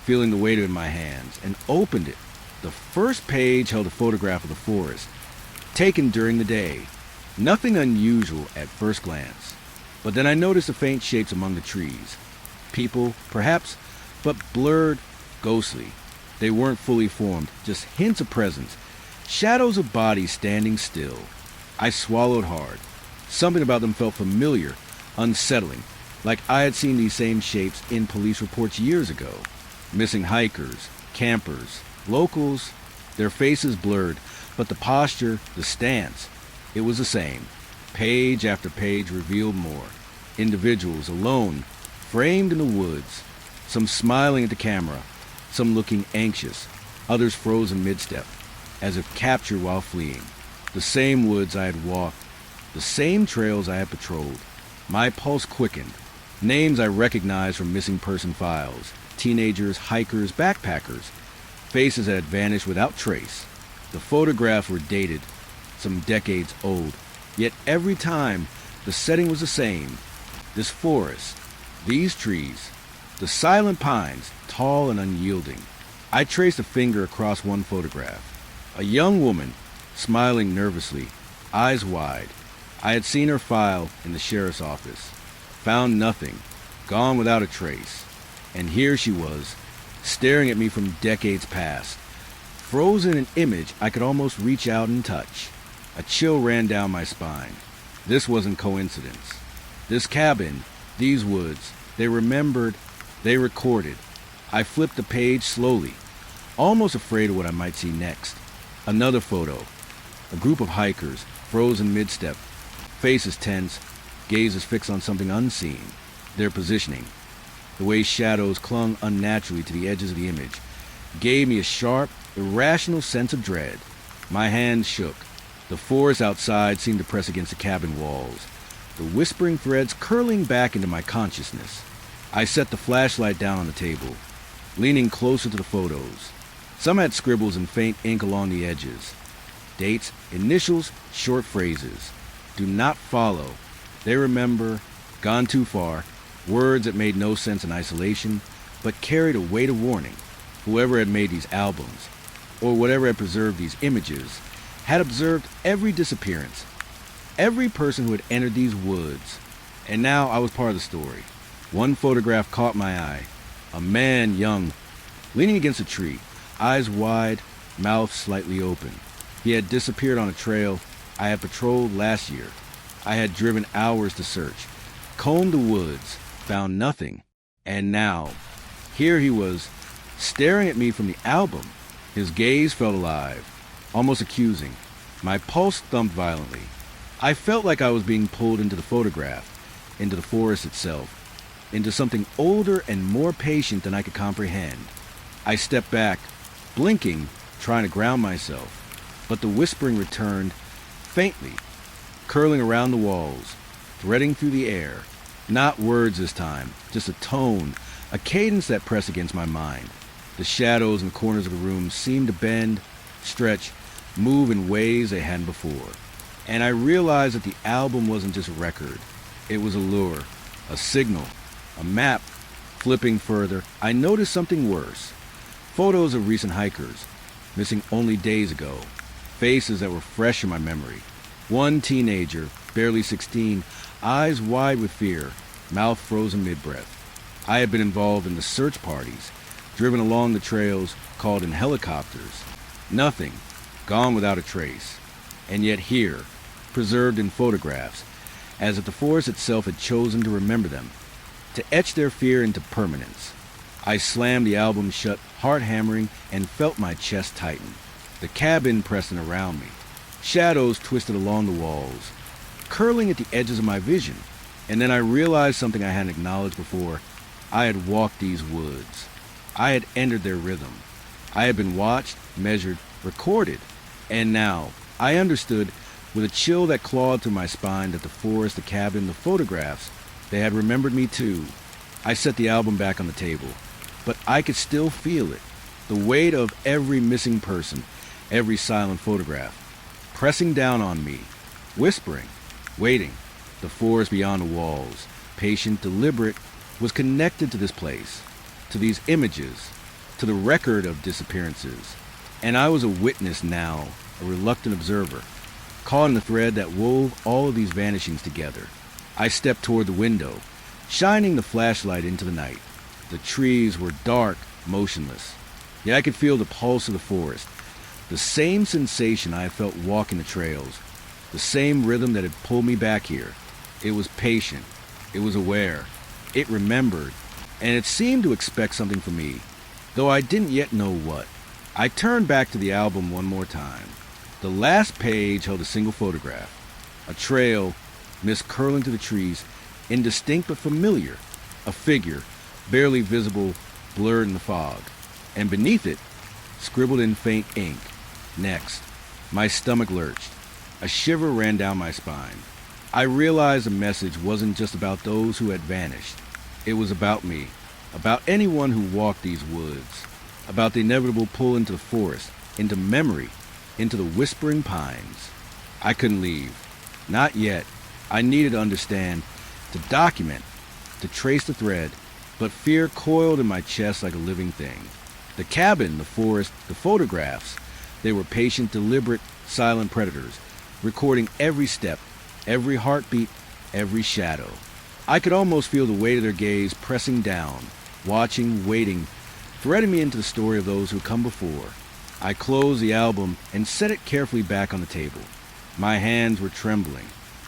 feeling the weight of it in my hands, and opened it. The first page held a photograph of the forest, taken during the day. Nothing unusual at first glance, but then I noticed the faint shapes among the trees. People, perhaps, but blurred, ghostly. They weren't fully formed, just hints of presence, shadows of bodies standing still. I swallowed hard. Something about them felt familiar, unsettling, like I had seen these same shapes in police reports years ago. Missing hikers, campers, locals, their faces blurred, but the posture, the stance, it was the same. Page after page revealed more. Individuals alone, framed in the woods, some smiling at the camera, some looking anxious, others frozen mid-step, as if captured while fleeing. The same woods I had walked, the same trails I had patrolled. My pulse quickened. Names I recognized from missing person files. Teenagers, hikers, backpackers. Faces that had vanished without trace. The photographs were dated, some decades old. Yet every time, the setting was the same. This forest, these trees, the silent pines, tall and unyielding. I traced a finger across one photograph. A young woman, smiling nervously, eyes wide. I had seen her file in the sheriff's office. Found nothing, gone without a trace. And here she was, staring at me from decades past. Frozen in image I could almost reach out and touch. A chill ran down my spine. This wasn't coincidence. This cabin, these woods, they remembered, they recorded. I flipped the page slowly, almost afraid of what I might see next. Another photo. A group of hikers, frozen mid-step, faces tense, gazes fixed on something unseen. Their positioning, the way shadows clung unnaturally to the edges of the image, gave me a sharp, irrational sense of dread. My hands shook. The forest outside seemed to press against the cabin walls, the whispering threads curling back into my consciousness. I set the flashlight down on the table, leaning closer to the photos. Some had scribbles in faint ink along the edges. Dates, initials, short phrases. Do not follow. They remember, gone too far, words that made no sense in isolation, but carried a weight of warning. Whoever had made these albums, or whatever had preserved these images, had observed every disappearance, every person who had entered these woods. And now I was part of the story. One photograph caught my eye. A man, young, leaning against a tree, eyes wide, mouth slightly open. He had disappeared on a trail I had patrolled last year. I had driven hours to search, combed the woods, found nothing. And now, here he was, staring at me from the album. His gaze felt alive, almost accusing. My pulse thumped violently. I felt like I was being pulled into the photograph, into the forest itself, into something older and more patient than I could comprehend. I stepped back, blinking, trying to ground myself, but the whispering returned, faintly, curling around the walls, threading through the air. Not words this time, just a tone, a cadence that pressed against my mind. The shadows in the corners of the room seemed to bend, stretch, move in ways they hadn't before. And I realized that the album wasn't just a record. It was a lure, a signal, a map. Flipping further, I noticed something worse. Photos of recent hikers, missing only days ago. Faces that were fresh in my memory. One teenager, barely 16, eyes wide with fear, mouth frozen mid-breath. I had been involved in the search parties, driven along the trails called in helicopters. Nothing, gone without a trace. And yet here, preserved in photographs, as if the forest itself had chosen to remember them, to etch their fear into permanence. I slammed the album shut, heart hammering, and felt my chest tighten. The cabin pressing around me. Shadows twisted along the walls, curling at the edges of my vision. And then I realized something I hadn't acknowledged before. I had walked these woods. I had entered their rhythm. I had been watched, measured, recorded. And now, I understood, with a chill that clawed through my spine, that the forest, the cabin, the photographs, they had remembered me too. I set the album back on the table, but I could still feel it. The weight of every missing person, every silent photograph, pressing down on me, whispering, waiting. The forest beyond the walls, patient, deliberate, was connected to this place, to these images, to the record of disappearances. And I was a witness now, a reluctant observer, caught in the thread that wove all of these vanishings together. I stepped toward the window, shining the flashlight into the night. The trees were dark, motionless, yet I could feel the pulse of the forest, the same sensation I had felt walking the trails, the same rhythm that had pulled me back here. It was patient, it was aware, it remembered, and it seemed to expect something from me, though I didn't yet know what. I turned back to the album one more time. The last page held a single photograph, a trail, mist curling through the trees, indistinct but familiar, a figure, barely visible, blurred in the fog, and beneath it, scribbled in faint ink, next. My stomach lurched. A shiver ran down my spine. I realized the message wasn't just about those who had vanished. It was about me, about anyone who walked these woods, about the inevitable pull into the forest, into memory, into the whispering pines. I couldn't leave. Not yet. I needed to understand, to document, to trace the thread, but fear coiled in my chest like a living thing. The cabin, the forest, the photographs, they were patient, deliberate, silent predators, recording every step, every heartbeat, every shadow. I could almost feel the weight of their gaze pressing down, watching, waiting, threading me into the story of those who come before. I closed the album and set it carefully back on the table. My hands were trembling.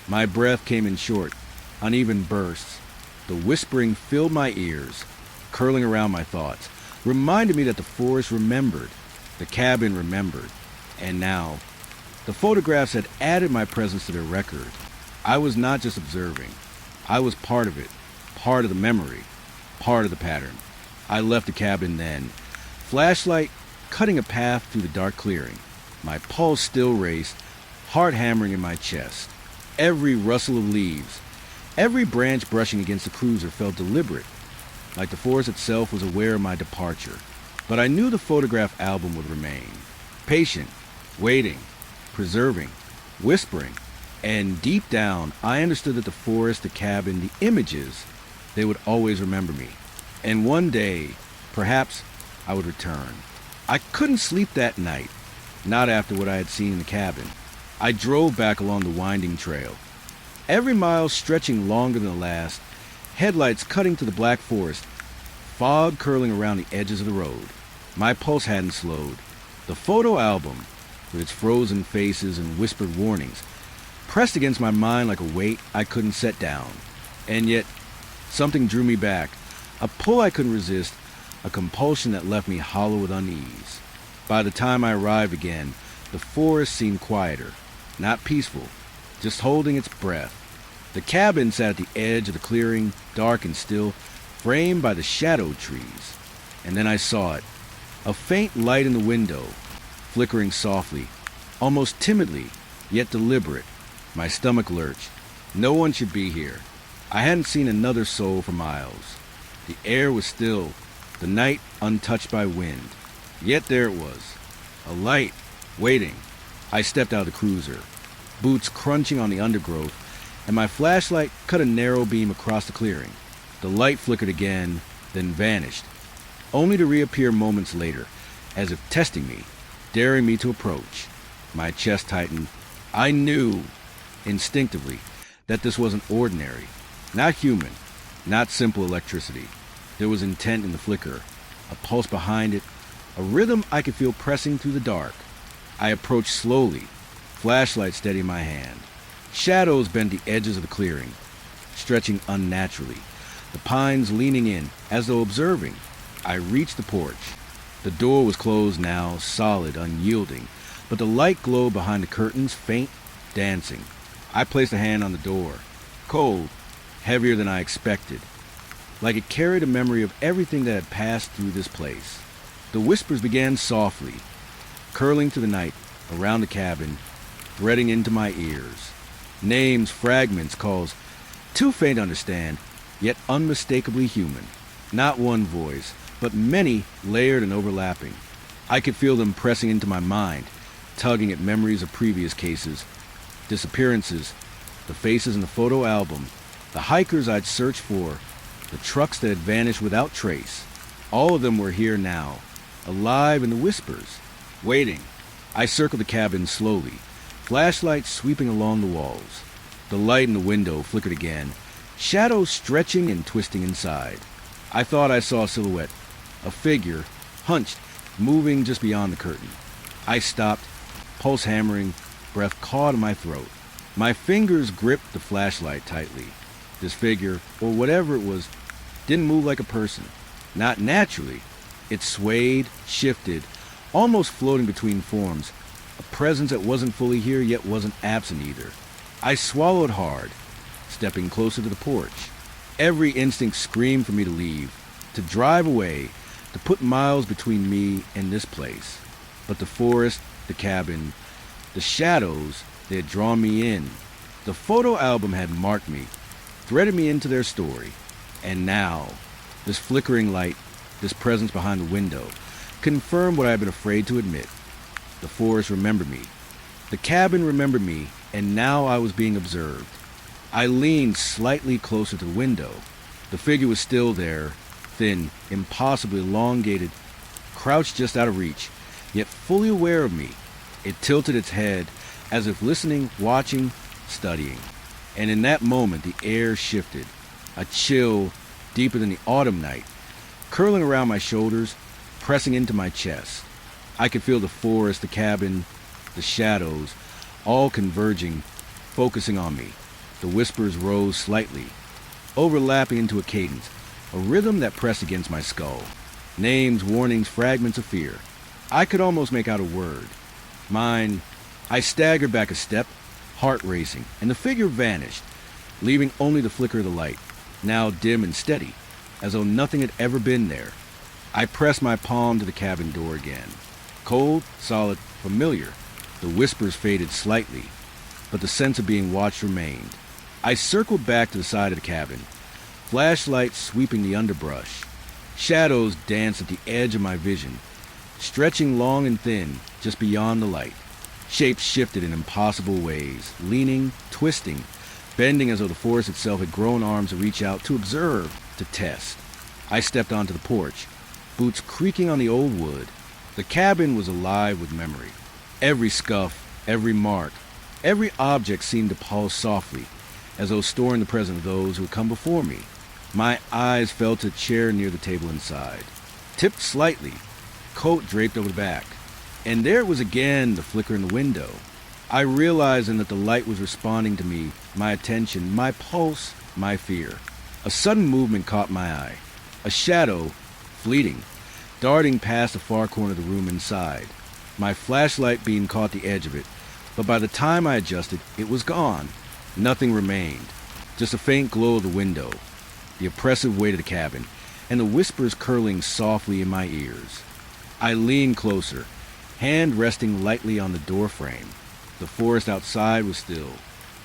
My breath came in short, uneven bursts. The whispering filled my ears, curling around my thoughts, reminded me that the forest remembered, the cabin remembered, and now, the photographs had added my presence to their record. I was not just observing. I was part of it, part of the memory, part of the pattern. I left the cabin then, flashlight cutting a path through the dark clearing. My pulse still raced, heart hammering in my chest. Every rustle of leaves, every branch brushing against the cruiser felt deliberate, like the forest itself was aware of my departure. But I knew the photograph album would remain, patient, waiting, preserving, whispering, and deep down, I understood that the forest, the cabin, the images, they would always remember me. And one day, perhaps, I would return. I couldn't sleep that night, not after what I had seen in the cabin. I drove back along the winding trail, every mile stretching longer than the last, headlights cutting to the black forest, fog curling around the edges of the road. My pulse hadn't slowed. The photo album, with its frozen faces and whispered warnings, pressed against my mind like a weight I couldn't set down. And yet, something drew me back, a pull I couldn't resist, a compulsion that left me hollow with unease. By the time I arrived again, the forest seemed quieter, not peaceful, just holding its breath. The cabin sat at the edge of the clearing, dark and still, framed by the shadowed trees. And then I saw it, a faint light in the window, flickering softly, almost timidly, yet deliberate. My stomach lurched. No one should be here. I hadn't seen another soul for miles. The air was still, the night untouched by wind. Yet there it was, a light, waiting. I stepped out of the cruiser, boots crunching on the undergrowth, and my flashlight cut a narrow beam across the clearing. The light flickered again, then vanished, only to reappear moments later, as if testing me, daring me to approach. My chest tightened. I knew, instinctively, that this wasn't ordinary, not human, not simple electricity. There was intent in the flicker, a pulse behind it, a rhythm I could feel pressing through the dark. I approached slowly, flashlight steady in my hand. Shadows bent the edges of the clearing, stretching unnaturally, the pines leaning in as though observing. I reached the porch. The door was closed now, solid, unyielding, but the light glowed behind the curtains, faint, dancing. I placed a hand on the door, cold, heavier than I expected, like it carried a memory of everything that had passed through this place. The whispers began softly, curling through the night, around the cabin, threading into my ears. Names, fragments, calls, too faint to understand, yet unmistakably human. Not one voice, but many layered and overlapping. I could feel them pressing into my mind, tugging at memories of previous cases, disappearances, the faces in the photo album, the hikers I'd searched for, the trucks that had vanished without trace. All of them were here now, alive in the whispers, waiting. I circled the cabin slowly, flashlight sweeping along the walls. The light in the window flickered again, shadows stretching and twisting inside. I thought I saw a silhouette, a figure, hunched, moving just beyond the curtain. I stopped, pulse hammering, breath caught in my throat. My fingers gripped the flashlight tightly. This figure, or whatever it was, didn't move like a person. Not naturally. It swayed, shifted, almost floating between forms, a presence that wasn't fully here yet wasn't absent either. I swallowed hard, stepping closer to the porch. Every instinct screamed for me to leave, to drive away, to put miles between me and this place. But the forest, the cabin, the shadows, they had drawn me in. The photo album had marked me, threaded me into their story. And now, this flickering light, this presence behind the window, confirmed what I had been afraid to admit. The forest remembered me. The cabin remembered me, and now I was being observed. I leaned slightly closer to the window. The figure was still there, thin, impossibly elongated, crouched just out of reach, yet fully aware of me. It tilted its head, as if listening, watching, studying. And in that moment, the air shifted, a chill deeper than the autumn night, curling around my shoulders, pressing into my chest. I could feel the forest, the cabin, the shadows, all converging, focusing on me. The whispers rose slightly, overlapping into a cadence, a rhythm that pressed against my skull. Names, warnings, fragments of fear. I could almost make out a word. Mine. I staggered back a step, heart racing, and the figure vanished, leaving only the flicker of the light, now dim and steady, as though nothing had ever been there. I pressed my palm to the cabin door again. Cold, solid, familiar. The whispers faded slightly, but the sense of being watched remained. I circled back to the side of the cabin, flashlight sweeping the underbrush. Shadows danced at the edge of my vision, stretching long and thin just beyond the light. Shapes shifted in impossible ways, leaning, twisting, bending as though the forest itself had grown arms to reach out, to observe, to test. I stepped onto the porch, boots creaking on the old wood. The cabin was alive with memory. Every scuff, every mark, every object seemed to pulse softly, as though storing the presence of those who had come before me. My eyes fell to a chair near the table inside, tipped slightly, coat draped over the back. And there it was again, the flicker in the window. I realized then that the light was responding to me, my attention, my pulse, my fear. A sudden movement caught my eye. A shadow, fleeting, darting past the far corner of the room inside. My flashlight beam caught the edge of it, but by the time I adjusted, it was gone. Nothing remained. Just a faint glow of the window, the oppressive weight of the cabin, and the whispers curling softly in my ears. I leaned closer, hand resting lightly on the doorframe. The forest outside was still,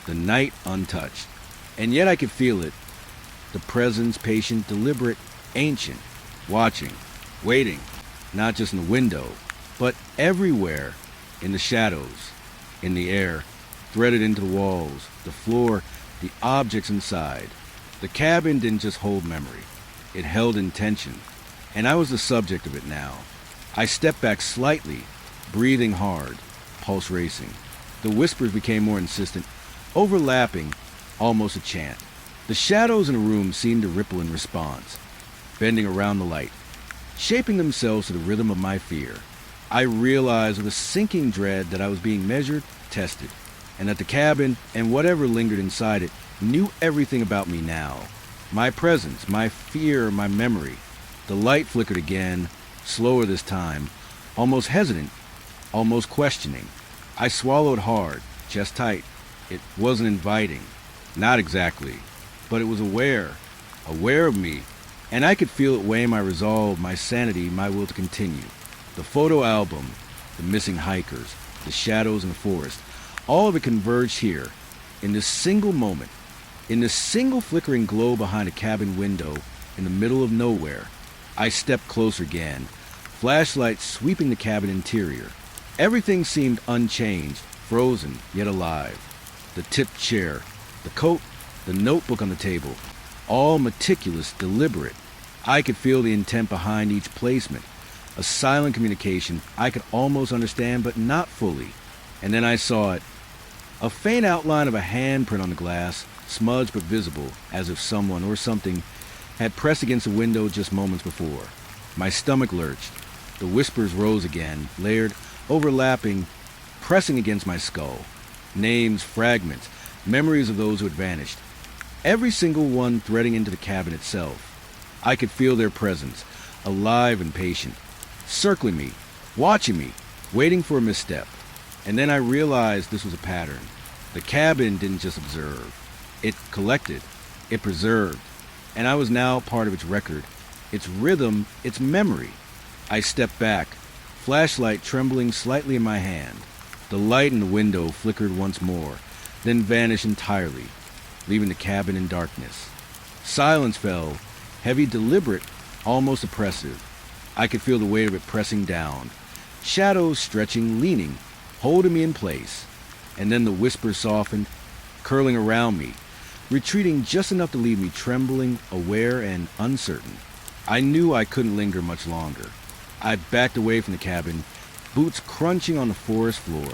the night untouched, and yet I could feel it. The presence, patient, deliberate, ancient, watching, waiting, not just in the window, but everywhere, in the shadows, in the air, threaded into the walls, the floor, the objects inside. The cabin didn't just hold memory, it held intention, and I was the subject of it now. I stepped back slightly, breathing hard, pulse racing. The whispers became more insistent, overlapping, almost a chant. The shadows in the room seemed to ripple in response, bending around the light, shaping themselves to the rhythm of my fear. I realized with a sinking dread that I was being measured, tested, and that the cabin and whatever lingered inside it knew everything about me now. My presence, my fear, my memory. The light flickered again, slower this time, almost hesitant, almost questioning. I swallowed hard, chest tight. It wasn't inviting. Not exactly. But it was aware of me, and I could feel it weigh my resolve, my sanity, my will to continue. The photo album, the missing hikers, the shadows in the forest, all of it converged here, in this single moment, in this single flickering glow behind a cabin window in the middle of nowhere. I stepped closer again, flashlight sweeping the cabin interior. Everything seemed unchanged, frozen, yet alive. The tipped chair, the coat, the notebook on the table, all meticulous, deliberate. I could feel the intent behind each placement, a silent communication I could almost understand, but not fully. And then I saw it. A faint outline of a handprint on the glass, smudged but visible, as if someone or something had pressed against the window just moments before. My stomach lurched. The whispers rose again, layered, overlapping, pressing against my skull. Names, fragments, memories of those who had vanished. Every single one threading into the cabin itself. I could feel their presence, alive and patient, circling me, watching me, waiting for a misstep. And then I realized this was a pattern. The cabin didn't just observe. It collected. It preserved. And I was now part of its record, its rhythm, its memory. I stepped back, flashlight trembling slightly in my hand. The light in the window flickered once more, then vanished entirely, leaving the cabin in darkness. Silence fell, heavy, deliberate, almost oppressive. I could feel the weight of it pressing down, shadows stretching, leaning, holding me in place. And then the whispers softened, curling around me, retreating just enough to leave me trembling, aware, and uncertain. I knew I couldn't linger much longer. I backed away from the cabin, boots crunching on the forest floor.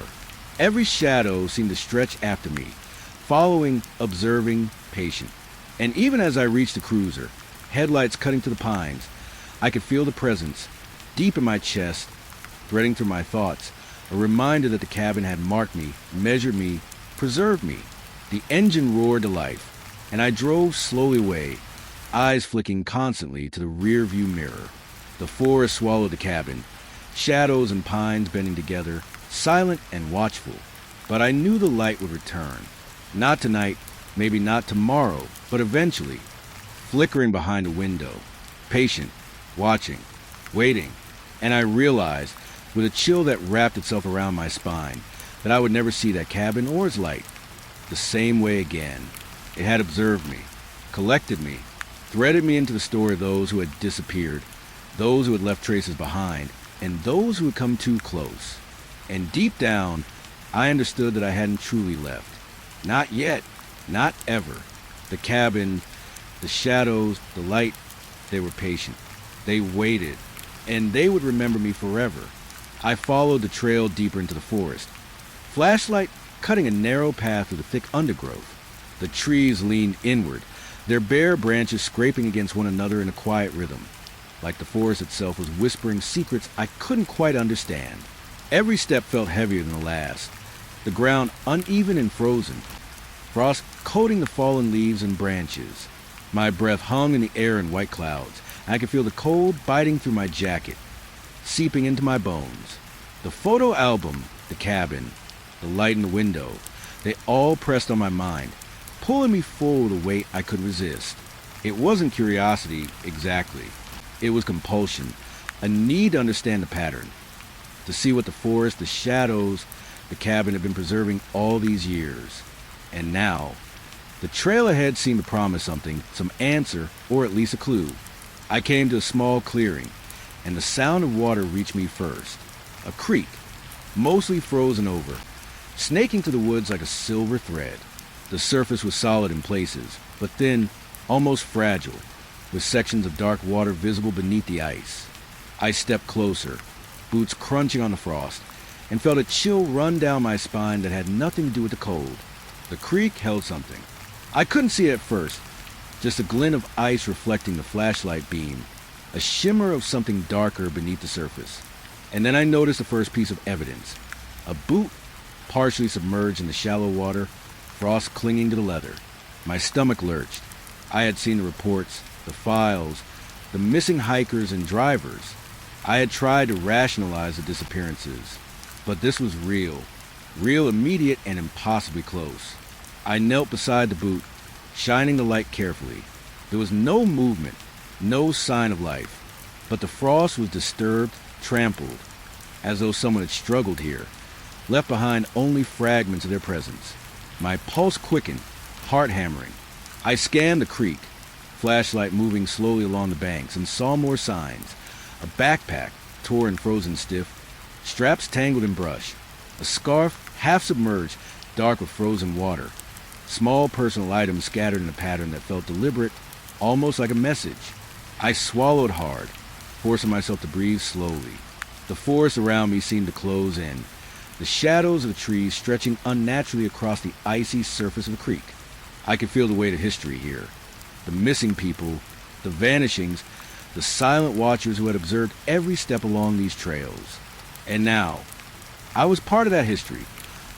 Every shadow seemed to stretch after me, following, observing, patient. And even as I reached the cruiser, headlights cutting to the pines, I could feel the presence, deep in my chest, threading through my thoughts, a reminder that the cabin had marked me, measured me, preserved me. The engine roared to life, and I drove slowly away, eyes flicking constantly to the rear-view mirror. The forest swallowed the cabin, shadows and pines bending together, silent and watchful. But I knew the light would return. Not tonight, maybe not tomorrow, but eventually, flickering behind a window, patient, watching, waiting. And I realized, with a chill that wrapped itself around my spine, that I would never see that cabin or its light the same way again. It had observed me, collected me, threaded me into the story of those who had disappeared, those who had left traces behind, and those who had come too close. And deep down, I understood that I hadn't truly left. Not yet, not ever. The cabin, the shadows, the light, they were patient. They waited, and they would remember me forever. I followed the trail deeper into the forest, flashlight cutting a narrow path through the thick undergrowth. The trees leaned inward, their bare branches scraping against one another in a quiet rhythm, like the forest itself was whispering secrets I couldn't quite understand. Every step felt heavier than the last, the ground uneven and frozen, frost coating the fallen leaves and branches. My breath hung in the air in white clouds, and I could feel the cold biting through my jacket, seeping into my bones. The photo album, the cabin, the light in the window, they all pressed on my mind, pulling me forward with a weight I couldn't resist. It wasn't curiosity, exactly. It was compulsion, a need to understand the pattern, to see what the forest, the shadows, the cabin had been preserving all these years. And now, the trail ahead seemed to promise something, some answer, or at least a clue. I came to a small clearing, and the sound of water reached me first. A creek, mostly frozen over, snaking through the woods like a silver thread. The surface was solid in places, but thin, almost fragile, with sections of dark water visible beneath the ice. I stepped closer, boots crunching on the frost, and felt a chill run down my spine that had nothing to do with the cold. The creek held something. I couldn't see it at first, just a glint of ice reflecting the flashlight beam. a shimmer of something darker beneath the surface. And then I noticed the first piece of evidence. A boot partially submerged in the shallow water, frost clinging to the leather. My stomach lurched. I had seen the reports, the files, the missing hikers and drivers. I had tried to rationalize the disappearances, but this was real. Real, immediate, and impossibly close. I knelt beside the boot, shining the light carefully. There was no movement, no sign of life, but the frost was disturbed, trampled, as though someone had struggled here, left behind only fragments of their presence. My pulse quickened, heart hammering. I scanned the creek, flashlight moving slowly along the banks, and saw more signs. A backpack, torn and frozen stiff, straps tangled in brush, a scarf half submerged, dark with frozen water, small personal items scattered in a pattern that felt deliberate, almost like a message. I swallowed hard, forcing myself to breathe slowly. The forest around me seemed to close in, the shadows of the trees stretching unnaturally across the icy surface of the creek. I could feel the weight of history here. The missing people, the vanishings, the silent watchers who had observed every step along these trails. And now, I was part of that history,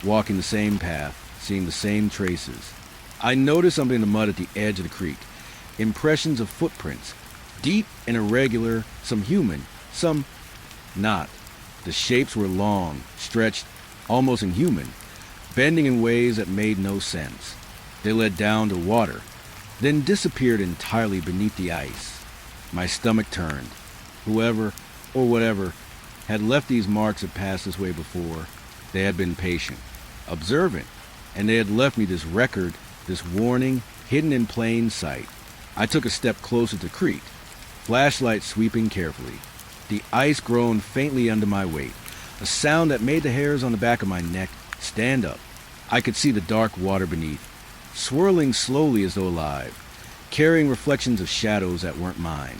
walking the same path, seeing the same traces. I noticed something in the mud at the edge of the creek. Impressions of footprints, deep and irregular, some human, some not. The shapes were long, stretched, almost inhuman, bending in ways that made no sense. They led down to water, then disappeared entirely beneath the ice. My stomach turned. Whoever, or whatever, had left these marks had passed this way before. They had been patient, observant, and they had left me this record, this warning, hidden in plain sight. I took a step closer to the creek, flashlight sweeping carefully. The ice groaned faintly under my weight, a sound that made the hairs on the back of my neck stand up. I could see the dark water beneath, swirling slowly as though alive, carrying reflections of shadows that weren't mine.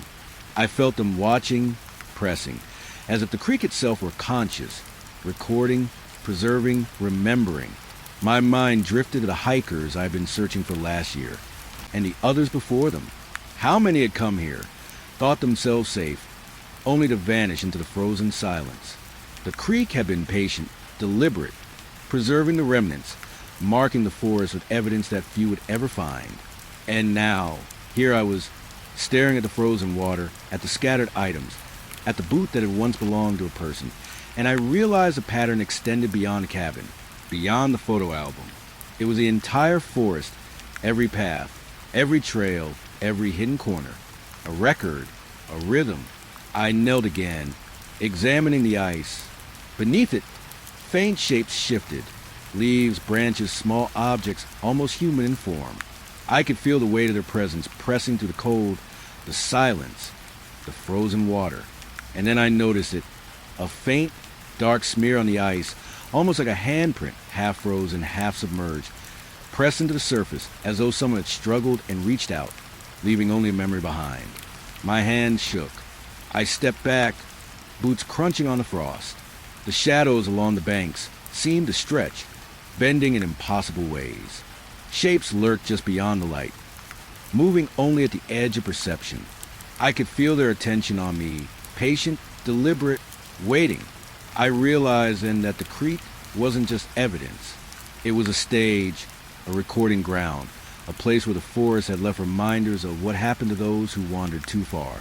I felt them watching, pressing, as if the creek itself were conscious, recording, preserving, remembering. My mind drifted to the hikers I'd been searching for last year, and the others before them. How many had come here, thought themselves safe, only to vanish into the frozen silence? The creek had been patient, deliberate, preserving the remnants, marking the forest with evidence that few would ever find. And now, here I was, staring at the frozen water, at the scattered items, at the boot that had once belonged to a person, and I realized the pattern extended beyond the cabin, beyond the photo album. It was the entire forest, every path, every trail, every hidden corner. A record, a rhythm. I knelt again, examining the ice. Beneath it, faint shapes shifted. Leaves, branches, small objects, almost human in form. I could feel the weight of their presence pressing through the cold, the silence, the frozen water. And then I noticed it, a faint, dark smear on the ice, almost like a handprint, half frozen, half submerged, pressed into the surface as though someone had struggled and reached out, leaving only a memory behind. My hand shook. I stepped back, boots crunching on the frost. The shadows along the banks seemed to stretch, bending in impossible ways. Shapes lurked just beyond the light, moving only at the edge of perception. I could feel their attention on me, patient, deliberate, waiting. I realized then that the creek wasn't just evidence. It was a stage, a recording ground, a place where the forest had left reminders of what happened to those who wandered too far.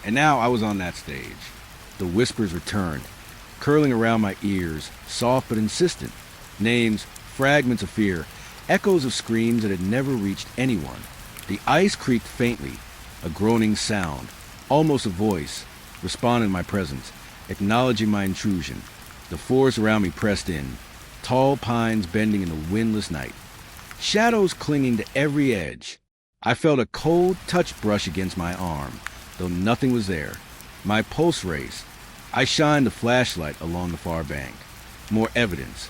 And now I was on that stage. The whispers returned, curling around my ears, soft but insistent. Names, fragments of fear, echoes of screams that had never reached anyone. The ice creaked faintly, a groaning sound, almost a voice, responded to my presence, acknowledging my intrusion. The forest around me pressed in, tall pines bending in the windless night, shadows clinging to every edge. I felt a cold touch brush against my arm, though nothing was there. My pulse raced. I shined the flashlight along the far bank. More evidence.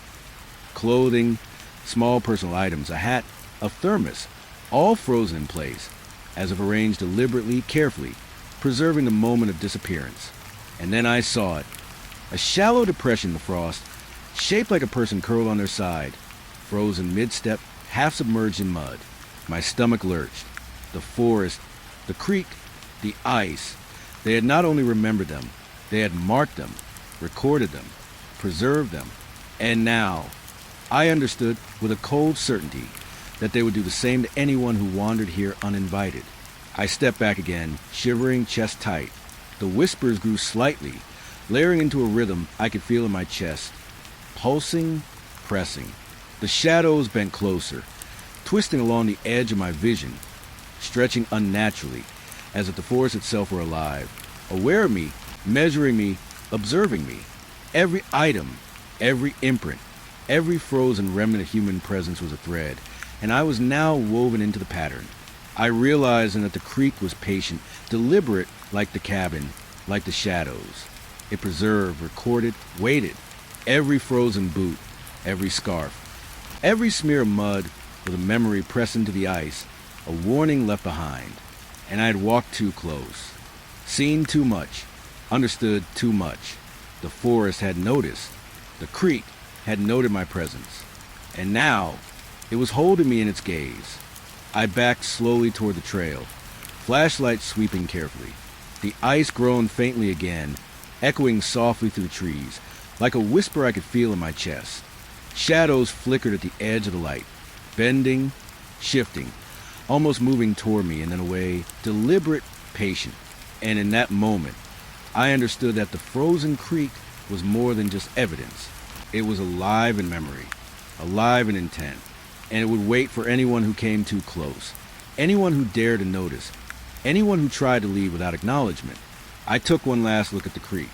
Clothing, small personal items, a hat, a thermos, all frozen in place, as if arranged deliberately, carefully, preserving the moment of disappearance. And then I saw it. A shallow depression in the frost, shaped like a person curled on their side, frozen mid-step, half submerged in mud. My stomach lurched. The forest, the creek, the ice, They had not only remembered them, they had marked them, recorded them, preserved them, and now I understood with a cold certainty that they would do the same to anyone who wandered here uninvited. I stepped back again, shivering chest tight. The whispers grew slightly, layering into a rhythm I could feel in my chest. Pulsing, pressing. The shadows bent closer, twisting along the edge of my vision, stretching unnaturally, as if the forest itself were alive, aware of me, measuring me, observing me. Every item, every imprint, every frozen remnant of human presence was a thread, and I was now woven into the pattern. I realized that the creek was patient, deliberate like the cabin, like the shadows. It preserved, recorded, waited. Every frozen boot, every scarf, every smear of mud with a memory pressed into the ice, a warning left behind. And I had walked too close, seen too much, understood too much. The forest had noticed. The creek had noted my presence. And now, it was holding me in its gaze. I backed slowly toward the trail, flashlight sweeping carefully. The ice groaned faintly again, echoing softly through the trees, like a whisper I could feel in my chest. Shadows flickered at the edge of the light, bending, shifting, almost moving toward me and then away, deliberate, patient. And in that moment, I understood that the frozen creek was more than just evidence. It was alive in memory, alive in intent, and it would wait for anyone who came too close, anyone who dared to notice, anyone who tried to leave without acknowledgement. I took one last look at the creek.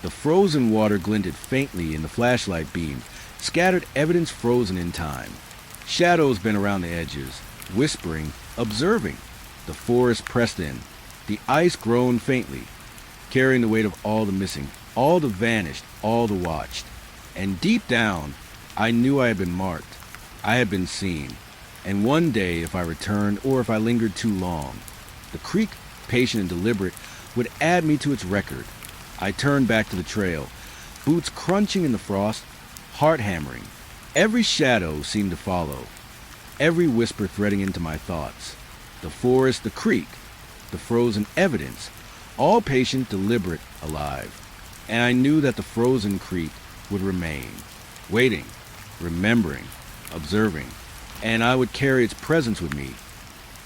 The frozen water glinted faintly in the flashlight beam, scattered evidence frozen in time. Shadows bent around the edges, whispering, observing. The forest pressed in. The ice groaned faintly, carrying the weight of all the missing, all the vanished, all the watched. And deep down, I knew I had been marked. I had been seen. And one day, if I returned or if I lingered too long, the creek, patient and deliberate, would add me to its record. I turned back to the trail, boots crunching in the frost, heart hammering. Every shadow seemed to follow, every whisper threading into my thoughts. The forest, the creek, the frozen evidence, all patient, deliberate, alive. And I knew that the frozen creek would remain, waiting, remembering, observing, and I would carry its presence with me,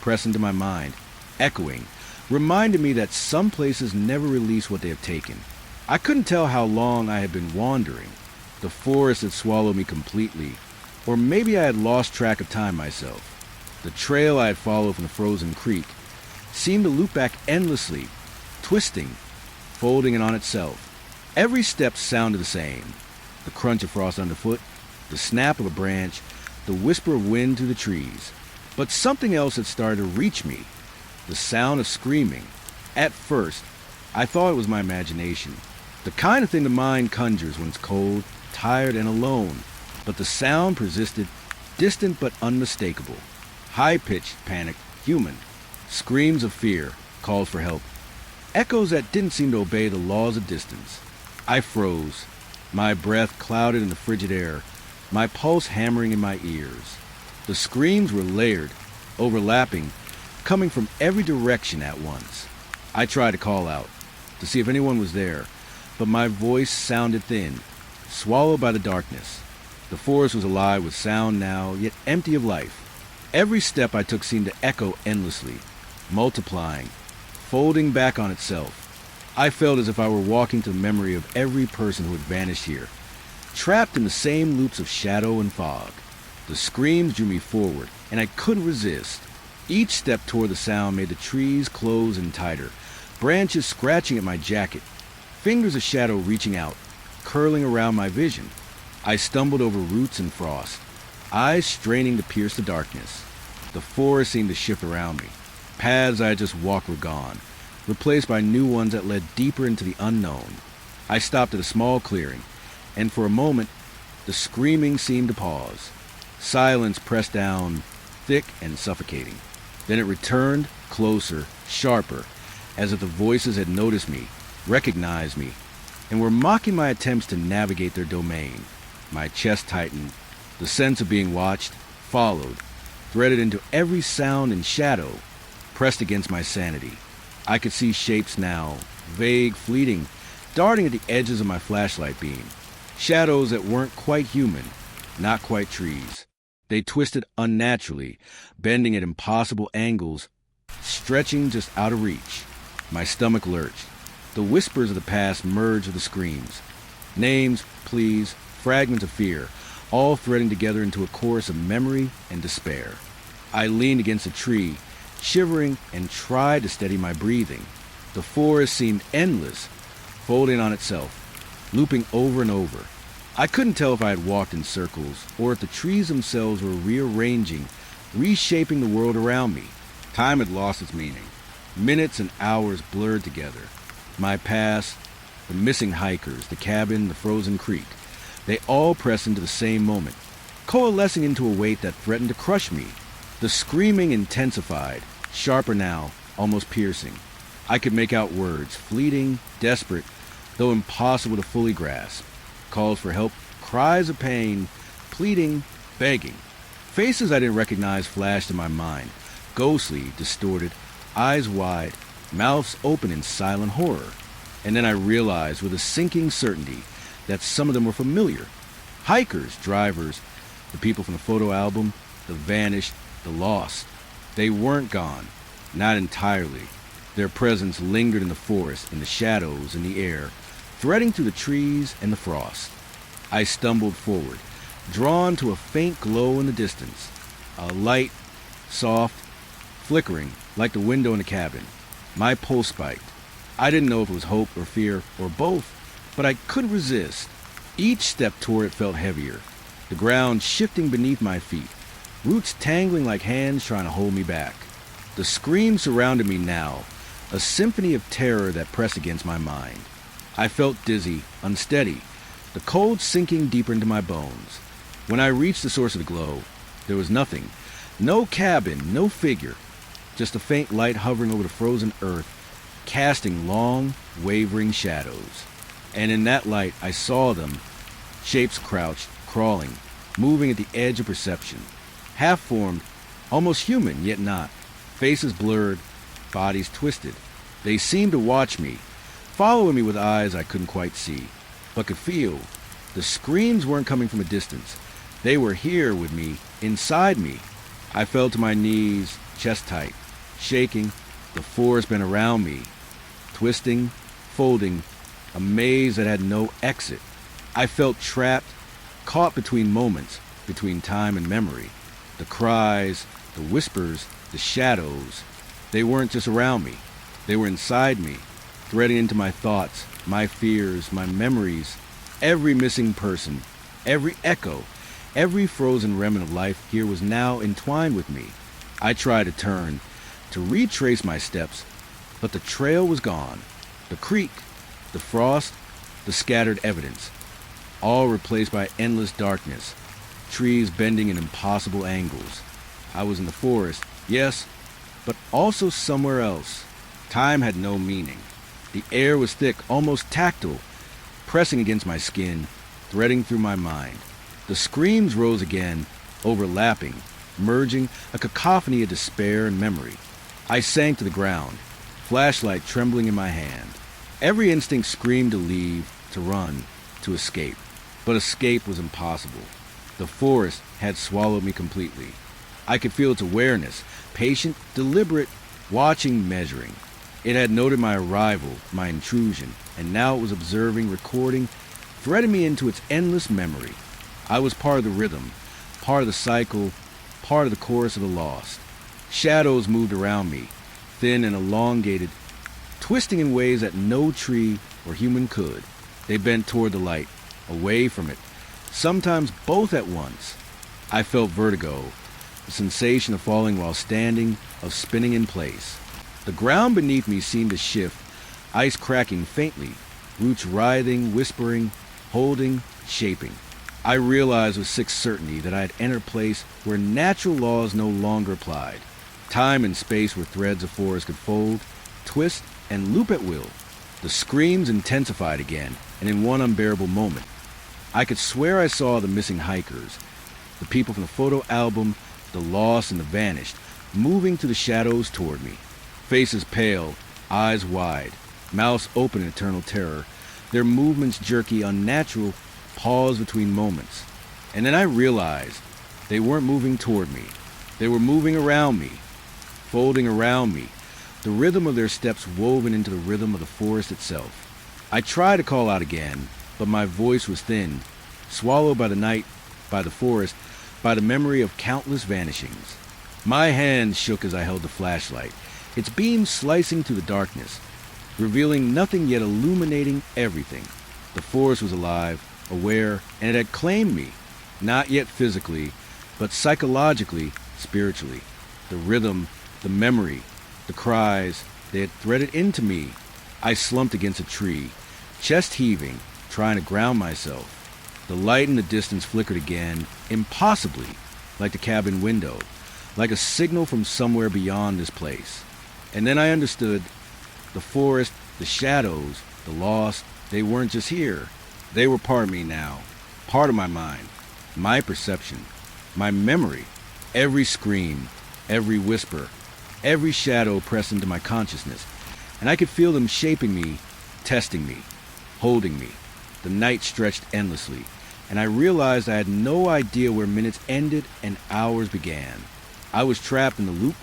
press into my mind, echoing, reminded me that some places never release what they have taken. I couldn't tell how long I had been wandering. The forest had swallowed me completely, or maybe I had lost track of time myself. The trail I had followed from the frozen creek seemed to loop back endlessly, twisting, folding in on itself. Every step sounded the same. The crunch of frost underfoot, the snap of a branch, the whisper of wind through the trees. But something else had started to reach me. The sound of screaming. At first, I thought it was my imagination. The kind of thing the mind conjures when it's cold, tired, and alone. But the sound persisted, distant but unmistakable. High-pitched, panicked, human. Screams of fear, calls for help. Echoes that didn't seem to obey the laws of distance. I froze, my breath clouded in the frigid air, my pulse hammering in my ears. The screams were layered, overlapping, coming from every direction at once. I tried to call out, to see if anyone was there, but my voice sounded thin, swallowed by the darkness. The forest was alive with sound now, yet empty of life. Every step I took seemed to echo endlessly, multiplying, folding back on itself. I felt as if I were walking to the memory of every person who had vanished here, trapped in the same loops of shadow and fog. The screams drew me forward, and I couldn't resist. Each step toward the sound made the trees close in tighter, branches scratching at my jacket, fingers of shadow reaching out, curling around my vision. I stumbled over roots and frost, eyes straining to pierce the darkness. The forest seemed to shift around me. Paths I had just walked were gone, replaced by new ones that led deeper into the unknown. I stopped at a small clearing, and for a moment, the screaming seemed to pause. Silence pressed down, thick and suffocating. Then it returned, closer, sharper, as if the voices had noticed me, recognized me, and were mocking my attempts to navigate their domain. My chest tightened. The sense of being watched, followed, threaded into every sound and shadow, pressed against my sanity. I could see shapes now, vague, fleeting, darting at the edges of my flashlight beam. Shadows that weren't quite human, not quite trees. They twisted unnaturally, bending at impossible angles, stretching just out of reach. My stomach lurched. The whispers of the past merged with the screams. Names, pleas, fragments of fear, all threading together into a chorus of memory and despair. I leaned against a tree, shivering, and tried to steady my breathing. The forest seemed endless, folding on itself, looping over and over. I couldn't tell if I had walked in circles or if the trees themselves were rearranging, reshaping the world around me. Time had lost its meaning. Minutes and hours blurred together. My past, the missing hikers, the cabin, the frozen creek, they all pressed into the same moment, coalescing into a weight that threatened to crush me. The screaming intensified, sharper now, almost piercing. I could make out words, fleeting, desperate, though impossible to fully grasp. Calls for help, cries of pain, pleading, begging. Faces I didn't recognize flashed in my mind, ghostly, distorted, eyes wide, mouths open in silent horror. And then I realized with a sinking certainty that some of them were familiar. Hikers, drivers, the people from the photo album, the vanished, the lost. They weren't gone, not entirely. Their presence lingered in the forest, in the shadows, in the air, threading through the trees and the frost. I stumbled forward, drawn to a faint glow in the distance, a light, soft, flickering, like the window in the cabin. My pulse spiked. I didn't know if it was hope or fear or both, but I couldn't resist. Each step toward it felt heavier, the ground shifting beneath my feet, roots tangling like hands trying to hold me back. The screams surrounded me now, a symphony of terror that pressed against my mind. I felt dizzy, unsteady, the cold sinking deeper into my bones. When I reached the source of the glow, there was nothing. No cabin, no figure, just a faint light hovering over the frozen earth, casting long, wavering shadows. And in that light, I saw them, shapes crouched, crawling, moving at the edge of perception. Half-formed, almost human, yet not. Faces blurred, bodies twisted. They seemed to watch me, following me with eyes I couldn't quite see, but could feel. The screams weren't coming from a distance. They were here with me, inside me. I fell to my knees, chest tight, shaking, the forest bent around me, twisting, folding, a maze that had no exit. I felt trapped, caught between moments, between time and memory. The cries, the whispers, the shadows, they weren't just around me. They were inside me, threading into my thoughts, my fears, my memories. Every missing person, every echo, every frozen remnant of life here was now entwined with me. I tried to turn, to retrace my steps, but the trail was gone. The creek, the frost, the scattered evidence, all replaced by endless darkness, trees bending in impossible angles. I was in the forest, yes, but also somewhere else. Time had no meaning. The air was thick, almost tactile, pressing against my skin, threading through my mind. The screams rose again, overlapping, merging, a cacophony of despair and memory. I sank to the ground, flashlight trembling in my hand. Every instinct screamed to leave, to run, to escape. But escape was impossible. The forest had swallowed me completely. I could feel its awareness, patient, deliberate, watching, measuring. It had noted my arrival, my intrusion, and now it was observing, recording, threading me into its endless memory. I was part of the rhythm, part of the cycle, part of the chorus of the lost. Shadows moved around me, thin and elongated, twisting in ways that no tree or human could. They bent toward the light, away from it, sometimes both at once. I felt vertigo, the sensation of falling while standing, of spinning in place. The ground beneath me seemed to shift, ice cracking faintly, roots writhing, whispering, holding, shaping. I realized with sick certainty that I had entered a place where natural laws no longer applied. Time and space were threads a forest could fold, twist, and loop at will. The screams intensified again, and in one unbearable moment, I could swear I saw the missing hikers, the people from the photo album, the lost and the vanished, moving through the shadows toward me. Faces pale, eyes wide, mouths open in eternal terror, their movements jerky, unnatural, pause between moments. And then I realized they weren't moving toward me. They were moving around me, folding around me, the rhythm of their steps woven into the rhythm of the forest itself. I tried to call out again, but my voice was thinned, swallowed by the night, by the forest, by the memory of countless vanishings. My hands shook as I held the flashlight, its beam slicing through the darkness, revealing nothing yet illuminating everything. The forest was alive, aware, and it had claimed me, not yet physically, but psychologically, spiritually. The rhythm, the memory, the cries, they had threaded into me. I slumped against a tree, chest heaving, trying to ground myself. The light in the distance flickered again, impossibly, like the cabin window, like a signal from somewhere beyond this place. And then I understood. The forest, the shadows, the lost, they weren't just here. They were part of me now, part of my mind, my perception, my memory. Every scream, every whisper, every shadow pressed into my consciousness, and I could feel them shaping me, testing me, holding me. The night stretched endlessly, and I realized I had no idea where minutes ended and hours began. I was trapped in the loop,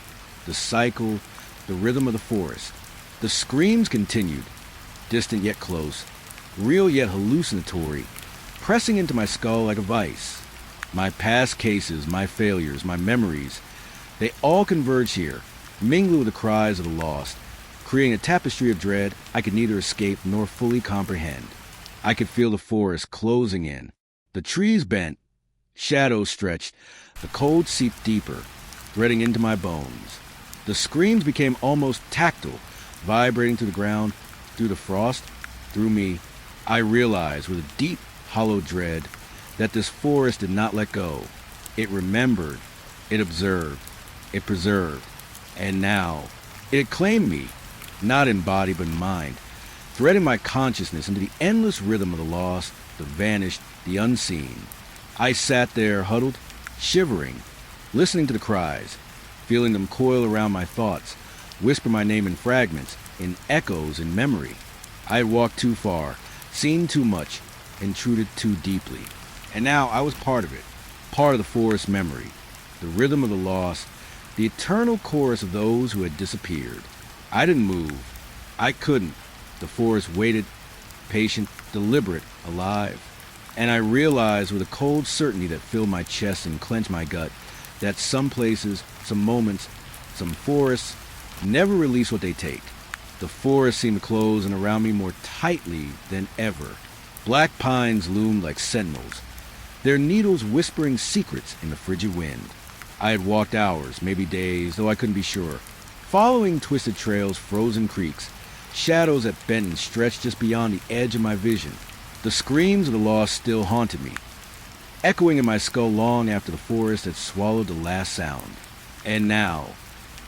the cycle, the rhythm of the forest. The screams continued, distant yet close, real yet hallucinatory, pressing into my skull like a vice. My past cases, my failures, my memories, they all converge here, mingling with the cries of the lost, creating a tapestry of dread I could neither escape nor fully comprehend. I could feel the forest closing in, the trees bent, shadows stretched, the cold seeped deeper, threading into my bones. The screams became almost tactile, vibrating through the ground, through the frost, through me. I realized with a deep, hollow dread that this forest did not let go. It remembered, it observed, it preserved, and now it had claimed me, not in body but in mind, threading my consciousness into the endless rhythm of the lost, the vanished, the unseen. I sat there huddled, shivering, listening to the cries, feeling them coil around my thoughts, whisper my name in fragments, in echoes, in memory. I had walked too far, seen too much, intruded too deeply. And now I was part of it, part of the forest's memory, the rhythm of the lost, the eternal chorus of those who had disappeared. I didn't move. I couldn't. The forest waited, patient, deliberate, alive. And I realized with a cold certainty that filled my chest and clenched my gut that some places, some moments, some forests never release what they take. The forest seemed to close in around me more tightly than ever. Black pines loomed like sentinels, their needles whispering secrets in the frigid wind. I had walked hours, maybe days, though I couldn't be sure, following twisted trails, frozen creeks, shadows that bent and stretched just beyond the edge of my vision. The screams of the lost still haunted me, echoing in my skull long after the forest had swallowed the last sound. And now,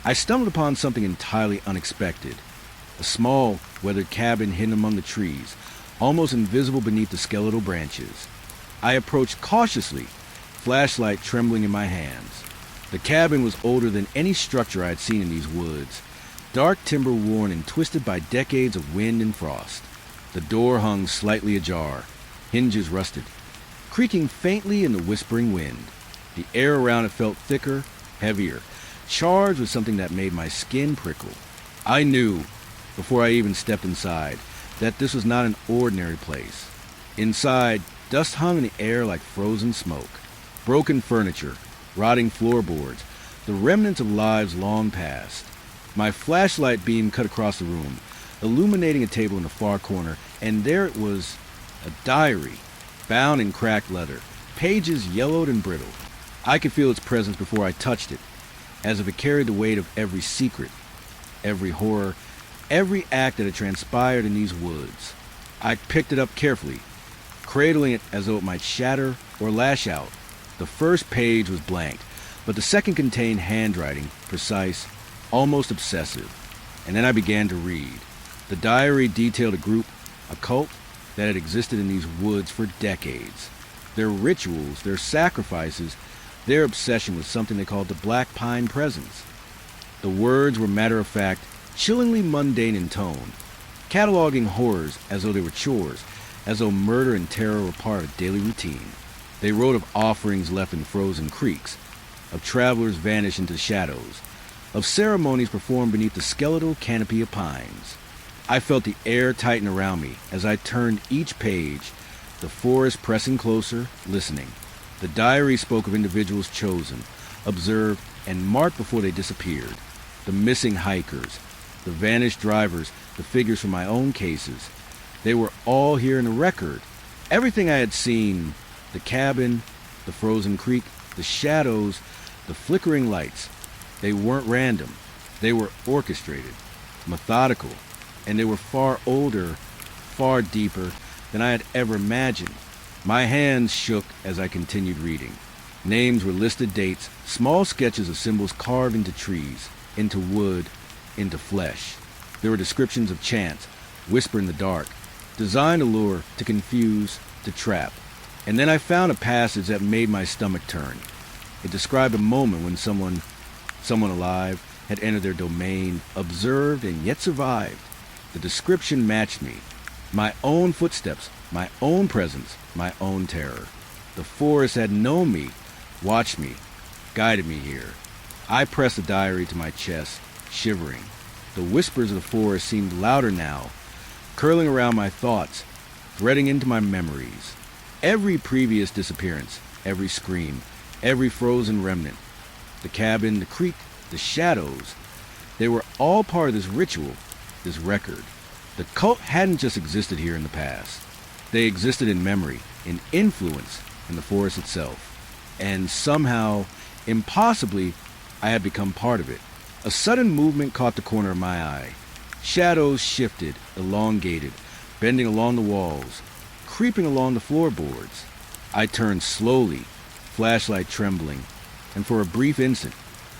I stumbled upon something entirely unexpected. A small, weathered cabin hidden among the trees, almost invisible beneath the skeletal branches. I approached cautiously, flashlight trembling in my hands. The cabin was older than any structure I had seen in these woods, dark timber worn and twisted by decades of wind and frost. The door hung slightly ajar, hinges rusted, creaking faintly in the whispering wind. The air around it felt thicker, heavier, charged with something that made my skin prickle. I knew, before I even stepped inside, that this was not an ordinary place. Inside, dust hung in the air like frozen smoke. Broken furniture, rotting floorboards, the remnants of lives long past. My flashlight beam cut across the room, illuminating a table in the far corner, and there it was, a diary, bound in cracked leather, pages yellowed and brittle. I could feel its presence before I touched it, as if it carried the weight of every secret, every horror, every act that had transpired in these woods. I picked it up carefully, cradling it as though it might shatter or lash out. The first page was blank, but the second contained handwriting, precise, almost obsessive. And then I began to read. The diary detailed a group, a cult, that had existed in these woods for decades. Their rituals, their sacrifices, their obsession with something they called the Black Pine Presence. The words were matter-of-fact, chillingly mundane in tone, cataloging horrors as though they were chores, as though murder and terror were part of daily routine. They wrote of offerings left in frozen creeks, of travelers vanished into the shadows, of ceremonies performed beneath the skeletal canopy of pines. I felt the air tighten around me as I turned each page, the forest pressing closer, listening. The diary spoke of individuals chosen, observed, and marked before they disappeared. The missing hikers, the vanished drivers, the figures from my own cases. They were all here in the record. Everything I had seen, the cabin, the frozen creek, the shadows, the flickering lights, they weren't random. They were orchestrated, methodical, and they were far older, far deeper than I had ever imagined. My hands shook as I continued reading. Names were listed, dates, small sketches of symbols carved into trees, into wood, into flesh. There were descriptions of chants, whisper in the dark, designed to lure, to confuse, to trap. And then I found a passage that made my stomach turn. It described a moment when someone alive, had entered their domain, observed, and yet survived. The description matched me. My own footsteps, my own presence, my own terror. The forest had known me, watched me, guided me here. I pressed the diary to my chest, shivering. The whispers of the forest seemed louder now, curling around my thoughts, threading into my memories. Every previous disappearance, every scream, every frozen remnant, the cabin, the creek, the shadows, they were all part of this ritual, this record. The cult hadn't just existed here in the past. They existed in memory, in influence, in the forest itself. And somehow, impossibly, I had become part of it. A sudden movement caught the corner of my eye. Shadows shifted, elongated, bending along the walls, creeping along the floorboards. I turned slowly, flashlight trembling, and for a brief instant,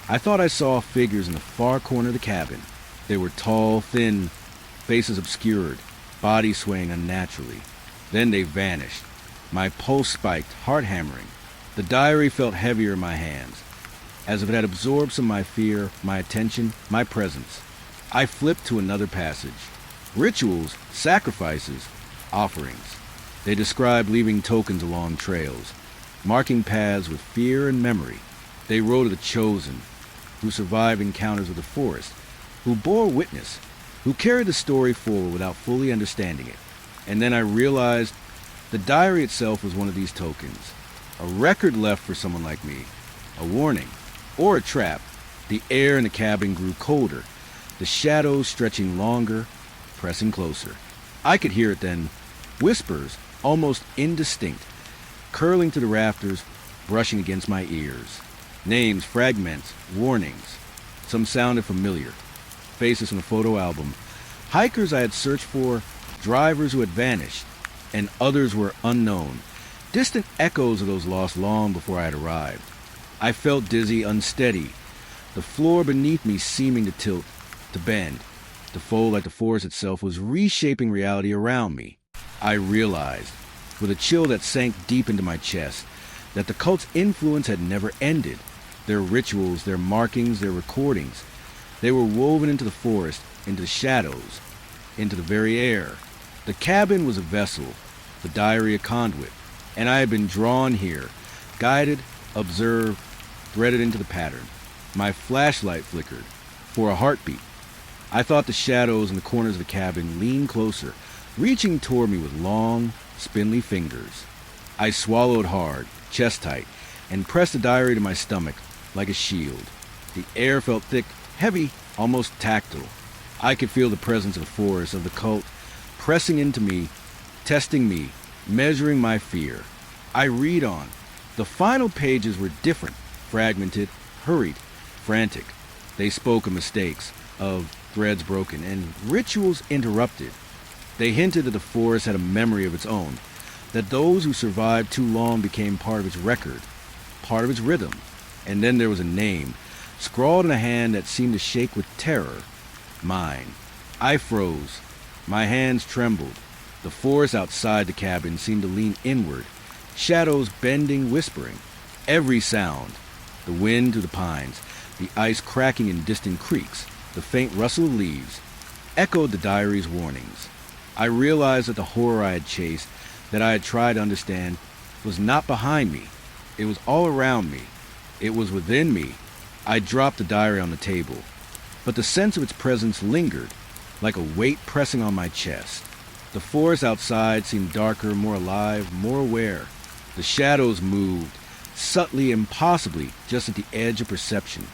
I thought I saw figures in the far corner of the cabin. They were tall, thin, faces obscured, bodies swaying unnaturally. Then they vanished. My pulse spiked, heart hammering. The diary felt heavier in my hands, as if it had absorbed some of my fear, my attention, my presence. I flipped to another passage. Rituals, sacrifices, offerings. They described leaving tokens along trails, marking paths with fear and memory. They wrote of the chosen, who survived encounters with the forest, who bore witness, who carried the story forward without fully understanding it. And then I realized the diary itself was one of these tokens, a record left for someone like me, a warning, or a trap. The air in the cabin grew colder, the shadows stretching longer, pressing closer. I could hear it then, whispers, almost indistinct, curling to the rafters, brushing against my ears. Names, fragments, warnings. Some sounded familiar. Faces from the photo album. Hikers I had searched for, drivers who had vanished, and others were unknown. Distant echoes of those lost long before I had arrived. I felt dizzy, unsteady, the floor beneath me seeming to tilt, to bend, to fold like the forest itself was reshaping reality around me. I realized, with a chill that sank deep into my chest, that the cult's influence had never ended. Their rituals, their markings, their recordings, they were woven into the forest, into the shadows, into the very air. The cabin was a vessel, the diary a conduit, and I had been drawn here, guided, observed, threaded into the pattern. My flashlight flickered for a heartbeat. I thought the shadows in the corners of the cabin leaned closer, reaching toward me with long, spindly fingers. I swallowed hard, chest tight, and pressed the diary to my stomach like a shield. The air felt thick, heavy, almost tactile. I could feel the presence of the forest, of the cult, pressing into me, testing me, measuring my fear. I read on. The final pages were different, fragmented, hurried, frantic. They spoke of mistakes, of threads broken, and rituals interrupted. They hinted that the forest had a memory of its own, that those who survived too long became part of its record, part of its rhythm. And then there was a name, scrawled in a hand that seemed to shake with terror. Mine. I froze. My hands trembled. The forest outside the cabin seemed to lean inward, shadows bending, whispering. Every sound, the wind through the pines, the ice cracking in distant creeks, the faint rustle of leaves, echoed the diary's warnings. I realized that the horror I had chased, that I had tried to understand, was not behind me. It was all around me. It was within me. I dropped the diary on the table, but the sense of its presence lingered, like a weight pressing on my chest. The forest outside seemed darker, more alive, more aware. The shadows moved, subtly, impossibly, just at the edge of perception.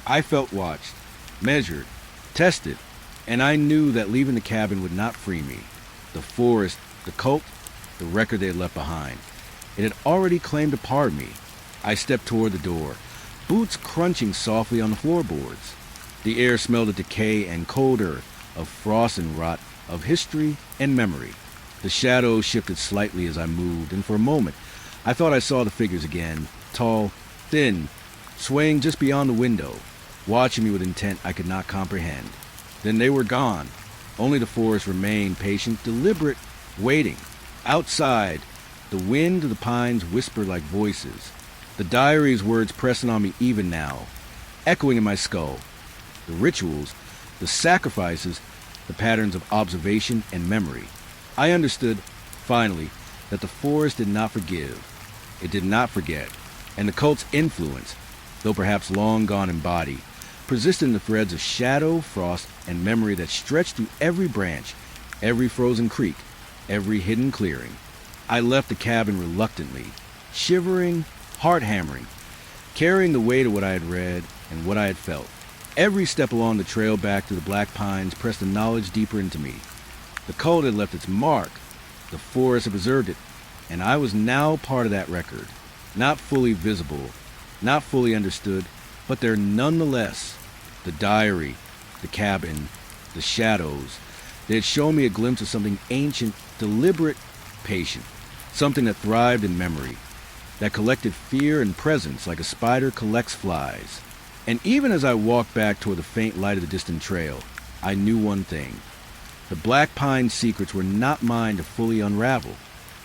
I felt watched, measured, tested, and I knew that leaving the cabin would not free me. The forest, the cult, the record they had left behind. It had already claimed a part of me. I stepped toward the door, boots crunching softly on the floorboards. The air smelled of decay and cold earth, of frost and rot, of history and memory. The shadows shifted slightly as I moved, and for a moment, I thought I saw the figures again, tall, thin, swaying just beyond the window, watching me with intent I could not comprehend. Then they were gone. Only the forest remained, patient, deliberate, waiting. Outside, the wind of the pines whispered like voices, the diary's words pressing on me even now, echoing in my skull. The rituals, the sacrifices, the patterns of observation and memory. I understood, finally, that the forest did not forgive. It did not forget, and the cult's influence, though perhaps long gone in body, persisted in the threads of shadow, frost, and memory that stretched through every branch, every frozen creek, every hidden clearing. I left the cabin reluctantly, shivering, heart-hammering, carrying the weight of what I had read and what I had felt. Every step along the trail back to the black pines pressed the knowledge deeper into me. The cult had left its mark. The forest had preserved it, and I was now part of that record. Not fully visible, not fully understood, but there nonetheless. The diary, the cabin, the shadows, they had shown me a glimpse of something ancient, deliberate, patient, something that thrived in memory, that collected fear and presence like a spider collects flies. And even as I walked back toward the faint light of the distant trail, I knew one thing. The black pine secrets were not mine to fully unravel.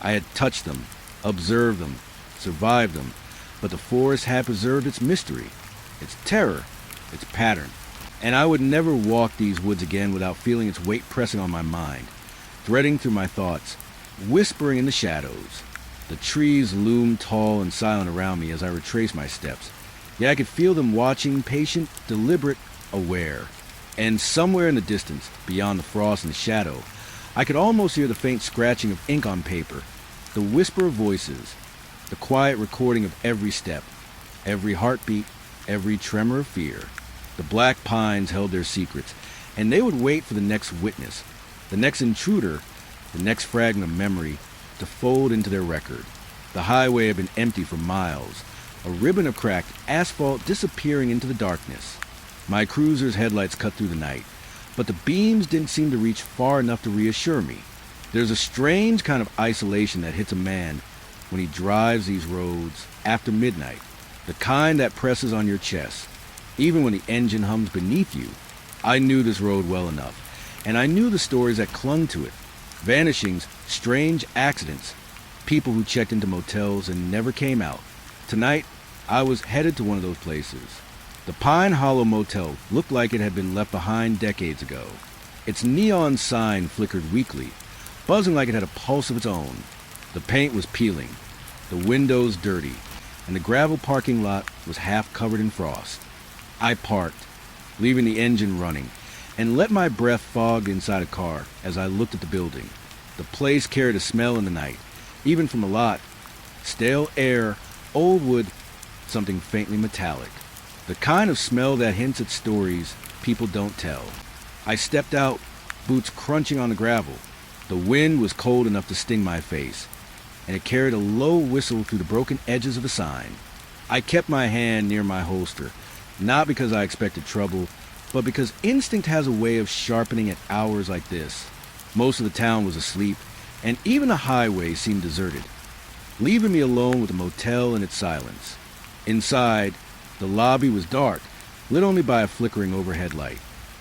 I had touched them, observed them, survived them, but the forest had preserved its mystery, its terror, its pattern. And I would never walk these woods again without feeling its weight pressing on my mind, threading through my thoughts, whispering in the shadows. The trees loomed tall and silent around me as I retraced my steps, yet I could feel them watching, patient, deliberate, aware. And somewhere in the distance, beyond the frost and the shadow, I could almost hear the faint scratching of ink on paper, the whisper of voices, the quiet recording of every step, every heartbeat, every tremor of fear. The black pines held their secrets, and they would wait for the next witness, the next intruder, the next fragment of memory to fold into their record. The highway had been empty for miles, a ribbon of cracked asphalt disappearing into the darkness. My cruiser's headlights cut through the night, but the beams didn't seem to reach far enough to reassure me. There's a strange kind of isolation that hits a man when he drives these roads after midnight, the kind that presses on your chest, even when the engine hums beneath you. I knew this road well enough, and I knew the stories that clung to it. Vanishings, strange accidents, people who checked into motels and never came out. Tonight, I was headed to one of those places. The Pine Hollow Motel looked like it had been left behind decades ago. Its neon sign flickered weakly, buzzing like it had a pulse of its own. The paint was peeling, the windows dirty, and the gravel parking lot was half covered in frost. I parked, leaving the engine running, and let my breath fog inside a car as I looked at the building. The place carried a smell in the night, even from a lot. Stale air, old wood, something faintly metallic. The kind of smell that hints at stories people don't tell. I stepped out, boots crunching on the gravel. The wind was cold enough to sting my face, and it carried a low whistle through the broken edges of the sign. I kept my hand near my holster, not because I expected trouble, but because instinct has a way of sharpening at hours like this. Most of the town was asleep, and even the highway seemed deserted, leaving me alone with the motel and its silence. Inside, the lobby was dark, lit only by a flickering overhead light.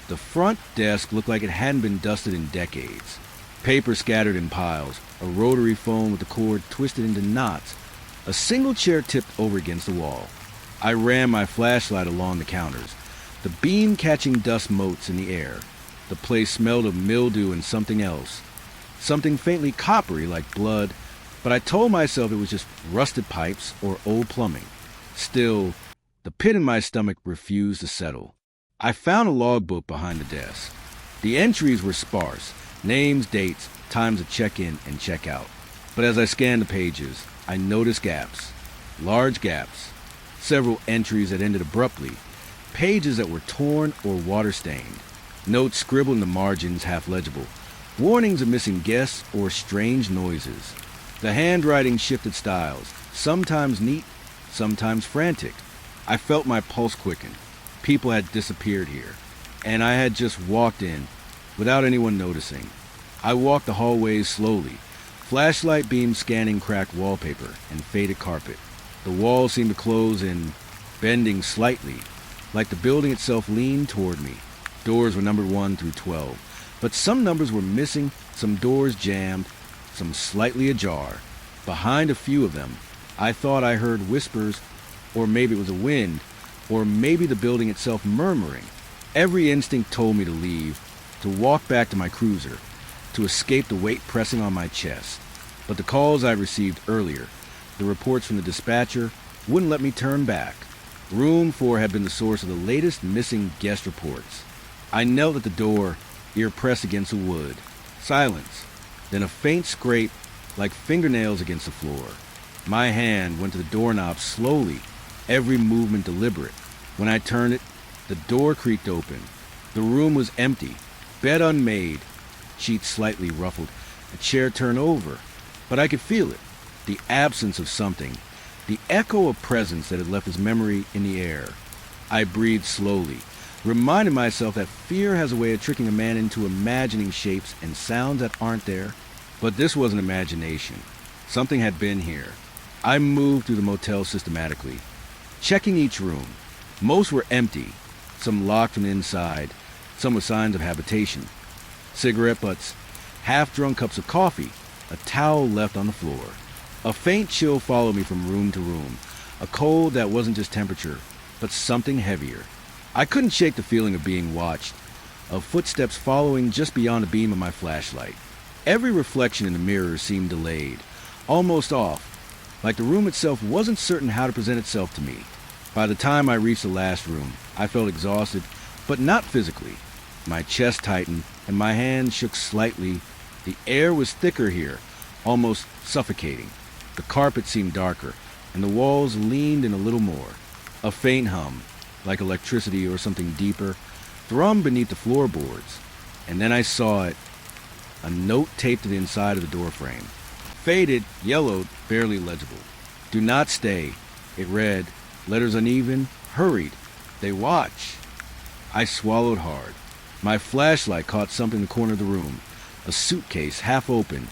The front desk looked like it hadn't been dusted in decades. Paper scattered in piles, a rotary phone with the cord twisted into knots, a single chair tipped over against the wall. I ran my flashlight along the counters, the beam catching dust motes in the air. The place smelled of mildew and something else. Something faintly coppery like blood, but I told myself it was just rusted pipes or old plumbing. Still, the pit in my stomach refused to settle. I found a logbook behind the desk. The entries were sparse: names, dates, times of check-in and check-out. But as I scanned the pages, I noticed gaps. Large gaps. Several entries that ended abruptly. Pages that were torn or water-stained. Notes scribbled in the margins half legible. Warnings of missing guests or strange noises. The handwriting shifted styles, sometimes neat, sometimes frantic. I felt my pulse quicken. People had disappeared here, and I had just walked in, without anyone noticing. I walked the hallways slowly, flashlight beams scanning cracked wallpaper and faded carpet. The walls seemed to close in, bending slightly, like the building itself leaned toward me. Doors were numbered 1 through 12, but some numbers were missing, some doors jammed, some slightly ajar. Behind a few of them, I thought I heard whispers, or maybe it was a wind, or maybe the building itself murmuring. Every instinct told me to leave, to walk back to my cruiser, to escape the weight pressing on my chest. But the calls I received earlier, the reports from the dispatcher, wouldn't let me turn back. Room 4 had been the source of the latest missing guest reports. I knelt at the door, ear pressed against the wood. Silence. Then a faint scrape, like fingernails against the floor. My hand went to the doorknob slowly, every movement deliberate. When I turned it, the door creaked open. The room was empty, bed unmade, sheets slightly ruffled, a chair turned over. But I could feel it, the absence of something, the echo of presence that had left its memory in the air. I breathed slowly, reminded myself that fear has a way of tricking a man into imagining shapes and sounds that aren't there. But this wasn't imagination. Something had been here. I moved through the motel systematically, checking each room. Most were empty, some locked from the inside, some with signs of habitation. Cigarette butts, half-drunk cups of coffee, a towel left on the floor. A faint chill followed me from room to room, a cold that wasn't just temperature, but something heavier. I couldn't shake the feeling of being watched, of footsteps following just beyond the beam of my flashlight. Every reflection in the mirror seemed delayed, almost off, like the room itself wasn't certain how to present itself to me. By the time I reached the last room, I felt exhausted, but not physically. My chest tightened, and my hands shook slightly. The air was thicker here, almost suffocating. The carpet seemed darker, and the walls leaned in a little more. A faint hum, like electricity or something deeper, thrummed beneath the floorboards. And then I saw it, a note taped to the inside of the doorframe. Faded, yellowed, barely legible. Do not stay. It read, letters uneven, hurried. They watch. I swallowed hard. My flashlight caught something in the corner of the room. A suitcase, half open.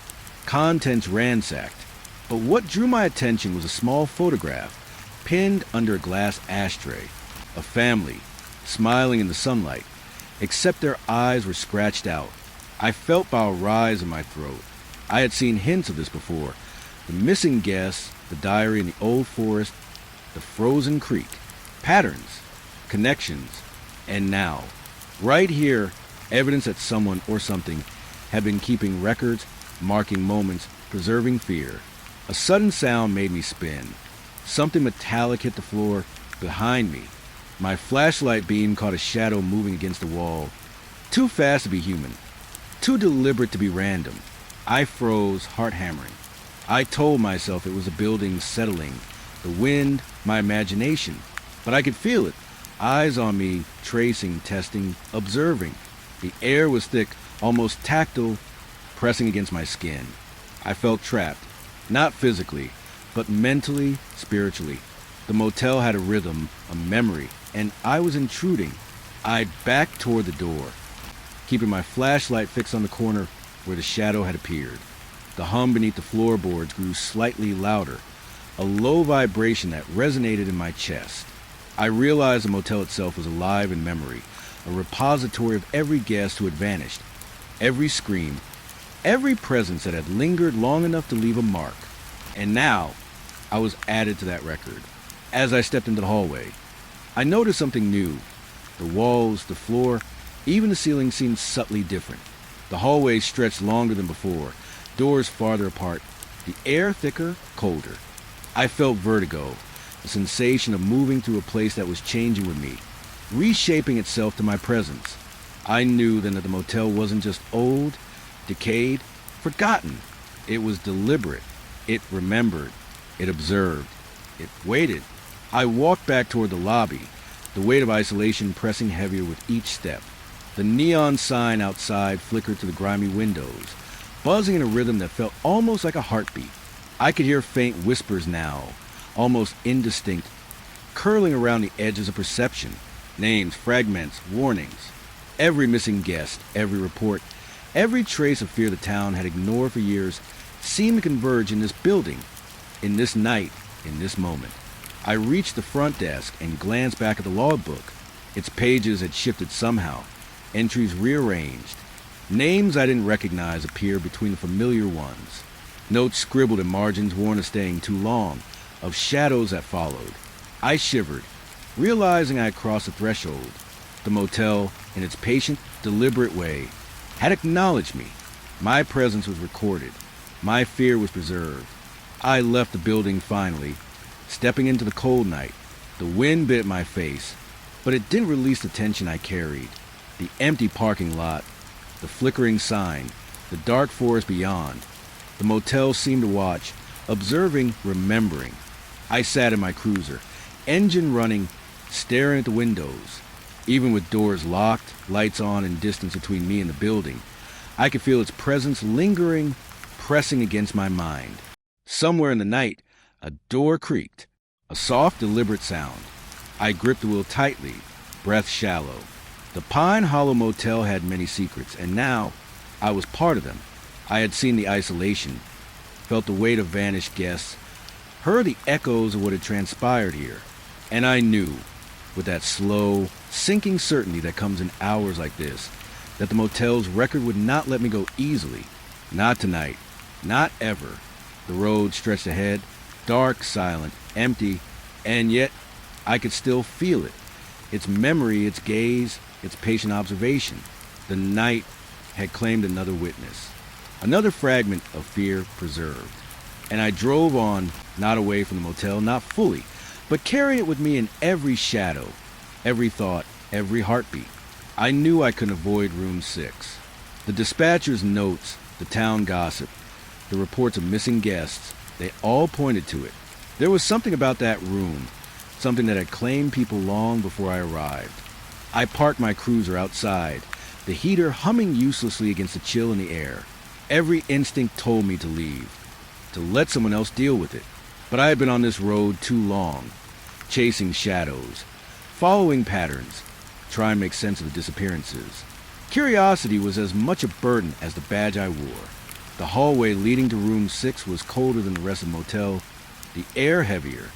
Contents ransacked. But what drew my attention was a small photograph, pinned under a glass ashtray. A family, smiling in the sunlight, except their eyes were scratched out. I felt bile rise in my throat. I had seen hints of this before. The missing guests, the diary in the old forest, the frozen creek. Patterns, connections, and now, right here, evidence that someone or something had been keeping records, marking moments, preserving fear. A sudden sound made me spin. Something metallic hit the floor behind me. My flashlight beam caught a shadow moving against the wall. Too fast to be human. Too deliberate to be random. I froze, heart hammering. I told myself it was a building settling, the wind, my imagination. But I could feel it. Eyes on me, tracing, testing, observing. The air was thick, almost tactile, pressing against my skin. I felt trapped. Not physically, but mentally, spiritually. The motel had a rhythm, a memory, and I was intruding. I backed toward the door, keeping my flashlight fixed on the corner where the shadow had appeared. The hum beneath the floorboards grew slightly louder, a low vibration that resonated in my chest. I realized the motel itself was alive in memory, a repository of every guest who had vanished, every scream, every presence that had lingered long enough to leave a mark. And now, I was added to that record. As I stepped into the hallway, I noticed something new. The walls, the floor, Even the ceiling seemed subtly different. The hallways stretched longer than before, doors farther apart, the air thicker, colder. I felt vertigo, a sensation of moving through a place that was changing with me, reshaping itself to my presence. I knew then that the motel wasn't just old, decayed, forgotten. It was deliberate. It remembered. It observed. It waited. I walked back toward the lobby, the weight of isolation pressing heavier with each step. The neon sign outside flickered through the grimy windows, buzzing in a rhythm that felt almost like a heartbeat. I could hear faint whispers now, almost indistinct, curling around the edges of perception. Names, fragments, warnings. Every missing guest, every report, every trace of fear the town had ignored for years seemed to converge in this building, in this night, in this moment. I reached the front desk and glanced back at the logbook. Its pages had shifted somehow, entries rearranged. Names I didn't recognize appeared between the familiar ones. Notes scribbled in margins warned of staying too long, of shadows that followed. I shivered, realizing I had crossed the threshold. The motel, in its patient, deliberate way, had acknowledged me. My presence was recorded. My fear was preserved. I left the building finally, stepping into the cold night. The wind bit my face, but it didn't release the tension I carried. The empty parking lot, the flickering sign, the dark forest beyond. The motel seemed to watch, observing, remembering. I sat in my cruiser, engine running, staring at the windows. Even with doors locked, lights on, and distance between me and the building, I could feel its presence lingering, pressing against my mind. Somewhere in the night, a door creaked, a soft, deliberate sound. I gripped the wheel tightly, breath shallow. The Pine Hollow Motel had many secrets, and now I was part of them. I had seen the isolation, felt the weight of vanished guests, heard the echoes of what had transpired here, and I knew, with that slow, sinking certainty that comes in hours like this, that the motel's record would not let me go easily. Not tonight. Not ever. The road stretched ahead, dark, silent, empty, and yet I could still feel it. Its memory, its gaze, its patient observation. The night had claimed another witness. Another fragment of fear preserved. And I drove on, not away from the motel, not fully, but carrying it with me in every shadow, every thought, every heartbeat. I knew I couldn't avoid room 6. The dispatcher's notes, the town gossip, the reports of missing guests, they all pointed to it. There was something about that room, something that had claimed people long before I arrived. I parked my cruiser outside, the heater humming uselessly against the chill in the air. Every instinct told me to leave, to let someone else deal with it. But I had been on this road too long, chasing shadows, following patterns, trying to make sense of the disappearances. Curiosity was as much a burden as the badge I wore. The hallway leading to room 6 was colder than the rest of the motel, the air heavier.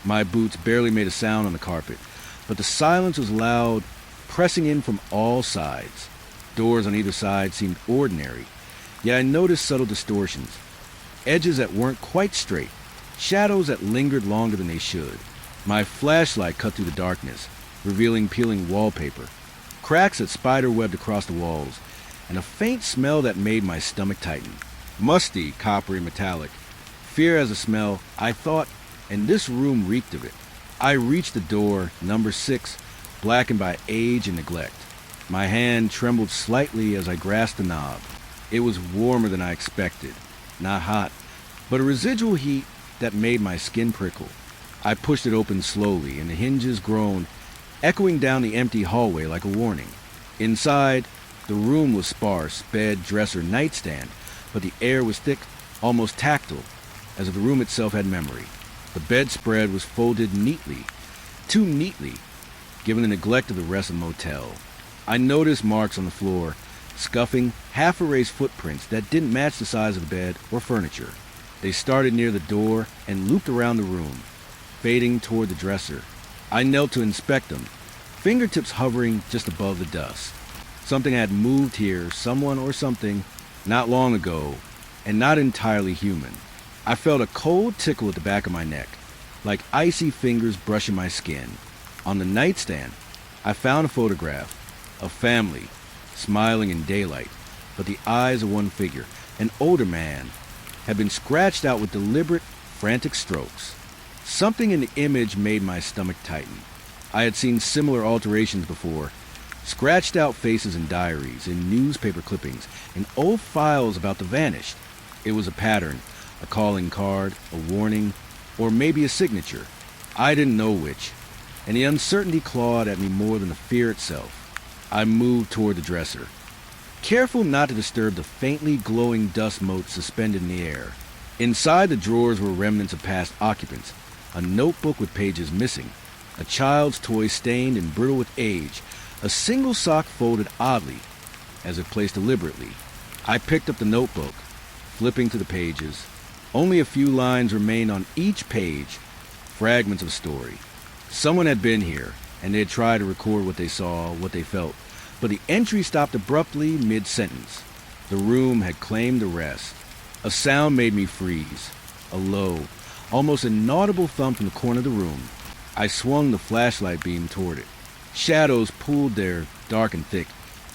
My boots barely made a sound on the carpet, but the silence was loud, pressing in from all sides. Doors on either side seemed ordinary, yet I noticed subtle distortions, edges that weren't quite straight, shadows that lingered longer than they should. My flashlight cut through the darkness, revealing peeling wallpaper, cracks that spider-webbed across the walls, and a faint smell that made my stomach tighten. Musty, coppery, metallic. Fear as a smell, I thought, and this room reeked of it. I reached the door, number 6, blackened by age and neglect. My hand trembled slightly as I grasped the knob. It was warmer than I expected. Not hot, but a residual heat that made my skin prickle. I pushed it open slowly, and the hinges groaned, echoing down the empty hallway like a warning. Inside, the room was sparse, bed, dresser, nightstand, but the air was thick, almost tactile, as if the room itself had memory. The bedspread was folded neatly, too neatly, given the neglect of the rest of the motel. I noticed marks on the floor, scuffing, half-erased footprints that didn't match the size of the bed or furniture. They started near the door and looped around the room, fading toward the dresser. I knelt to inspect them, fingertips hovering just above the dust. Something had moved here, someone or something, not long ago, and not entirely human. I felt a cold tickle at the back of my neck, like icy fingers brushing my skin. On the nightstand, I found a photograph, of family, smiling in daylight, but the eyes of one figure, an older man, had been scratched out with deliberate, frantic strokes. Something in the image made my stomach tighten. I had seen similar alterations before. Scratched out faces in diaries, in newspaper clippings, in old files about the vanished. It was a pattern, a calling card, a warning, or maybe a signature. I didn't know which, and the uncertainty clawed at me more than the fear itself. I moved toward the dresser, careful not to disturb the faintly glowing dust motes suspended in the air. Inside the drawers were remnants of past occupants, a notebook with pages missing, a child's toy stained and brittle with age, a single sock folded oddly, as if placed deliberately. I picked up the notebook, flipping to the pages. Only a few lines remained on each page, fragments of story. Someone had been here, and they had tried to record what they saw, what they felt, but the entry stopped abruptly mid-sentence. The room had claimed the rest. A sound made me freeze, a low, almost inaudible thump from the corner of the room. I swung the flashlight beam toward it. Shadows pooled there, dark and thick,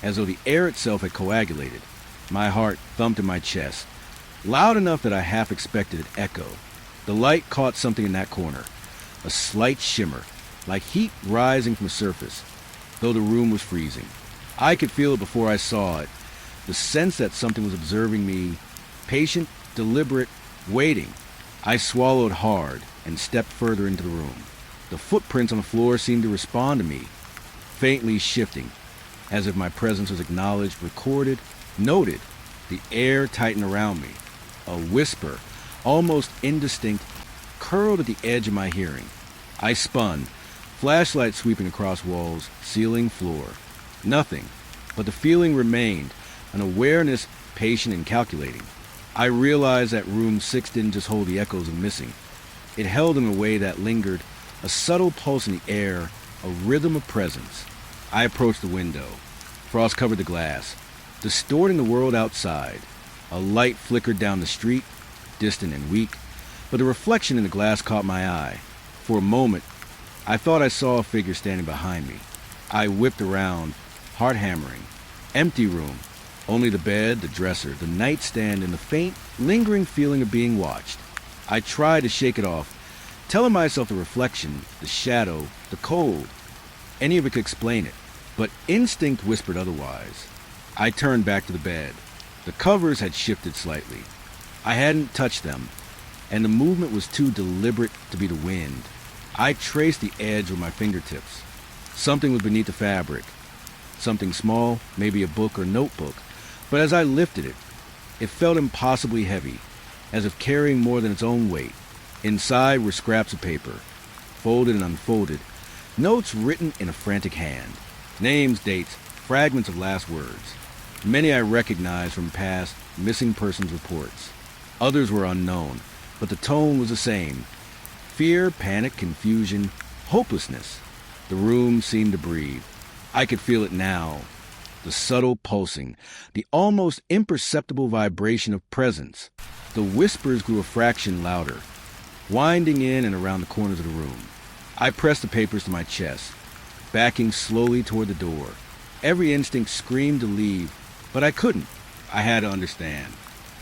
as though the air itself had coagulated. My heart thumped in my chest, loud enough that I half expected it echo. The light caught something in that corner, a slight shimmer, like heat rising from the surface, though the room was freezing. I could feel it before I saw it, the sense that something was observing me, patient, deliberate, waiting. I swallowed hard and stepped further into the room. The footprints on the floor seemed to respond to me, faintly shifting, as if my presence was acknowledged, recorded, noted. The air tightened around me. A whisper, almost indistinct, curled at the edge of my hearing. I spun, flashlight sweeping across walls, ceiling, floor. Nothing, but the feeling remained, an awareness patient and calculating. I realized that room 6 didn't just hold the echoes of missing. It held in a way that lingered, a subtle pulse in the air, a rhythm of presence. I approached the window. Frost covered the glass, distorting the world outside. A light flickered down the street, distant and weak, but the reflection in the glass caught my eye. For a moment, I thought I saw a figure standing behind me. I whipped around, heart hammering. Empty room. Only the bed, the dresser, the nightstand, and the faint, lingering feeling of being watched. I tried to shake it off, telling myself the reflection, the shadow, the cold, any of it could explain it, but instinct whispered otherwise. I turned back to the bed. The covers had shifted slightly. I hadn't touched them, and the movement was too deliberate to be the wind. I traced the edge with my fingertips. Something was beneath the fabric. Something small, maybe a book or notebook, but as I lifted it, it felt impossibly heavy, as if carrying more than its own weight. Inside were scraps of paper, folded and unfolded, notes written in a frantic hand, names, dates, fragments of last words. Many I recognized from past missing persons reports. Others were unknown, but the tone was the same. Fear, panic, confusion, hopelessness. The room seemed to breathe. I could feel it now. The subtle pulsing, the almost imperceptible vibration of presence. The whispers grew a fraction louder, winding in and around the corners of the room. I pressed the papers to my chest, backing slowly toward the door. Every instinct screamed to leave, but I couldn't. I had to understand,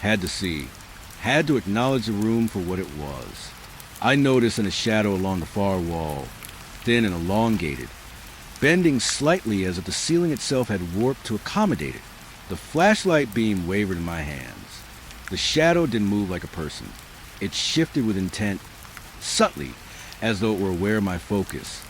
had to see, had to acknowledge the room for what it was. I noticed in a shadow along the far wall, thin and elongated, bending slightly as if the ceiling itself had warped to accommodate it. The flashlight beam wavered in my hands. The shadow didn't move like a person. It shifted with intent, subtly, as though it were aware of my focus.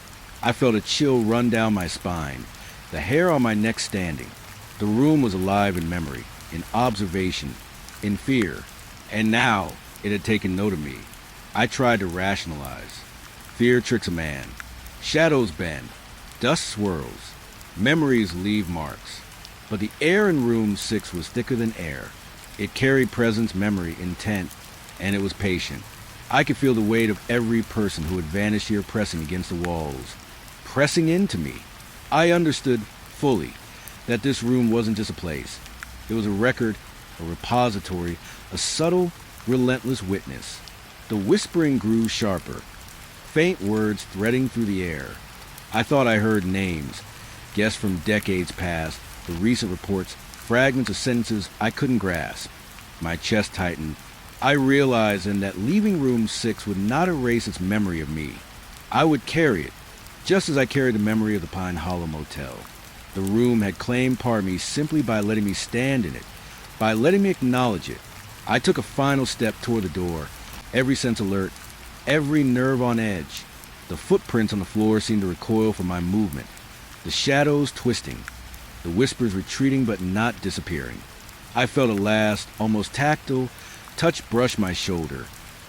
I felt a chill run down my spine, the hair on my neck standing. The room was alive in memory, in observation, in fear. And now it had taken note of me. I tried to rationalize. Fear tricks a man. Shadows bend. Dust swirls. Memories leave marks. But the air in room 6 was thicker than air. It carried presence, memory, intent, and it was patient. I could feel the weight of every person who had vanished here pressing against the walls, pressing into me. I understood fully that this room wasn't just a place. It was a record, a repository, a subtle, relentless witness. The whispering grew sharper, faint words threading through the air. I thought I heard names, guessed from decades past, the recent reports, fragments of sentences I couldn't grasp. My chest tightened. I realized then that leaving room 6 would not erase its memory of me. I would carry it, just as I carried the memory of the Pine Hollow Motel. The room had claimed part of me simply by letting me stand in it, by letting me acknowledge it. I took a final step toward the door, every sense alert, every nerve on edge. The footprints on the floor seemed to recoil from my movement, the shadows twisting, the whispers retreating but not disappearing. I felt a last, almost tactile, touch brush my shoulder,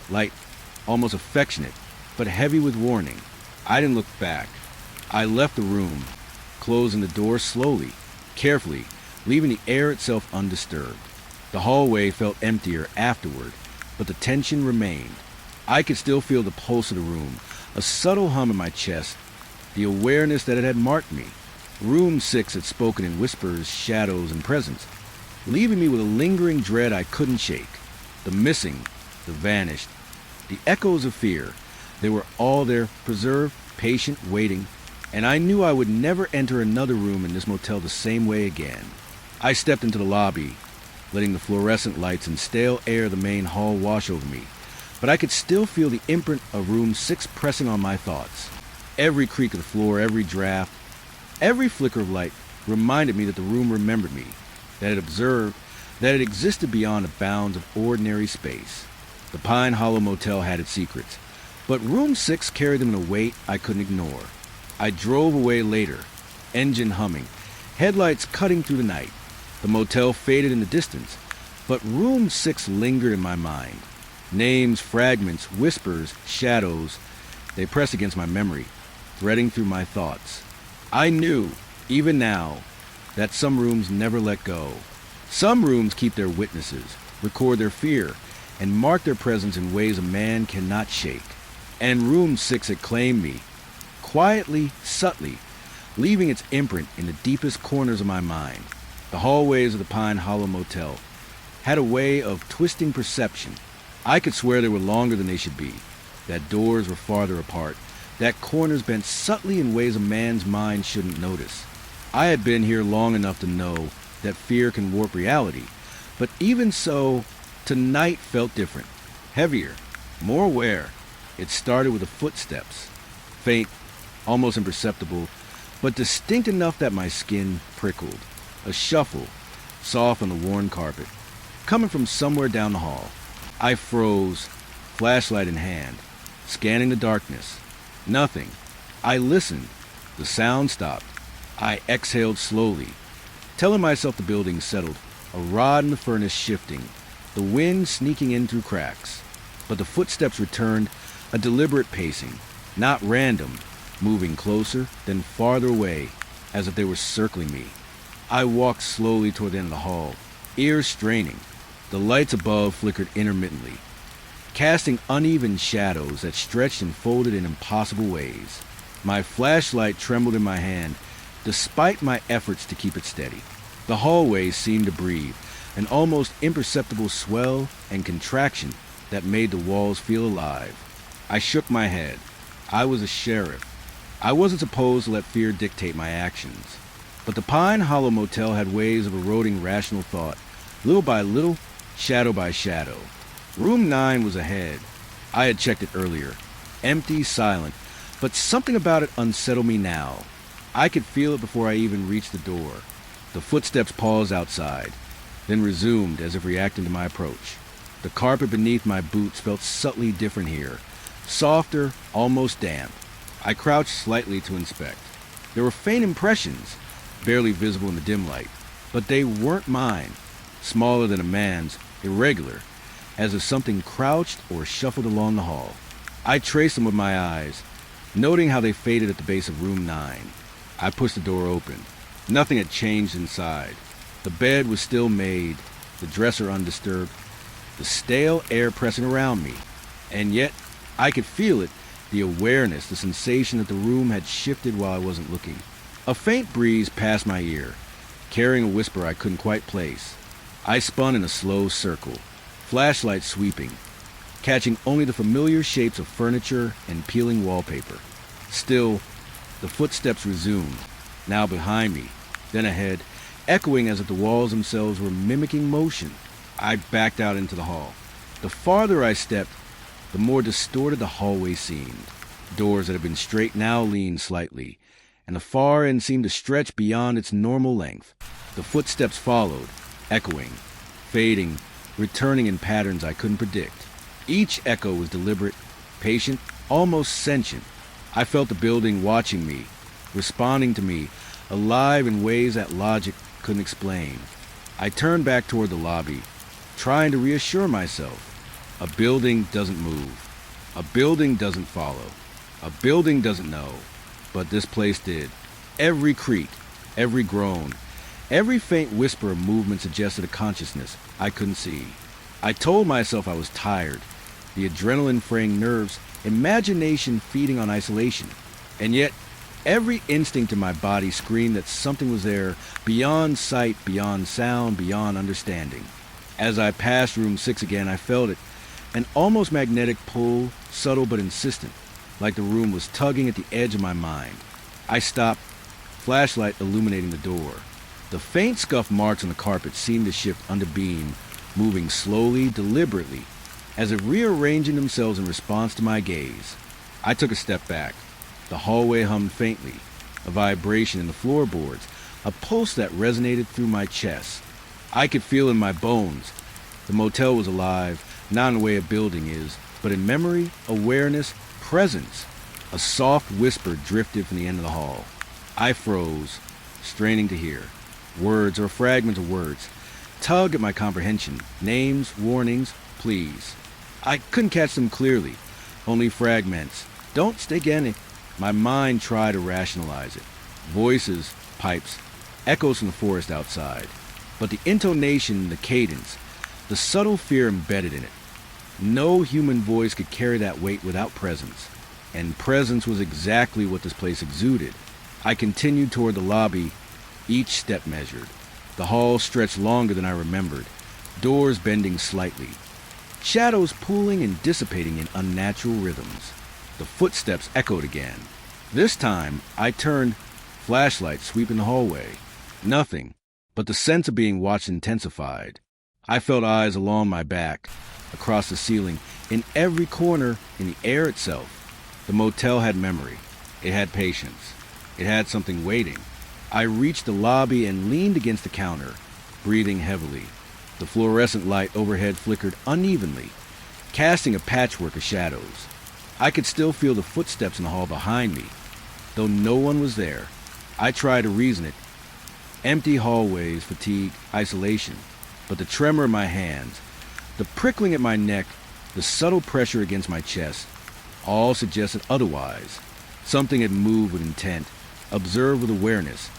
light, almost affectionate, but heavy with warning. I didn't look back. I left the room, closing the door slowly, carefully, leaving the air itself undisturbed. The hallway felt emptier afterward, but the tension remained. I could still feel the pulse of the room, a subtle hum in my chest, the awareness that it had marked me. Room 6 had spoken in whispers, shadows, and presence, leaving me with a lingering dread I couldn't shake. The missing, the vanished, the echoes of fear, they were all there, preserved, patient, waiting, and I knew I would never enter another room in this motel the same way again. I stepped into the lobby, letting the fluorescent lights and stale air of the main hall wash over me, but I could still feel the imprint of room 6 pressing on my thoughts. Every creak of the floor, every draft, every flicker of light reminded me that the room remembered me, that it observed, that it existed beyond the bounds of ordinary space. The Pine Hollow Motel had its secrets, but room 6 carried them in a weight I couldn't ignore. I drove away later, engine humming, headlights cutting through the night. The motel faded in the distance, but room 6 lingered in my mind. Names, fragments, whispers, shadows, they pressed against my memory, threading through my thoughts. I knew, even now, that some rooms never let go. Some rooms keep their witnesses, record their fear, and mark their presence in ways a man cannot shake. And room 6 had claimed me, quietly, subtly, leaving its imprint in the deepest corners of my mind. The hallways of the Pine Hollow Motel had a way of twisting perception. I could swear they were longer than they should be, that doors were farther apart, that corners bent subtly in ways a man's mind shouldn't notice. I had been here long enough to know that fear can warp reality, but even so, tonight felt different, heavier, more aware. It started with the footsteps, faint, almost imperceptible, but distinct enough that my skin prickled. A shuffle, soft on the worn carpet, coming from somewhere down the hall. I froze, flashlight in hand, scanning the darkness. Nothing. I listened. The sound stopped. I exhaled slowly, telling myself the building settled, a rod in the furnace shifting, the wind sneaking in through cracks. But the footsteps returned, a deliberate pacing, not random, moving closer, then farther away, as if they were circling me. I walked slowly toward the end of the hall, ears straining. The lights above flickered intermittently, casting uneven shadows that stretched and folded in impossible ways. My flashlight trembled in my hand, despite my efforts to keep it steady. The hallway seemed to breathe, an almost imperceptible swell and contraction that made the walls feel alive. I shook my head. I was a sheriff. I wasn't supposed to let fear dictate my actions. But the Pine Hollow Motel had ways of eroding rational thought, little by little, shadow by shadow. Room 9 was ahead. I had checked it earlier. Empty, silent, but something about it unsettled me now. I could feel it before I even reached the door. The footsteps paused outside, then resumed as if reacting to my approach. The carpet beneath my boots felt subtly different here, softer, almost damp. I crouched slightly to inspect. There were faint impressions, barely visible in the dim light, but they weren't mine. Smaller than a man's, irregular, as if something crouched or shuffled along the hall. I traced them with my eyes, noting how they faded at the base of room 9. I pushed the door open. Nothing had changed inside. The bed was still made, the dresser undisturbed, the stale air pressing around me. And yet, I could feel it, the awareness, the sensation that the room had shifted while I wasn't looking. A faint breeze passed my ear, carrying a whisper I couldn't quite place. I spun in a slow circle, flashlight sweeping, catching only the familiar shapes of furniture and peeling wallpaper. Still, the footsteps resumed, now behind me, then ahead, echoing as if the walls themselves were mimicking motion. I backed out into the hall. The farther I stepped, the more distorted the hallway seemed. Doors that had been straight now leaned slightly, and the far end seemed to stretch beyond its normal length. The footsteps followed, echoing, fading, returning in patterns I couldn't predict. Each echo was deliberate, patient, almost sentient. I felt the building watching me, responding to me, alive in ways that logic couldn't explain. I turned back toward the lobby, trying to reassure myself. A building doesn't move. A building doesn't follow. A building doesn't know. But this place did. Every creak, every groan, every faint whisper of movement suggested a consciousness I couldn't see. I told myself I was tired, the adrenaline fraying nerves, imagination feeding on isolation. And yet, every instinct in my body screamed that something was there, beyond sight, beyond sound, beyond understanding. As I passed room 6 again, I felt it, an almost magnetic pull, subtle but insistent, like the room was tugging at the edge of my mind. I stopped, flashlight illuminating the door. The faint scuff marks on the carpet seemed to shift under beam, moving slowly, deliberately, as if rearranging themselves in response to my gaze. I took a step back. The hallway hummed faintly, a vibration in the floorboards, a pulse that resonated through my chest. I could feel in my bones. The motel was alive, not in the way a building is, but in memory, awareness, presence. A soft whisper drifted from the end of the hall. I froze, straining to hear. Words or fragments of words tug at my comprehension. Names, warnings, pleas. I couldn't catch them clearly, only fragments. Don't stick any. My mind tried to rationalize it. Voices, pipes, echoes from the forest outside. But the intonation, the cadence, the subtle fear embedded in it. No human voice could carry that weight without presence. And presence was exactly what this place exuded. I continued toward the lobby, each step measured. The hall stretched longer than I remembered, doors bending slightly, shadows pooling and dissipating in unnatural rhythms. The footsteps echoed again. This time, I turned, flashlight sweeping the hallway. Nothing, but the sense of being watched intensified. I felt eyes along my back, across the ceiling, in every corner, in the air itself. The motel had memory. It had patience. It had something waiting. I reached the lobby and leaned against the counter, breathing heavily. The fluorescent light overhead flickered unevenly, casting a patchwork of shadows. I could still feel the footsteps in the hall behind me, though no one was there. I tried to reason it. Empty hallways, fatigue, isolation. But the tremor in my hands, the prickling at my neck, the subtle pressure against my chest, all suggested otherwise. Something had moved with intent, observed with awareness,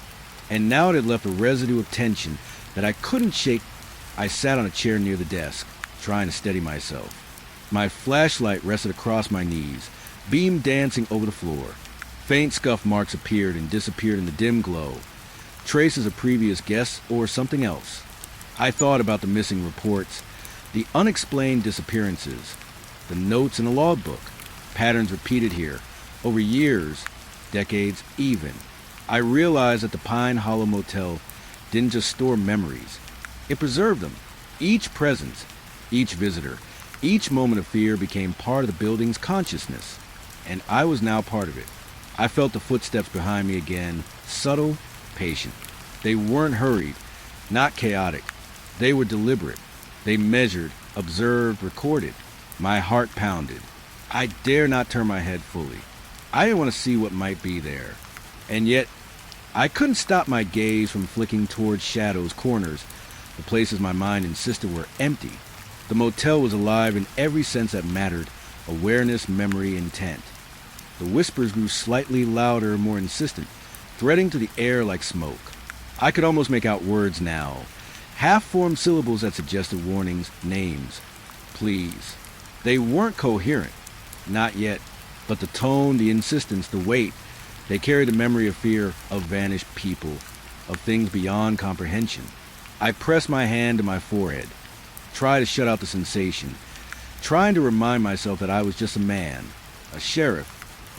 and now it had left a residue of tension that I couldn't shake. I sat on a chair near the desk, trying to steady myself. My flashlight rested across my knees, beam dancing over the floor. Faint scuff marks appeared and disappeared in the dim glow, traces of previous guests or something else. I thought about the missing reports, the unexplained disappearances, the notes in the logbook, patterns repeated here, over years, decades even. I realized that the Pine Hollow Motel didn't just store memories. It preserved them. Each presence, each visitor, each moment of fear became part of the building's consciousness, and I was now part of it. I felt the footsteps behind me again, subtle, patient. They weren't hurried, not chaotic. They were deliberate. They measured, observed, recorded. My heart pounded. I dare not turn my head fully. I didn't want to see what might be there. And yet, I couldn't stop my gaze from flicking towards shadows, corners, the places my mind insisted were empty. The motel was alive in every sense that mattered: awareness, memory, intent. The whispers grew slightly louder, more insistent, threading through the air like smoke. I could almost make out words now, half-formed syllables that suggested warnings, names, pleas. They weren't coherent, not yet, but the tone, the insistence, the weight, they carried the memory of fear, of vanished people, of things beyond comprehension. I pressed my hand to my forehead, tried to shut out the sensation, trying to remind myself that I was just a man, a sheriff,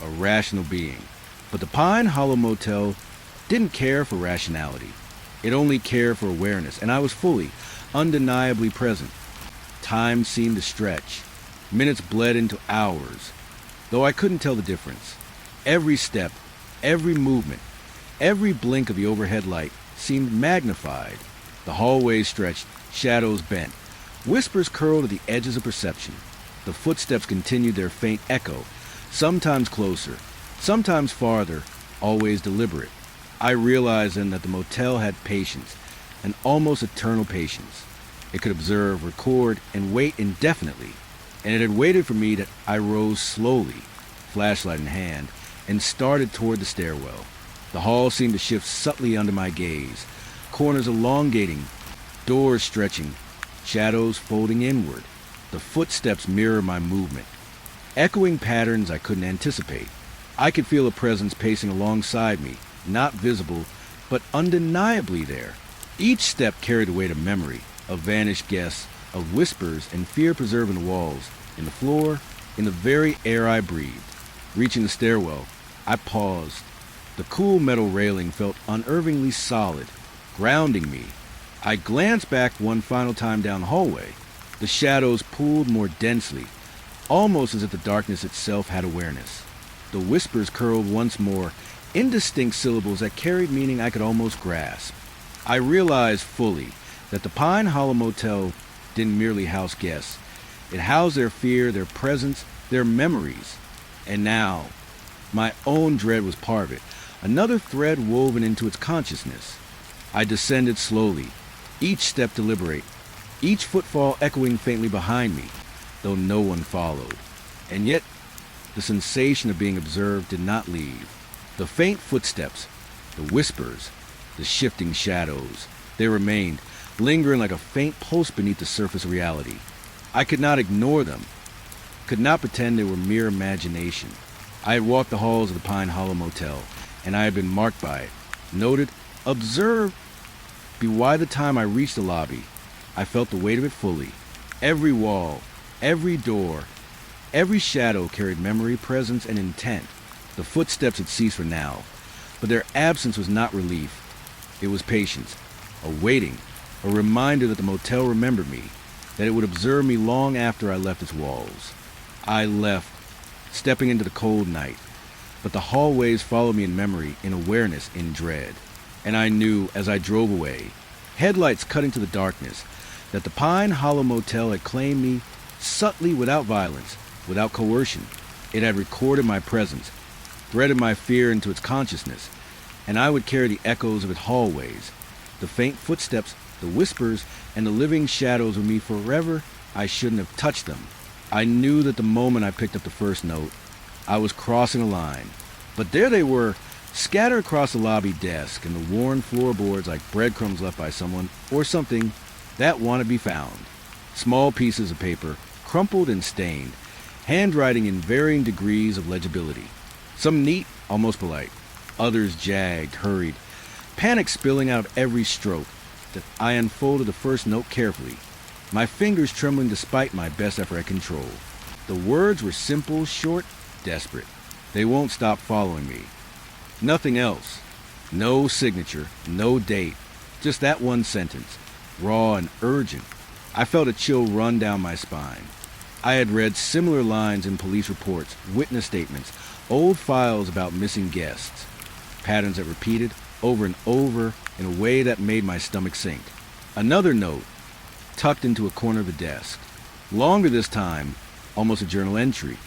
a rational being. But the Pine Hollow Motel didn't care for rationality. It only cared for awareness, and I was fully, undeniably present. Time seemed to stretch. Minutes bled into hours, though I couldn't tell the difference. Every step, every movement, every blink of the overhead light seemed magnified. The hallways stretched, shadows bent. Whispers curled at the edges of perception. The footsteps continued their faint echo, sometimes closer, sometimes farther, always deliberate. I realized then that the motel had patience, an almost eternal patience. It could observe, record, and wait indefinitely. And it had waited for me that I rose slowly, flashlight in hand, and started toward the stairwell. The hall seemed to shift subtly under my gaze, corners elongating, doors stretching, shadows folding inward. The footsteps mirror my movement, echoing patterns I couldn't anticipate. I could feel a presence pacing alongside me, not visible, but undeniably there. Each step carried the weight of memory, of vanished guests, of whispers and fear-preserving walls, in the floor, in the very air I breathed. Reaching the stairwell, I paused. The cool metal railing felt unervingly solid, grounding me. I glanced back one final time down the hallway. The shadows pooled more densely, almost as if the darkness itself had awareness. The whispers curled once more, indistinct syllables that carried meaning I could almost grasp. I realized fully that the Pine Hollow Motel didn't merely house guests. It housed their fear, their presence, their memories. And now, my own dread was part of it, another thread woven into its consciousness. I descended slowly, each step deliberate, each footfall echoing faintly behind me, though no one followed. And yet, the sensation of being observed did not leave. The faint footsteps, the whispers, the shifting shadows, they remained, lingering like a faint pulse beneath the surface of reality. I could not ignore them, could not pretend they were mere imagination. I had walked the halls of the Pine Hollow Motel, and I had been marked by it, noted, observed. By the time I reached the lobby, I felt the weight of it fully. Every wall, every door, every shadow carried memory, presence, and intent. The footsteps had ceased for now, but their absence was not relief. It was patience, a waiting, a reminder that the motel remembered me, that it would observe me long after I left its walls. I left, stepping into the cold night, but the hallways followed me in memory, in awareness, in dread. And I knew, as I drove away, headlights cutting to the darkness, that the Pine Hollow Motel had claimed me subtly, without violence, without coercion. It had recorded my presence, threaded my fear into its consciousness, and I would carry the echoes of its hallways, the faint footsteps, the whispers, and the living shadows with me forever. I shouldn't have touched them. I knew that the moment I picked up the first note, I was crossing a line. But there they were, scattered across the lobby desk and the worn floorboards like breadcrumbs left by someone or something that wanted to be found. Small pieces of paper, crumpled and stained, handwriting in varying degrees of legibility. Some neat, almost polite. Others jagged, hurried, panic spilling out of every stroke. That I unfolded the first note carefully, my fingers trembling despite my best effort at control. The words were simple, short, desperate. They won't stop following me. Nothing else. No signature, no date. Just that one sentence, raw and urgent. I felt a chill run down my spine. I had read similar lines in police reports, witness statements, old files about missing guests. Patterns that repeated over and over in a way that made my stomach sink. Another note, tucked into a corner of the desk. Longer this time, almost a journal entry.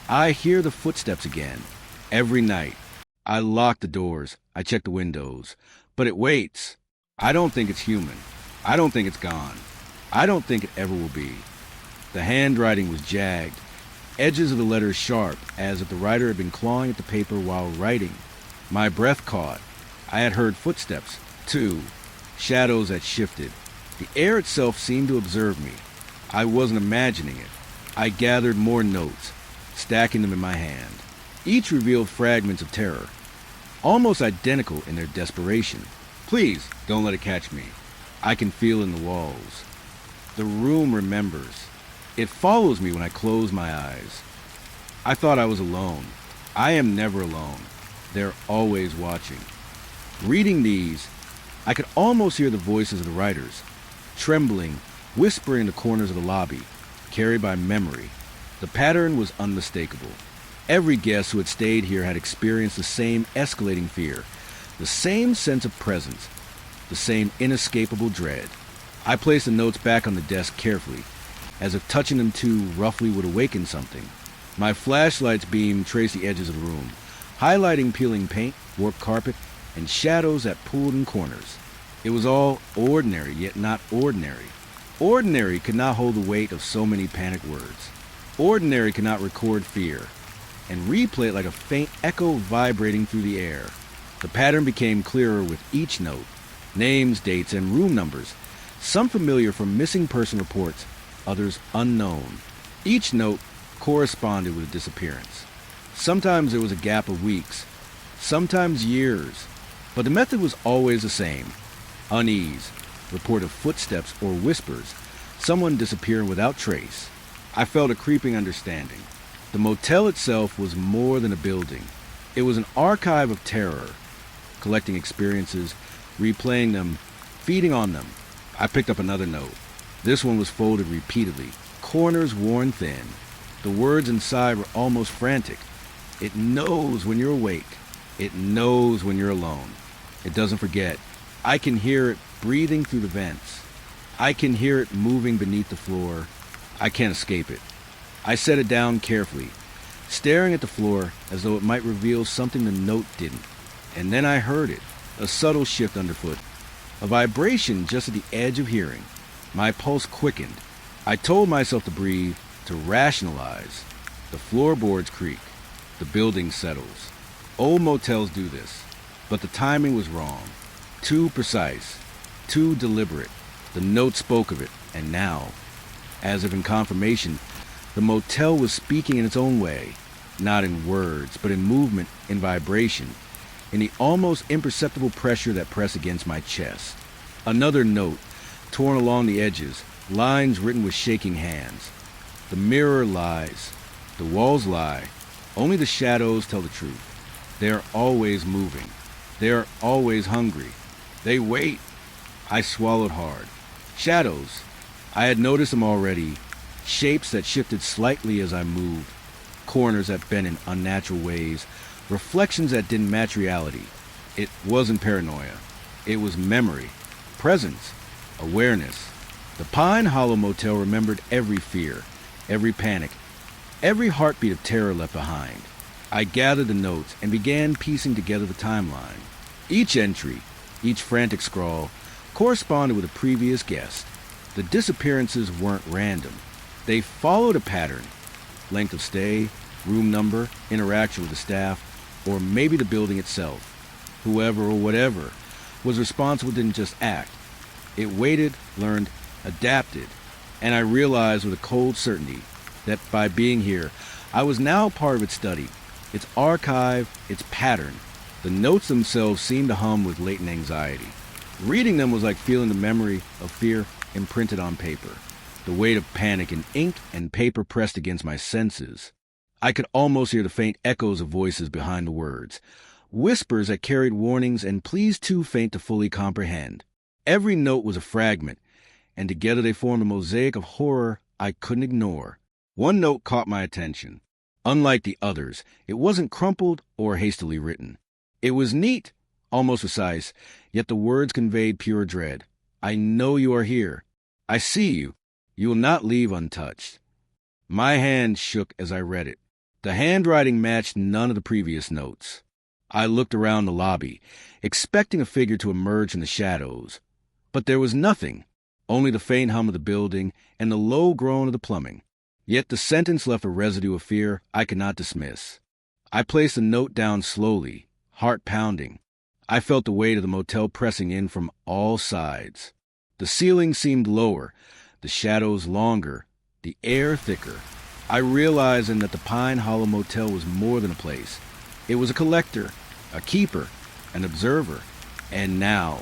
I hear the footsteps again. Every night. I lock the doors. I check the windows. But it waits. I don't think it's human. I don't think it's gone. I don't think it ever will be. The handwriting was jagged. Edges of the letters sharp, as if the writer had been clawing at the paper while writing. My breath caught. I had heard footsteps, too. Shadows that shifted. The air itself seemed to observe me. I wasn't imagining it. I gathered more notes, stacking them in my hand. Each revealed fragments of terror, almost identical in their desperation. Please, don't let it catch me. I can feel in the walls. The room remembers. It follows me when I close my eyes. I thought I was alone. I am never alone. They're always watching. Reading these, I could almost hear the voices of the writers, trembling, whispering in the corners of the lobby, carried by memory. The pattern was unmistakable. Every guest who had stayed here had experienced the same escalating fear, the same sense of presence, the same inescapable dread. I placed the notes back on the desk carefully, as if touching them too roughly would awaken something. My flashlight's beam traced the edges of the room, highlighting peeling paint, warped carpet, and shadows that pooled in corners. It was all ordinary, yet not ordinary. Ordinary could not hold the weight of so many panicked words. Ordinary could not record fear, and replay it like a faint echo vibrating through the air. The pattern became clearer with each note. Names, dates, and room numbers, some familiar from missing person reports, others unknown. Each note corresponded with a disappearance. Sometimes there was a gap of weeks, sometimes years, but the method was always the same. Unease, report of footsteps or whispers, someone disappearing without trace. I felt a creeping understanding. The motel itself was more than a building. It was an archive of terror, collecting experiences, replaying them, feeding on them. I picked up another note. This one was folded repeatedly, corners worn thin. The words inside were almost frantic. It knows when you're awake. It knows when you're alone. It doesn't forget. I can hear it breathing through the vents. I can hear it moving beneath the floor. I can't escape it. I set it down carefully, staring at the floor as though it might reveal something the note didn't. And then I heard it, a subtle shift underfoot, a vibration just at the edge of hearing. My pulse quickened. I told myself to breathe, to rationalize. The floorboards creak. The building settles. Old motels do this, but the timing was wrong. Too precise, too deliberate. The note spoke of it, and now, as if in confirmation, the motel was speaking in its own way, not in words, but in movement, in vibration, in the almost imperceptible pressure that pressed against my chest. Another note, torn along the edges, lines written with shaking hands. The mirror lies. The walls lie. Only the shadows tell the truth. They are always moving. They are always hungry. They wait. I swallowed hard. Shadows. I had noticed them already. Shapes that shifted slightly as I moved. Corners that bent in unnatural ways. Reflections that didn't match reality. It wasn't paranoia. It was memory. Presence. Awareness. The Pine Hollow Motel remembered every fear, every panic, every heartbeat of terror left behind. I gathered the notes and began piecing together the timeline. Each entry, each frantic scrawl, corresponded with a previous guest. The disappearances weren't random. They followed a pattern. Length of stay, room number, interaction with the staff, or maybe the building itself. Whoever or whatever was responsible didn't just act. It waited, learned, adapted, and I realized with a cold certainty that by being here, I was now part of its study, its archive, its pattern. The notes themselves seemed to hum with latent anxiety. Reading them was like feeling the memory of fear imprinted on paper, the weight of panic in ink and paper pressed against my senses. I could almost hear the faint echoes of voices behind the words, whispers that carried warnings and pleas too faint to fully comprehend. Every note was a fragment, and together they formed a mosaic of horror I couldn't ignore. One note caught my attention. Unlike the others, it wasn't crumpled or hastily written. It was neat, almost precise, yet the words conveyed pure dread. I know you are here. I see you. You will not leave untouched. My hand shook as I read it. The handwriting matched none of the previous notes. I looked around the lobby, expecting a figure to emerge from the shadows. But there was nothing, only the faint hum of the building and the low groan of the plumbing. Yet the sentence left a residue of fear I could not dismiss. I placed the note down slowly, heart pounding. I felt the weight of the motel pressing in from all sides. The ceiling seemed lower, the shadows longer, the air thicker. I realized then that the Pine Hollow Motel was more than a place. It was a collector, a keeper, an observer. And now,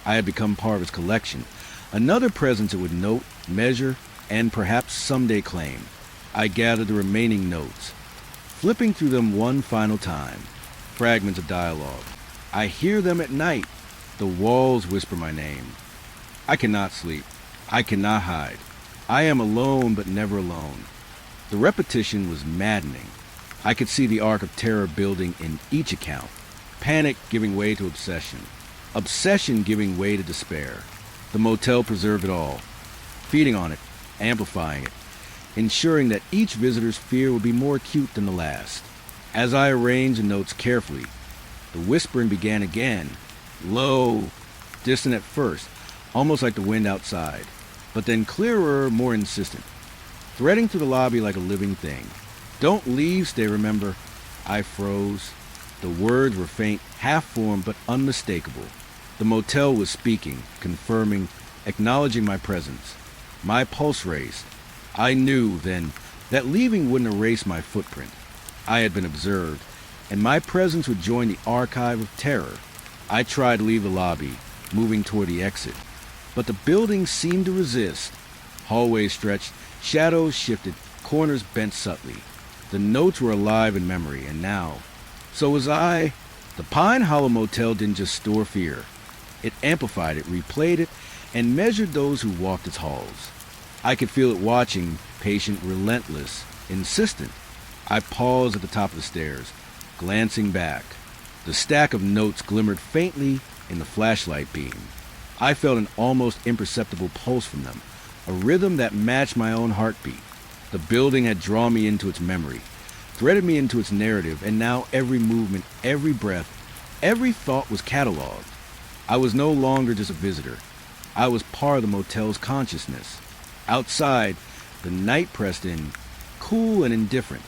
I had become part of its collection, another presence it would note, measure, and perhaps someday claim. I gathered the remaining notes, flipping through them one final time. Fragments of dialogue. I hear them at night, The walls whisper my name. I cannot sleep. I cannot hide. I am alone but never alone. The repetition was maddening. I could see the arc of terror building in each account. Panic giving way to obsession. Obsession giving way to despair. The motel preserved it all, feeding on it, amplifying it, ensuring that each visitor's fear would be more acute than the last. As I arranged the notes carefully, the whispering began again, low, distant at first, almost like the wind outside, but then clearer, more insistent, threading through the lobby like a living thing. Don't leave, stay, remember. I froze. The words were faint, half-formed, but unmistakable. The motel was speaking, confirming, acknowledging my presence. My pulse raced. I knew, then, that leaving wouldn't erase my footprint. I had been observed, and my presence would join the archive of terror. I tried to leave the lobby, moving toward the exit, but the building seemed to resist. Hallways stretched, shadows shifted, corners bent subtly. The notes were alive in memory, and now, so was I. The Pine Hollow Motel didn't just store fear. It amplified it, replayed it, and measured those who walked its halls. I could feel it watching, patient, relentless, insistent. I paused at the top of the stairs, glancing back. The stack of notes glimmered faintly in the flashlight beam. I felt an almost imperceptible pulse from them, a rhythm that matched my own heartbeat. The building had drawn me into its memory, threaded me into its narrative, and now every movement, every breath, every thought was cataloged. I was no longer just a visitor. I was part of the motel's consciousness. Outside, the night pressed in, cool and indifferent.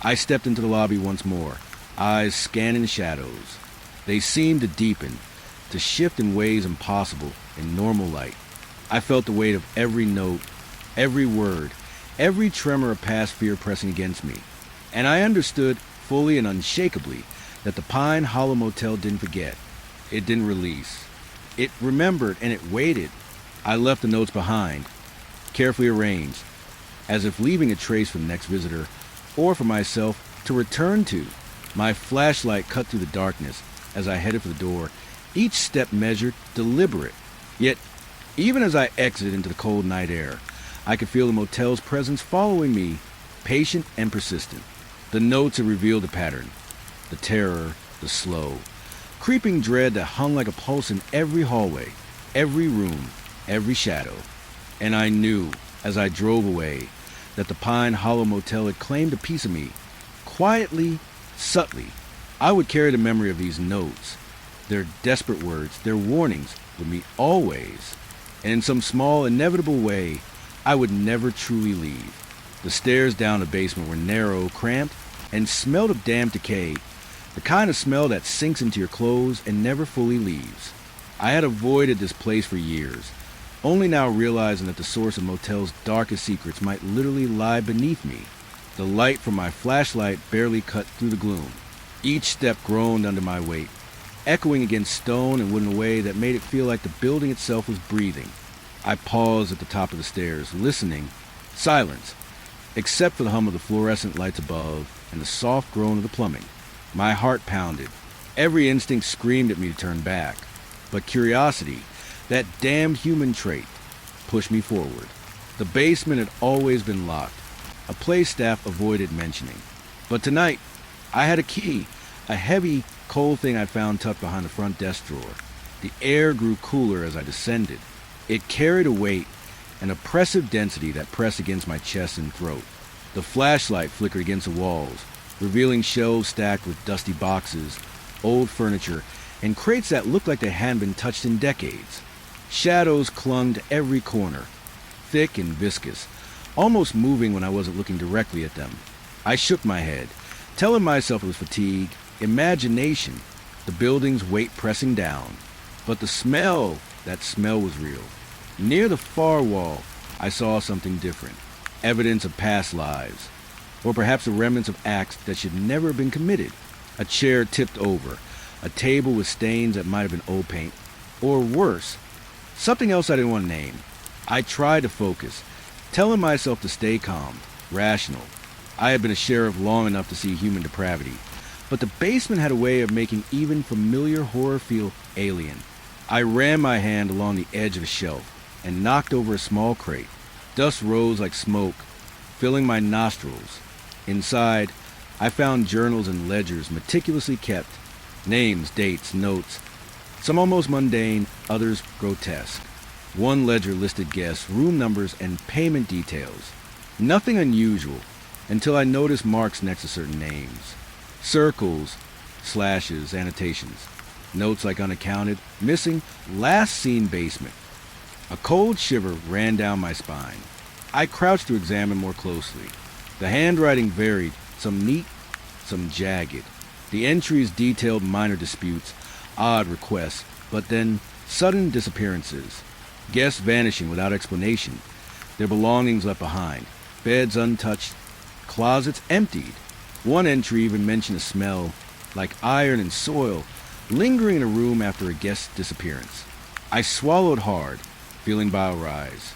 I stepped into the lobby once more, eyes scanning the shadows. They seemed to deepen, to shift in ways impossible in normal light. I felt the weight of every note, every word, every tremor of past fear pressing against me. And I understood, fully and unshakably, that the Pine Hollow Motel didn't forget. It didn't release. It remembered, and it waited. I left the notes behind, carefully arranged, as if leaving a trace for the next visitor, or for myself to return to. My flashlight cut through the darkness as I headed for the door, each step measured, deliberate. Yet, even as I exited into the cold night air, I could feel the motel's presence following me, patient and persistent. The notes had revealed a pattern. The terror, the slow, creeping dread that hung like a pulse in every hallway, every room, every shadow. And I knew, as I drove away, that the Pine Hollow Motel had claimed a piece of me, quietly, subtly. I would carry the memory of these notes, their desperate words, their warnings, with me always. And in some small, inevitable way, I would never truly leave. The stairs down the basement were narrow, cramped, and smelled of damp decay, the kind of smell that sinks into your clothes and never fully leaves. I had avoided this place for years, only now realizing that the source of motel's darkest secrets might literally lie beneath me. The light from my flashlight barely cut through the gloom. Each step groaned under my weight, echoing against stone and wood in a way that made it feel like the building itself was breathing. I paused at the top of the stairs, listening. Silence, except for the hum of the fluorescent lights above and the soft groan of the plumbing. My heart pounded. Every instinct screamed at me to turn back. But curiosity, that damned human trait, pushed me forward. The basement had always been locked, a place staff avoided mentioning. But tonight, I had a key, a heavy, cold thing I found tucked behind the front desk drawer. The air grew cooler as I descended. It carried a weight, an oppressive density that pressed against my chest and throat. The flashlight flickered against the walls, revealing shelves stacked with dusty boxes, old furniture, and crates that looked like they hadn't been touched in decades. Shadows clung to every corner, thick and viscous, almost moving when I wasn't looking directly at them. I shook my head, telling myself it was fatigue, imagination, the building's weight pressing down. But the smell, that smell was real. Near the far wall, I saw something different, evidence of past lives, or perhaps the remnants of acts that should never have been committed. A chair tipped over, a table with stains that might have been old paint, or worse, something else I didn't want to name. I tried to focus, telling myself to stay calm, rational. I had been a sheriff long enough to see human depravity, but the basement had a way of making even familiar horror feel alien. I ran my hand along the edge of a shelf and knocked over a small crate. Dust rose like smoke, filling my nostrils. Inside, I found journals and ledgers meticulously kept. Names, dates, notes, some almost mundane, others grotesque. One ledger listed guests, room numbers, and payment details. Nothing unusual until I noticed marks next to certain names. Circles, slashes, annotations. Notes like unaccounted, missing, last seen basement. A cold shiver ran down my spine. I crouched to examine more closely. The handwriting varied, some neat, some jagged. The entries detailed minor disputes, odd requests, but then sudden disappearances. Guests vanishing without explanation, their belongings left behind, beds untouched, closets emptied. One entry even mentioned a smell, like iron and soil, lingering in a room after a guest's disappearance. I swallowed hard, feeling bile rise.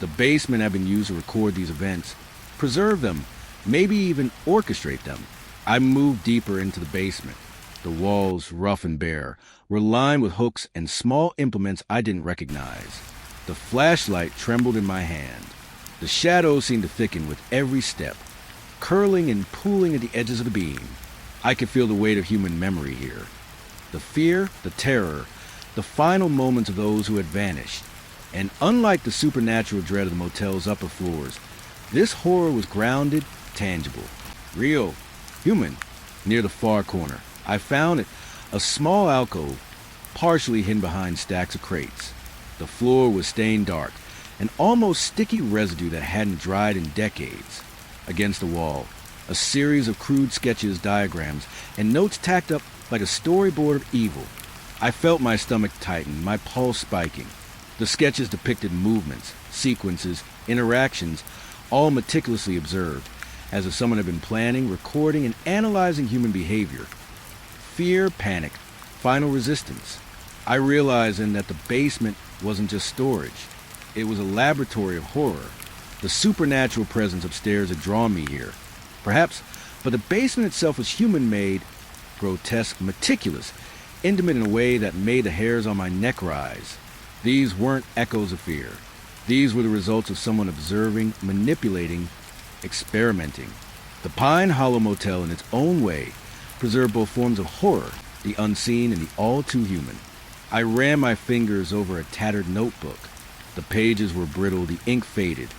The basement had been used to record these events, preserve them, maybe even orchestrate them. I moved deeper into the basement. The walls, rough and bare, were lined with hooks and small implements I didn't recognize. The flashlight trembled in my hand. The shadows seemed to thicken with every step, curling and pooling at the edges of the beam. I could feel the weight of human memory here. The fear, the terror, the final moments of those who had vanished. And unlike the supernatural dread of the motel's upper floors, this horror was grounded, tangible, real, human. Near the far corner, I found it, a small alcove, partially hidden behind stacks of crates. The floor was stained dark, an almost sticky residue that hadn't dried in decades. Against the wall, a series of crude sketches, diagrams, and notes tacked up like a storyboard of evil. I felt my stomach tighten, my pulse spiking. The sketches depicted movements, sequences, interactions, all meticulously observed, as if someone had been planning, recording, and analyzing human behavior. Fear, panic, final resistance. I realized then that the basement wasn't just storage. It was a laboratory of horror. The supernatural presence upstairs had drawn me here. Perhaps, but the basement itself was human-made, grotesque, meticulous, intimate in a way that made the hairs on my neck rise. These weren't echoes of fear. These were the results of someone observing, manipulating, experimenting. The Pine Hollow Motel, in its own way, preserved both forms of horror, the unseen and the all-too-human. I ran my fingers over a tattered notebook. The pages were brittle, the ink faded,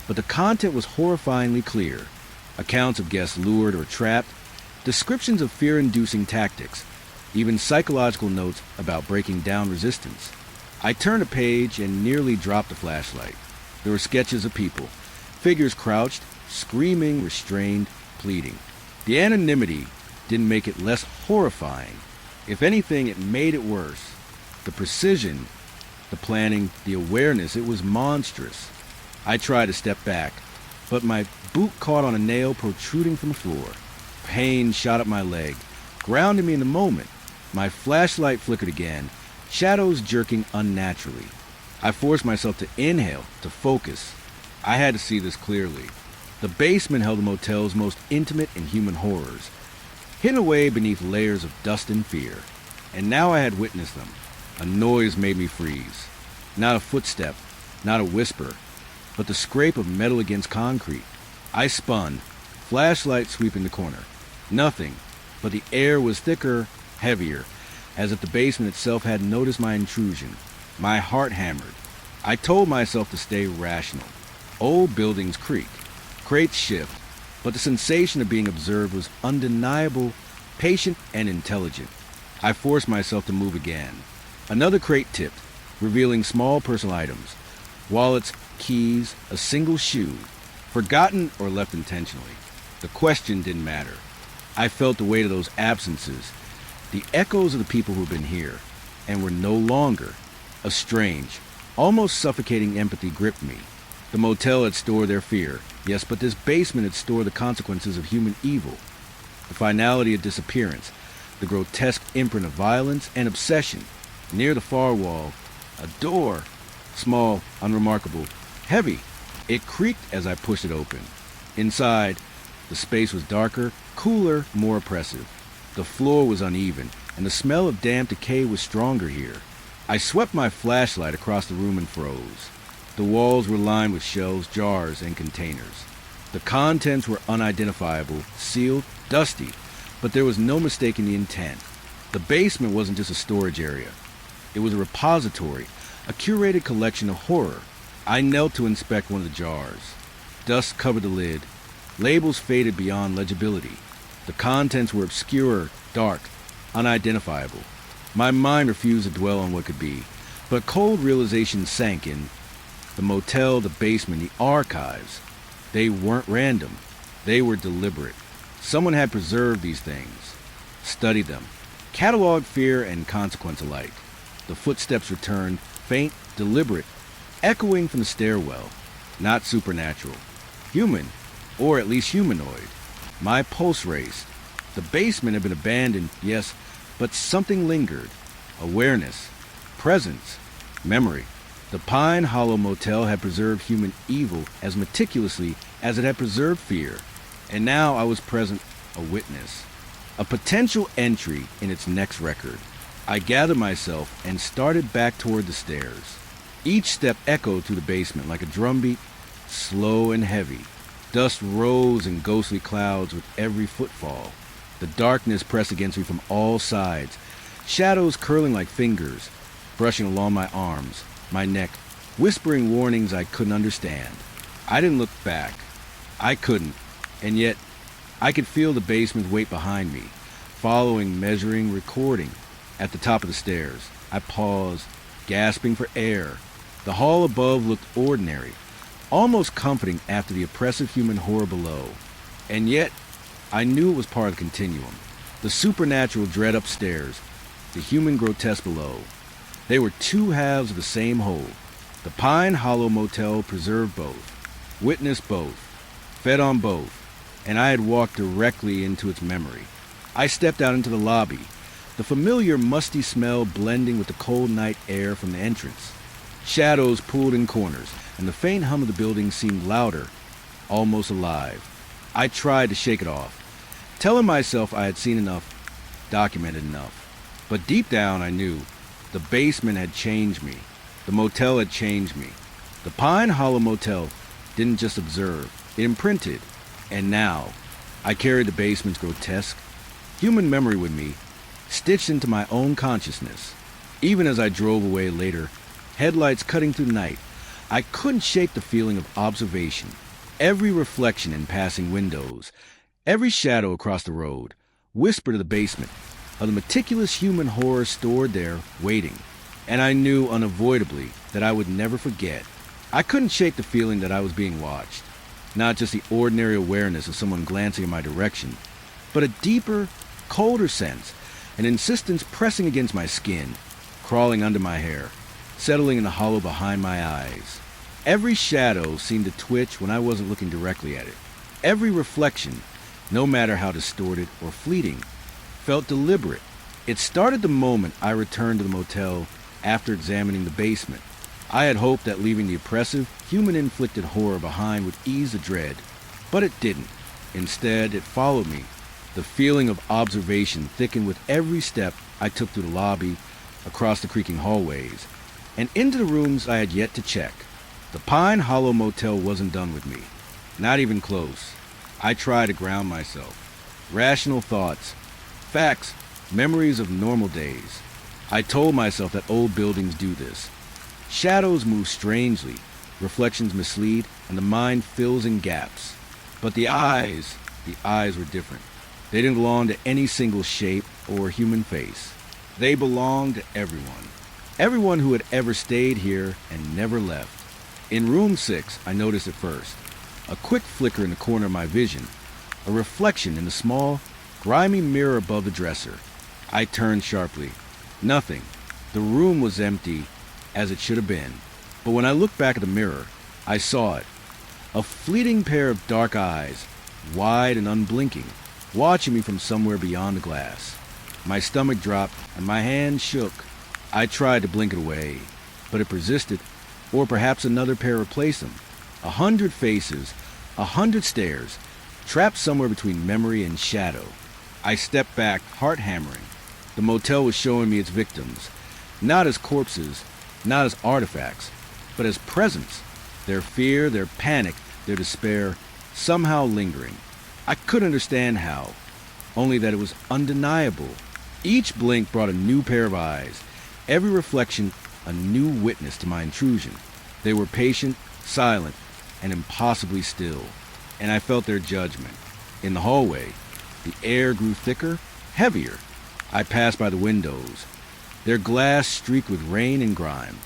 but the content was horrifyingly clear. Accounts of guests lured or trapped, descriptions of fear-inducing tactics, even psychological notes about breaking down resistance. I turned a page and nearly dropped the flashlight. There were sketches of people, figures crouched, screaming, restrained, pleading. The anonymity didn't make it less horrifying. If anything, it made it worse. The precision, the planning, the awareness, it was monstrous. I tried to step back, but my boot caught on a nail protruding from the floor. Pain shot up my leg, grounding me in the moment. My flashlight flickered again, shadows jerking unnaturally. I forced myself to inhale, to focus. I had to see this clearly. The basement held the motel's most intimate and human horrors, hidden away beneath layers of dust and fear. And now I had witnessed them. A noise made me freeze. Not a footstep, not a whisper, but the scrape of metal against concrete. I spun, flashlight sweeping the corner. Nothing, but the air was thicker, heavier, as if the basement itself hadn't noticed my intrusion. My heart hammered. I told myself to stay rational. Old buildings creak, crates shift, but the sensation of being observed was undeniable, patient, and intelligent. I forced myself to move again. Another crate tipped, revealing small personal items. Wallets, keys, a single shoe, forgotten or left intentionally. The question didn't matter. I felt the weight of those absences, the echoes of the people who'd been here, and were no longer. A strange, almost suffocating empathy gripped me. The motel had stored their fear, yes, but this basement had stored the consequences of human evil. The finality of disappearance, the grotesque imprint of violence and obsession. Near the far wall, a door, small, unremarkable, heavy. It creaked as I pushed it open. Inside, the space was darker, cooler, more oppressive. The floor was uneven, and the smell of damp decay was stronger here. I swept my flashlight across the room and froze. The walls were lined with shelves, jars, and containers. The contents were unidentifiable, sealed, dusty, but there was no mistaking the intent. The basement wasn't just a storage area. It was a repository, a curated collection of horror. I knelt to inspect one of the jars. Dust covered the lid. Labels faded beyond legibility. The contents were obscure, dark, unidentifiable. My mind refused to dwell on what could be, but cold realization sank in. The motel, the basement, the archives. They weren't random. They were deliberate. Someone had preserved these things, studied them, cataloged fear and consequence alike. The footsteps returned, faint, deliberate, echoing from the stairwell. Not supernatural. Human, or at least humanoid. My pulse raced. The basement had been abandoned, yes, but something lingered. Awareness, presence, memory. The Pine Hollow Motel had preserved human evil as meticulously as it had preserved fear. And now I was present, a witness. A potential entry in its next record. I gathered myself and started back toward the stairs. Each step echoed through the basement like a drumbeat, slow and heavy. Dust rose in ghostly clouds with every footfall. The darkness pressed against me from all sides, shadows curling like fingers, brushing along my arms, my neck, whispering warnings I couldn't understand. I didn't look back. I couldn't, and yet I could feel the basement's weight behind me, following, measuring, recording. At the top of the stairs, I paused, gasping for air. The hall above looked ordinary, almost comforting after the oppressive human horror below. And yet, I knew it was part of the continuum. The supernatural dread upstairs, the human grotesque below. They were two halves of the same whole. The Pine Hollow Motel preserved both, witnessed both, fed on both, and I had walked directly into its memory. I stepped out into the lobby, the familiar musty smell blending with the cold night air from the entrance. Shadows pulled in corners, and the faint hum of the building seemed louder, almost alive. I tried to shake it off, telling myself I had seen enough, documented enough. But deep down I knew the basement had changed me. The motel had changed me. The Pine Hollow Motel didn't just observe, it imprinted. And now, I carried the basement's grotesque, human memory with me, stitched into my own consciousness. Even as I drove away later, headlights cutting through the night, I couldn't shake the feeling of observation. Every reflection in passing windows, every shadow across the road, whispered to the basement of the meticulous human horror stored there, waiting. And I knew unavoidably that I would never forget. I couldn't shake the feeling that I was being watched. Not just the ordinary awareness of someone glancing in my direction, but a deeper, colder sense, an insistence pressing against my skin, crawling under my hair, settling in the hollow behind my eyes. Every shadow seemed to twitch when I wasn't looking directly at it. Every reflection, no matter how distorted or fleeting, felt deliberate. It started the moment I returned to the motel after examining the basement. I had hoped that leaving the oppressive, human-inflicted horror behind would ease the dread, but it didn't. Instead, it followed me. The feeling of observation thickened with every step I took through the lobby, across the creaking hallways, and into the rooms I had yet to check. The Pine Hollow Motel wasn't done with me. Not even close. I tried to ground myself. Rational thoughts, facts, memories of normal days. I told myself that old buildings do this. Shadows move strangely, reflections mislead, and the mind fills in gaps. But the eyes were different. They didn't belong to any single shape or human face. They belonged to everyone. Everyone who had ever stayed here and never left. In room 6, I noticed it first. A quick flicker in the corner of my vision. A reflection in the small, grimy mirror above the dresser. I turned sharply. Nothing. The room was empty, as it should have been. But when I looked back at the mirror, I saw it. A fleeting pair of dark eyes, wide and unblinking, watching me from somewhere beyond the glass. My stomach dropped and my hand shook. I tried to blink it away, but it persisted, or perhaps another pair replaced them. 100 faces, 100 stares, trapped somewhere between memory and shadow. I stepped back, heart hammering. The motel was showing me its victims. Not as corpses, not as artifacts, but as presence. Their fear, their panic, their despair, somehow lingering. I couldn't understand how, only that it was undeniable. Each blink brought a new pair of eyes, every reflection a new witness to my intrusion. They were patient, silent, and impossibly still, and I felt their judgment. In the hallway, the air grew thicker, heavier. I passed by the windows, their glass streaked with rain and grime.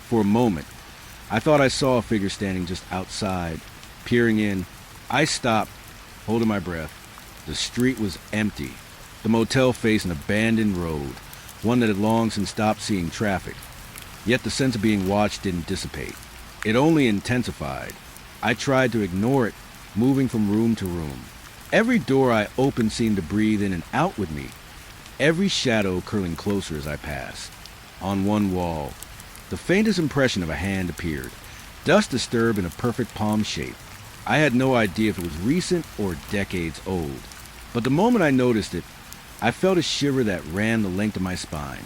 For a moment, I thought I saw a figure standing just outside, peering in. I stopped, holding my breath. The street was empty. The motel faced an abandoned road, one that had long since stopped seeing traffic. Yet the sense of being watched didn't dissipate. It only intensified. I tried to ignore it, moving from room to room. Every door I opened seemed to breathe in and out with me, every shadow curling closer as I passed. On one wall, the faintest impression of a hand appeared, dust disturbed in a perfect palm shape. I had no idea if it was recent or decades old, but the moment I noticed it, I felt a shiver that ran the length of my spine.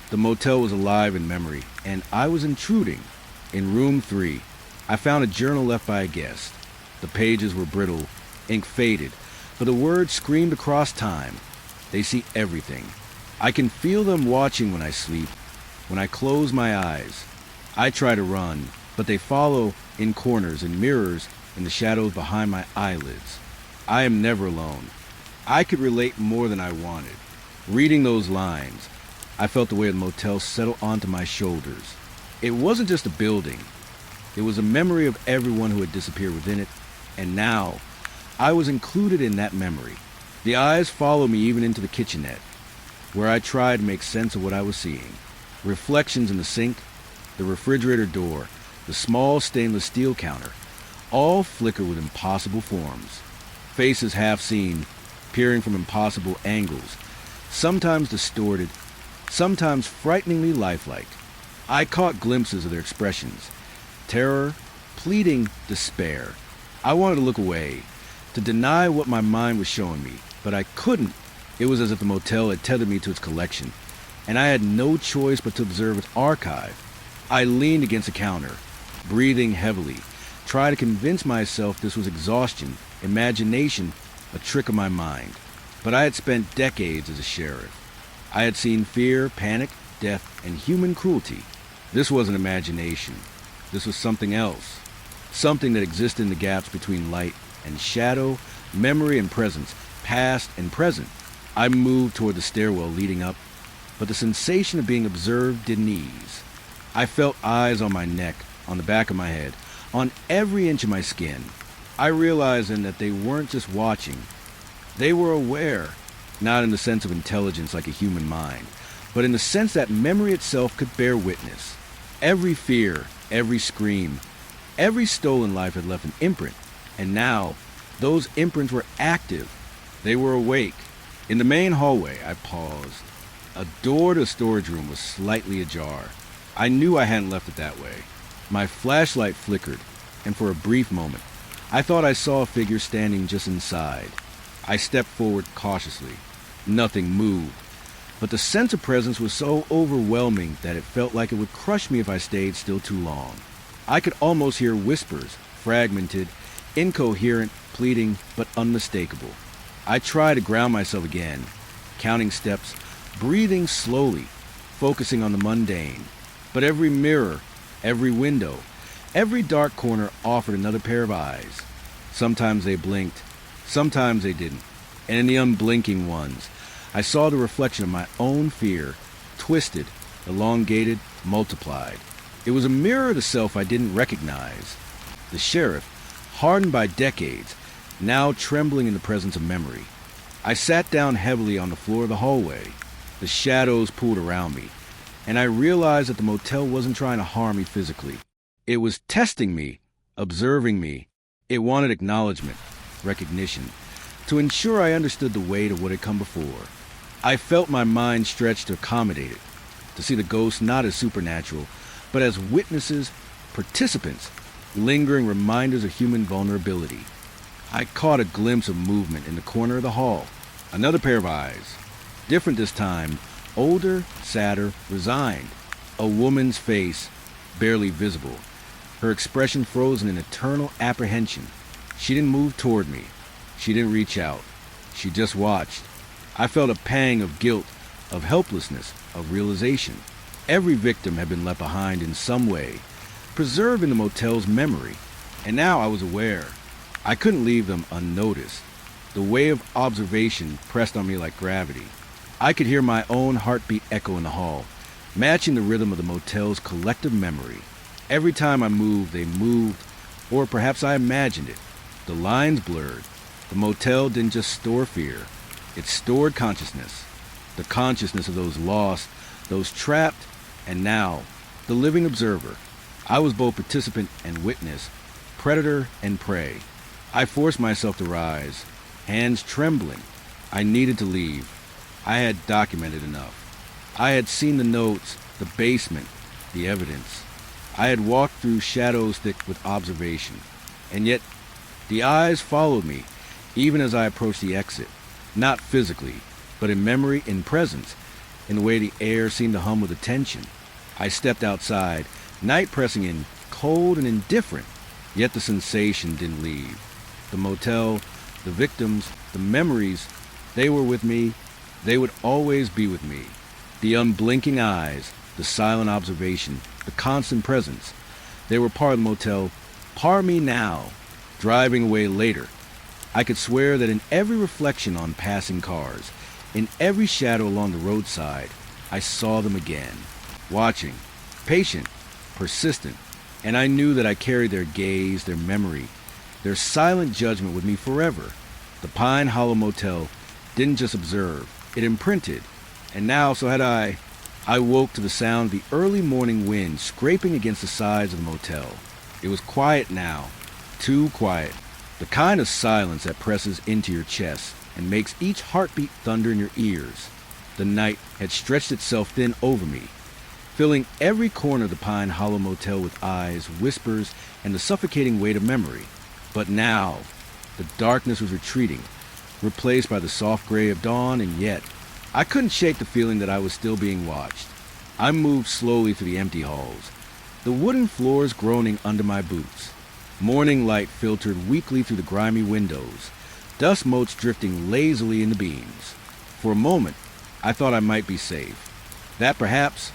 The motel was alive in memory, and I was intruding. In room 3, I found a journal left by a guest. The pages were brittle, ink faded, but the words screamed across time. They see everything. I can feel them watching when I sleep, when I close my eyes. I try to run, but they follow in corners and mirrors in the shadows behind my eyelids. I am never alone. I could relate more than I wanted. Reading those lines, I felt the weight of the motel settle onto my shoulders. It wasn't just a building. It was a memory of everyone who had disappeared within it, and now I was included in that memory. The eyes followed me even into the kitchenette, where I tried to make sense of what I was seeing. Reflections in the sink, the refrigerator door, the small stainless steel counter, all flickered with impossible forms. Faces half seen, peering from impossible angles, sometimes distorted, sometimes frighteningly lifelike. I caught glimpses of their expressions: terror, pleading, despair. I wanted to look away, to deny what my mind was showing me, but I couldn't. It was as if the motel had tethered me to its collection, and I had no choice but to observe its archive. I leaned against a counter, breathing heavily, trying to convince myself this was exhaustion, imagination, a trick of my mind. But I had spent decades as a sheriff. I had seen fear, panic, death, and human cruelty. This wasn't imagination. This was something else. Something that existed in the gaps between light and shadow, memory and presence, past and present. I moved toward the stairwell leading up, but the sensation of being observed didn't ease. I felt eyes on my neck, on the back of my head, on every inch of my skin. I realized then that they weren't just watching. They were aware, not in the sense of intelligence like a human mind, but in the sense that memory itself could bear witness. Every fear, every scream, every stolen life had left an imprint, and now those imprints were active. They were awake. In the main hallway, I paused. A door to the storage room was slightly ajar. I knew I hadn't left it that way. My flashlight flickered, and for a brief moment, I thought I saw a figure standing just inside. I stepped forward cautiously. Nothing moved, but the sense of presence was so overwhelming that it felt like it would crush me if I stayed still too long. I could almost hear whispers, fragmented, incoherent, pleading, but unmistakable. I tried to ground myself again, counting steps, breathing slowly, focusing on the mundane. But every mirror, every window, every dark corner offered another pair of eyes. Sometimes they blinked, sometimes they didn't. And in the unblinking ones, I saw the reflection of my own fear, twisted, elongated, multiplied. It was a mirror of the self I didn't recognize. The sheriff, hardened by decades, now trembling in the presence of memory. I sat down heavily on the floor of the hallway. The shadows pulled around me, and I realized that the motel wasn't trying to harm me physically. It was testing me, observing me. It wanted acknowledgement, recognition, to ensure I understood the weight of what had come before. I felt my mind stretched to accommodate it, to see the ghosts not as supernatural, but as witnesses, participants, lingering reminders of human vulnerability. I caught a glimpse of movement in the corner of the hall. Another pair of eyes. Different this time, older, sadder, resigned. A woman's face, barely visible, her expression frozen in eternal apprehension. She didn't move toward me. She didn't reach out. She just watched. I felt a pang of guilt, of helplessness, of realization. Every victim had been left behind in some way, preserved in the motel's memory, and now I was aware. I couldn't leave them unnoticed. The wave of observation pressed on me like gravity. I could hear my own heartbeat echo in the hall, matching the rhythm of the motel's collective memory. Every time I moved, they moved, or perhaps I imagined it. The lines blurred. The motel didn't just store fear. It stored consciousness. The consciousness of those lost, those trapped, and now, the living observer. I was both participant and witness, predator and prey. I forced myself to rise, hands trembling. I needed to leave. I had documented enough. I had seen the notes, the basement, the evidence. I had walked through shadows thick with observation. And yet, the eyes followed me, even as I approached the exit. Not physically, but in memory, in presence, in the way the air seemed to hum with attention. I stepped outside, night pressing in, cold and indifferent, yet the sensation didn't leave. The motel, the victims, the memories, they were with me. They would always be with me. The unblinking eyes, the silent observation, the constant presence. They were part of the motel, part of me now, driving away later. I could swear that in every reflection on passing cars, in every shadow along the roadside, I saw them again, watching, patient, persistent, and I knew that I carried their gaze, their memory, their silent judgment with me forever. The Pine Hollow Motel didn't just observe, it imprinted, and now so had I. I woke to the sound of the early morning wind scraping against the sides of the motel. It was quiet now, too quiet, the kind of silence that presses into your chest and makes each heartbeat thunder in your ears. The night had stretched itself thin over me, filling every corner of the Pine Hollow Motel with eyes, whispers, and the suffocating weight of memory. But now, the darkness was retreating, replaced by the soft gray of dawn, and yet, I couldn't shake the feeling that I was still being watched. I moved slowly through the empty halls, the wooden floors groaning under my boots. Morning light filtered weakly through the grimy windows, dust motes drifting lazily in the beams. For a moment, I thought I might be safe. That perhaps,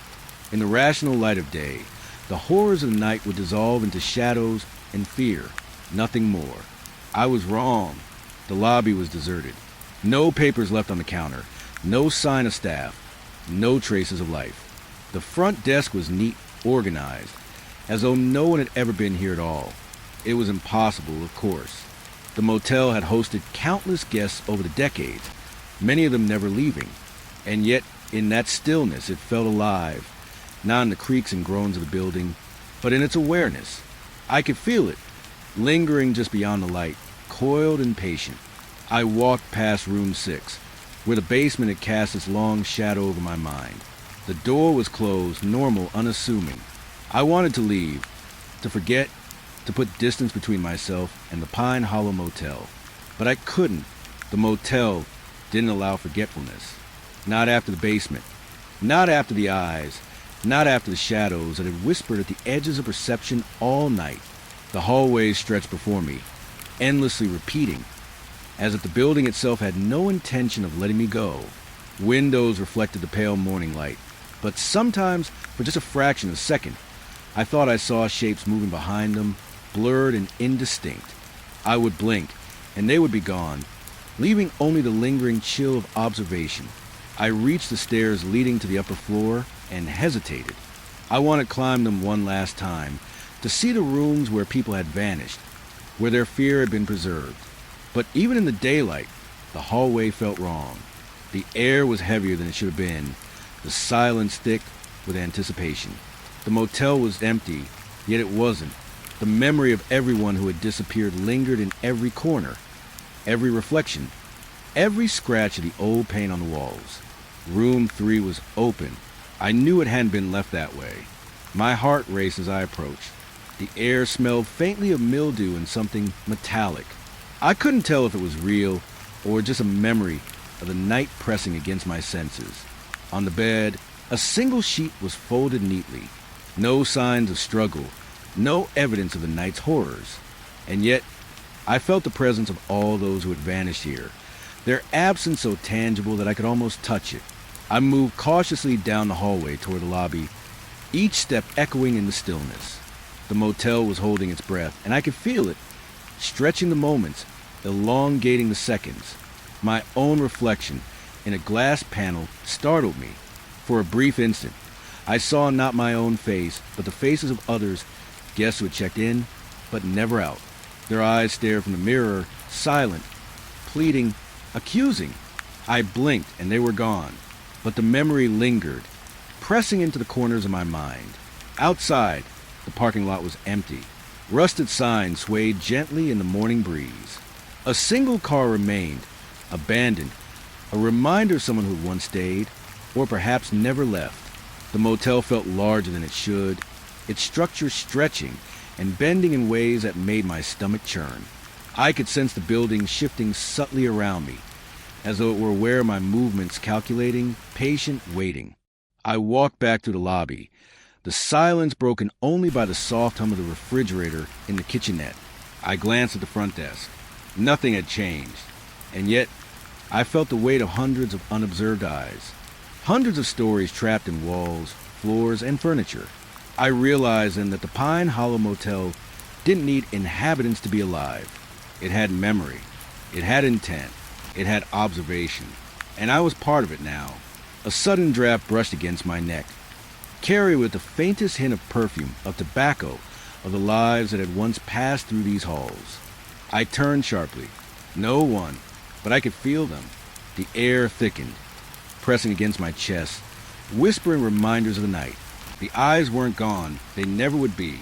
in the rational light of day, the horrors of the night would dissolve into shadows and fear, nothing more. I was wrong. The lobby was deserted. No papers left on the counter, no sign of staff, no traces of life. The front desk was neat, organized, as though no one had ever been here at all. It was impossible, of course. The motel had hosted countless guests over the decades, many of them never leaving, and yet in that stillness it felt alive, not in the creaks and groans of the building, but in its awareness. I could feel it, lingering just beyond the light, coiled and patient. I walked past room 6, where the basement had cast its long shadow over my mind. The door was closed, normal, unassuming. I wanted to leave, to forget, to put distance between myself and the Pine Hollow Motel. But I couldn't. The motel didn't allow forgetfulness. Not after the basement. Not after the eyes. Not after the shadows that had whispered at the edges of perception all night. The hallways stretched before me, endlessly repeating, as if the building itself had no intention of letting me go. Windows reflected the pale morning light, but sometimes, for just a fraction of a second, I thought I saw shapes moving behind them, blurred and indistinct. I would blink, and they would be gone, leaving only the lingering chill of observation. I reached the stairs leading to the upper floor and hesitated. I wanted to climb them one last time, to see the rooms where people had vanished, where their fear had been preserved. But even in the daylight, the hallway felt wrong. The air was heavier than it should have been, the silence thick with anticipation. The motel was empty, yet it wasn't. The memory of everyone who had disappeared lingered in every corner, every reflection, every scratch of the old paint on the walls. Room 3 was open. I knew it hadn't been left that way. My heart raced as I approached. The air smelled faintly of mildew and something metallic. I couldn't tell if it was real or just a memory of the night pressing against my senses. On the bed, A single sheet was folded neatly. No signs of struggle, no evidence of the night's horrors. And yet, I felt the presence of all those who had vanished here, their absence so tangible that I could almost touch it. I moved cautiously down the hallway toward the lobby, each step echoing in the stillness. The motel was holding its breath, and I could feel it, stretching the moments, elongating the seconds. My own reflection in a glass panel startled me. For a brief instant, I saw not my own face, but the faces of others, guests who had checked in, but never out. Their eyes stared from the mirror, silent, pleading, accusing. I blinked, and they were gone, but the memory lingered, pressing into the corners of my mind. Outside, the parking lot was empty. Rusted signs swayed gently in the morning breeze. A single car remained, abandoned, a reminder of someone who once stayed, or perhaps never left. The motel felt larger than it should, its structure stretching and bending in ways that made my stomach churn. I could sense the building shifting subtly around me, as though it were aware of my movements, calculating, patient, waiting. I walked back to the lobby, the silence broken only by the soft hum of the refrigerator in the kitchenette. I glanced at the front desk. Nothing had changed, and yet I felt the weight of hundreds of unobserved eyes. Hundreds of stories trapped in walls, floors, and furniture. I realized then that the Pine Hollow Motel didn't need inhabitants to be alive. It had memory. It had intent. It had observation. And I was part of it now. A sudden draft brushed against my neck, carried with the faintest hint of perfume, of tobacco, of the lives that had once passed through these halls. I turned sharply. No one, but I could feel them. The air thickened, pressing against my chest, whispering reminders of the night. The eyes weren't gone. They never would be.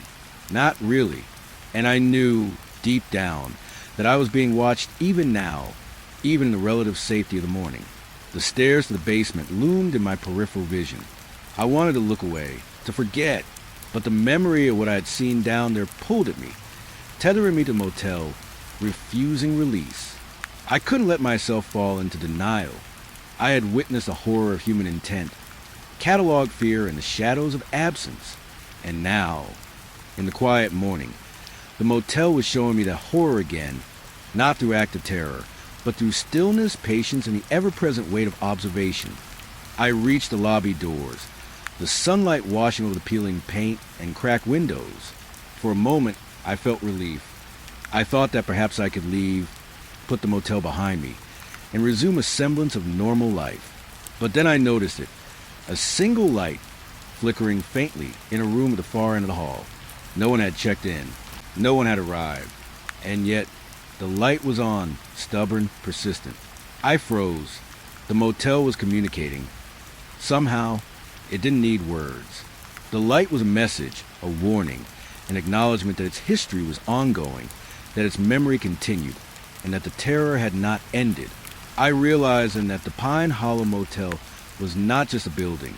Not really. And I knew, deep down, that I was being watched even now, even in the relative safety of the morning. The stairs to the basement loomed in my peripheral vision. I wanted to look away, to forget, but the memory of what I had seen down there pulled at me, tethering me to the motel, refusing release. I couldn't let myself fall into denial. I had witnessed the horror of human intent, cataloged fear in the shadows of absence. And now, in the quiet morning, the motel was showing me that horror again, not through active terror, but through stillness, patience, and the ever-present weight of observation. I reached the lobby doors, the sunlight washing over the peeling paint and cracked windows. For a moment, I felt relief. I thought that perhaps I could leave, put the motel behind me, and resume a semblance of normal life. But then I noticed it. A single light flickering faintly in a room at the far end of the hall. No one had checked in. No one had arrived. And yet, the light was on, stubborn, persistent. I froze. The motel was communicating. Somehow, it didn't need words. The light was a message, a warning, an acknowledgement that its history was ongoing, that its memory continued, and that the terror had not ended. I realized then that the Pine Hollow Motel was not just a building.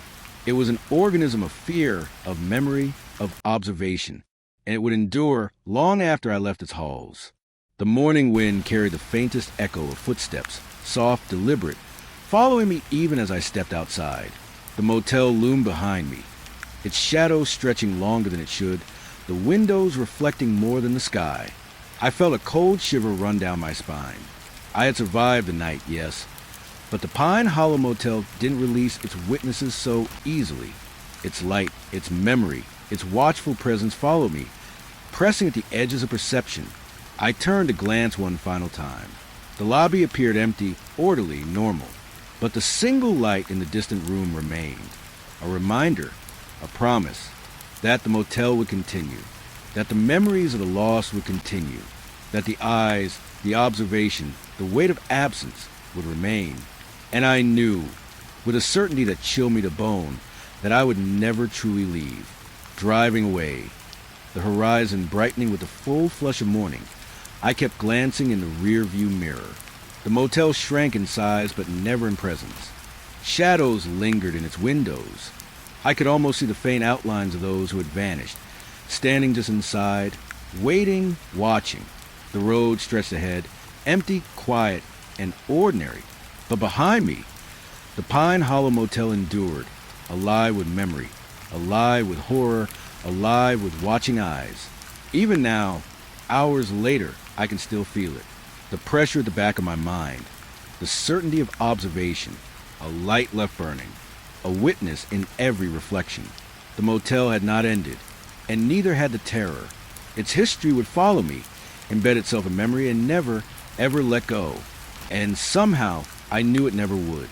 It was an organism of fear, of memory, of observation, and it would endure long after I left its halls. The morning wind carried the faintest echo of footsteps, soft, deliberate, following me even as I stepped outside. The motel loomed behind me, its shadow stretching longer than it should, the windows reflecting more than the sky. I felt a cold shiver run down my spine. I had survived the night, yes, but the Pine Hollow Motel didn't release its witnesses so easily. Its light, its memory, its watchful presence followed me, pressing at the edges of perception. I turned to glance one final time. The lobby appeared empty, orderly, normal, but the single light in the distant room remained. A reminder, a promise, that the motel would continue, that the memories of the lost would continue, that the eyes, the observation, the weight of absence would remain. And I knew, with a certainty that chilled me to bone, that I would never truly leave. Driving away, the horizon brightening with the full flush of morning, I kept glancing in the rear-view mirror. The motel shrank in size, but never in presence. Shadows lingered in its windows. I could almost see the faint outlines of those who had vanished, standing just inside, waiting, watching. The road stretched ahead, empty, quiet, and ordinary. But behind me, the Pine Hollow Motel endured, alive with memory, alive with horror, alive with watching eyes. Even now, hours later, I can still feel it. The pressure at the back of my mind, the certainty of observation, a light left burning, a witness in every reflection. The motel had not ended, and neither had the terror. Its history would follow me, embed itself in memory, and never, ever let go. And somehow, I knew it never would.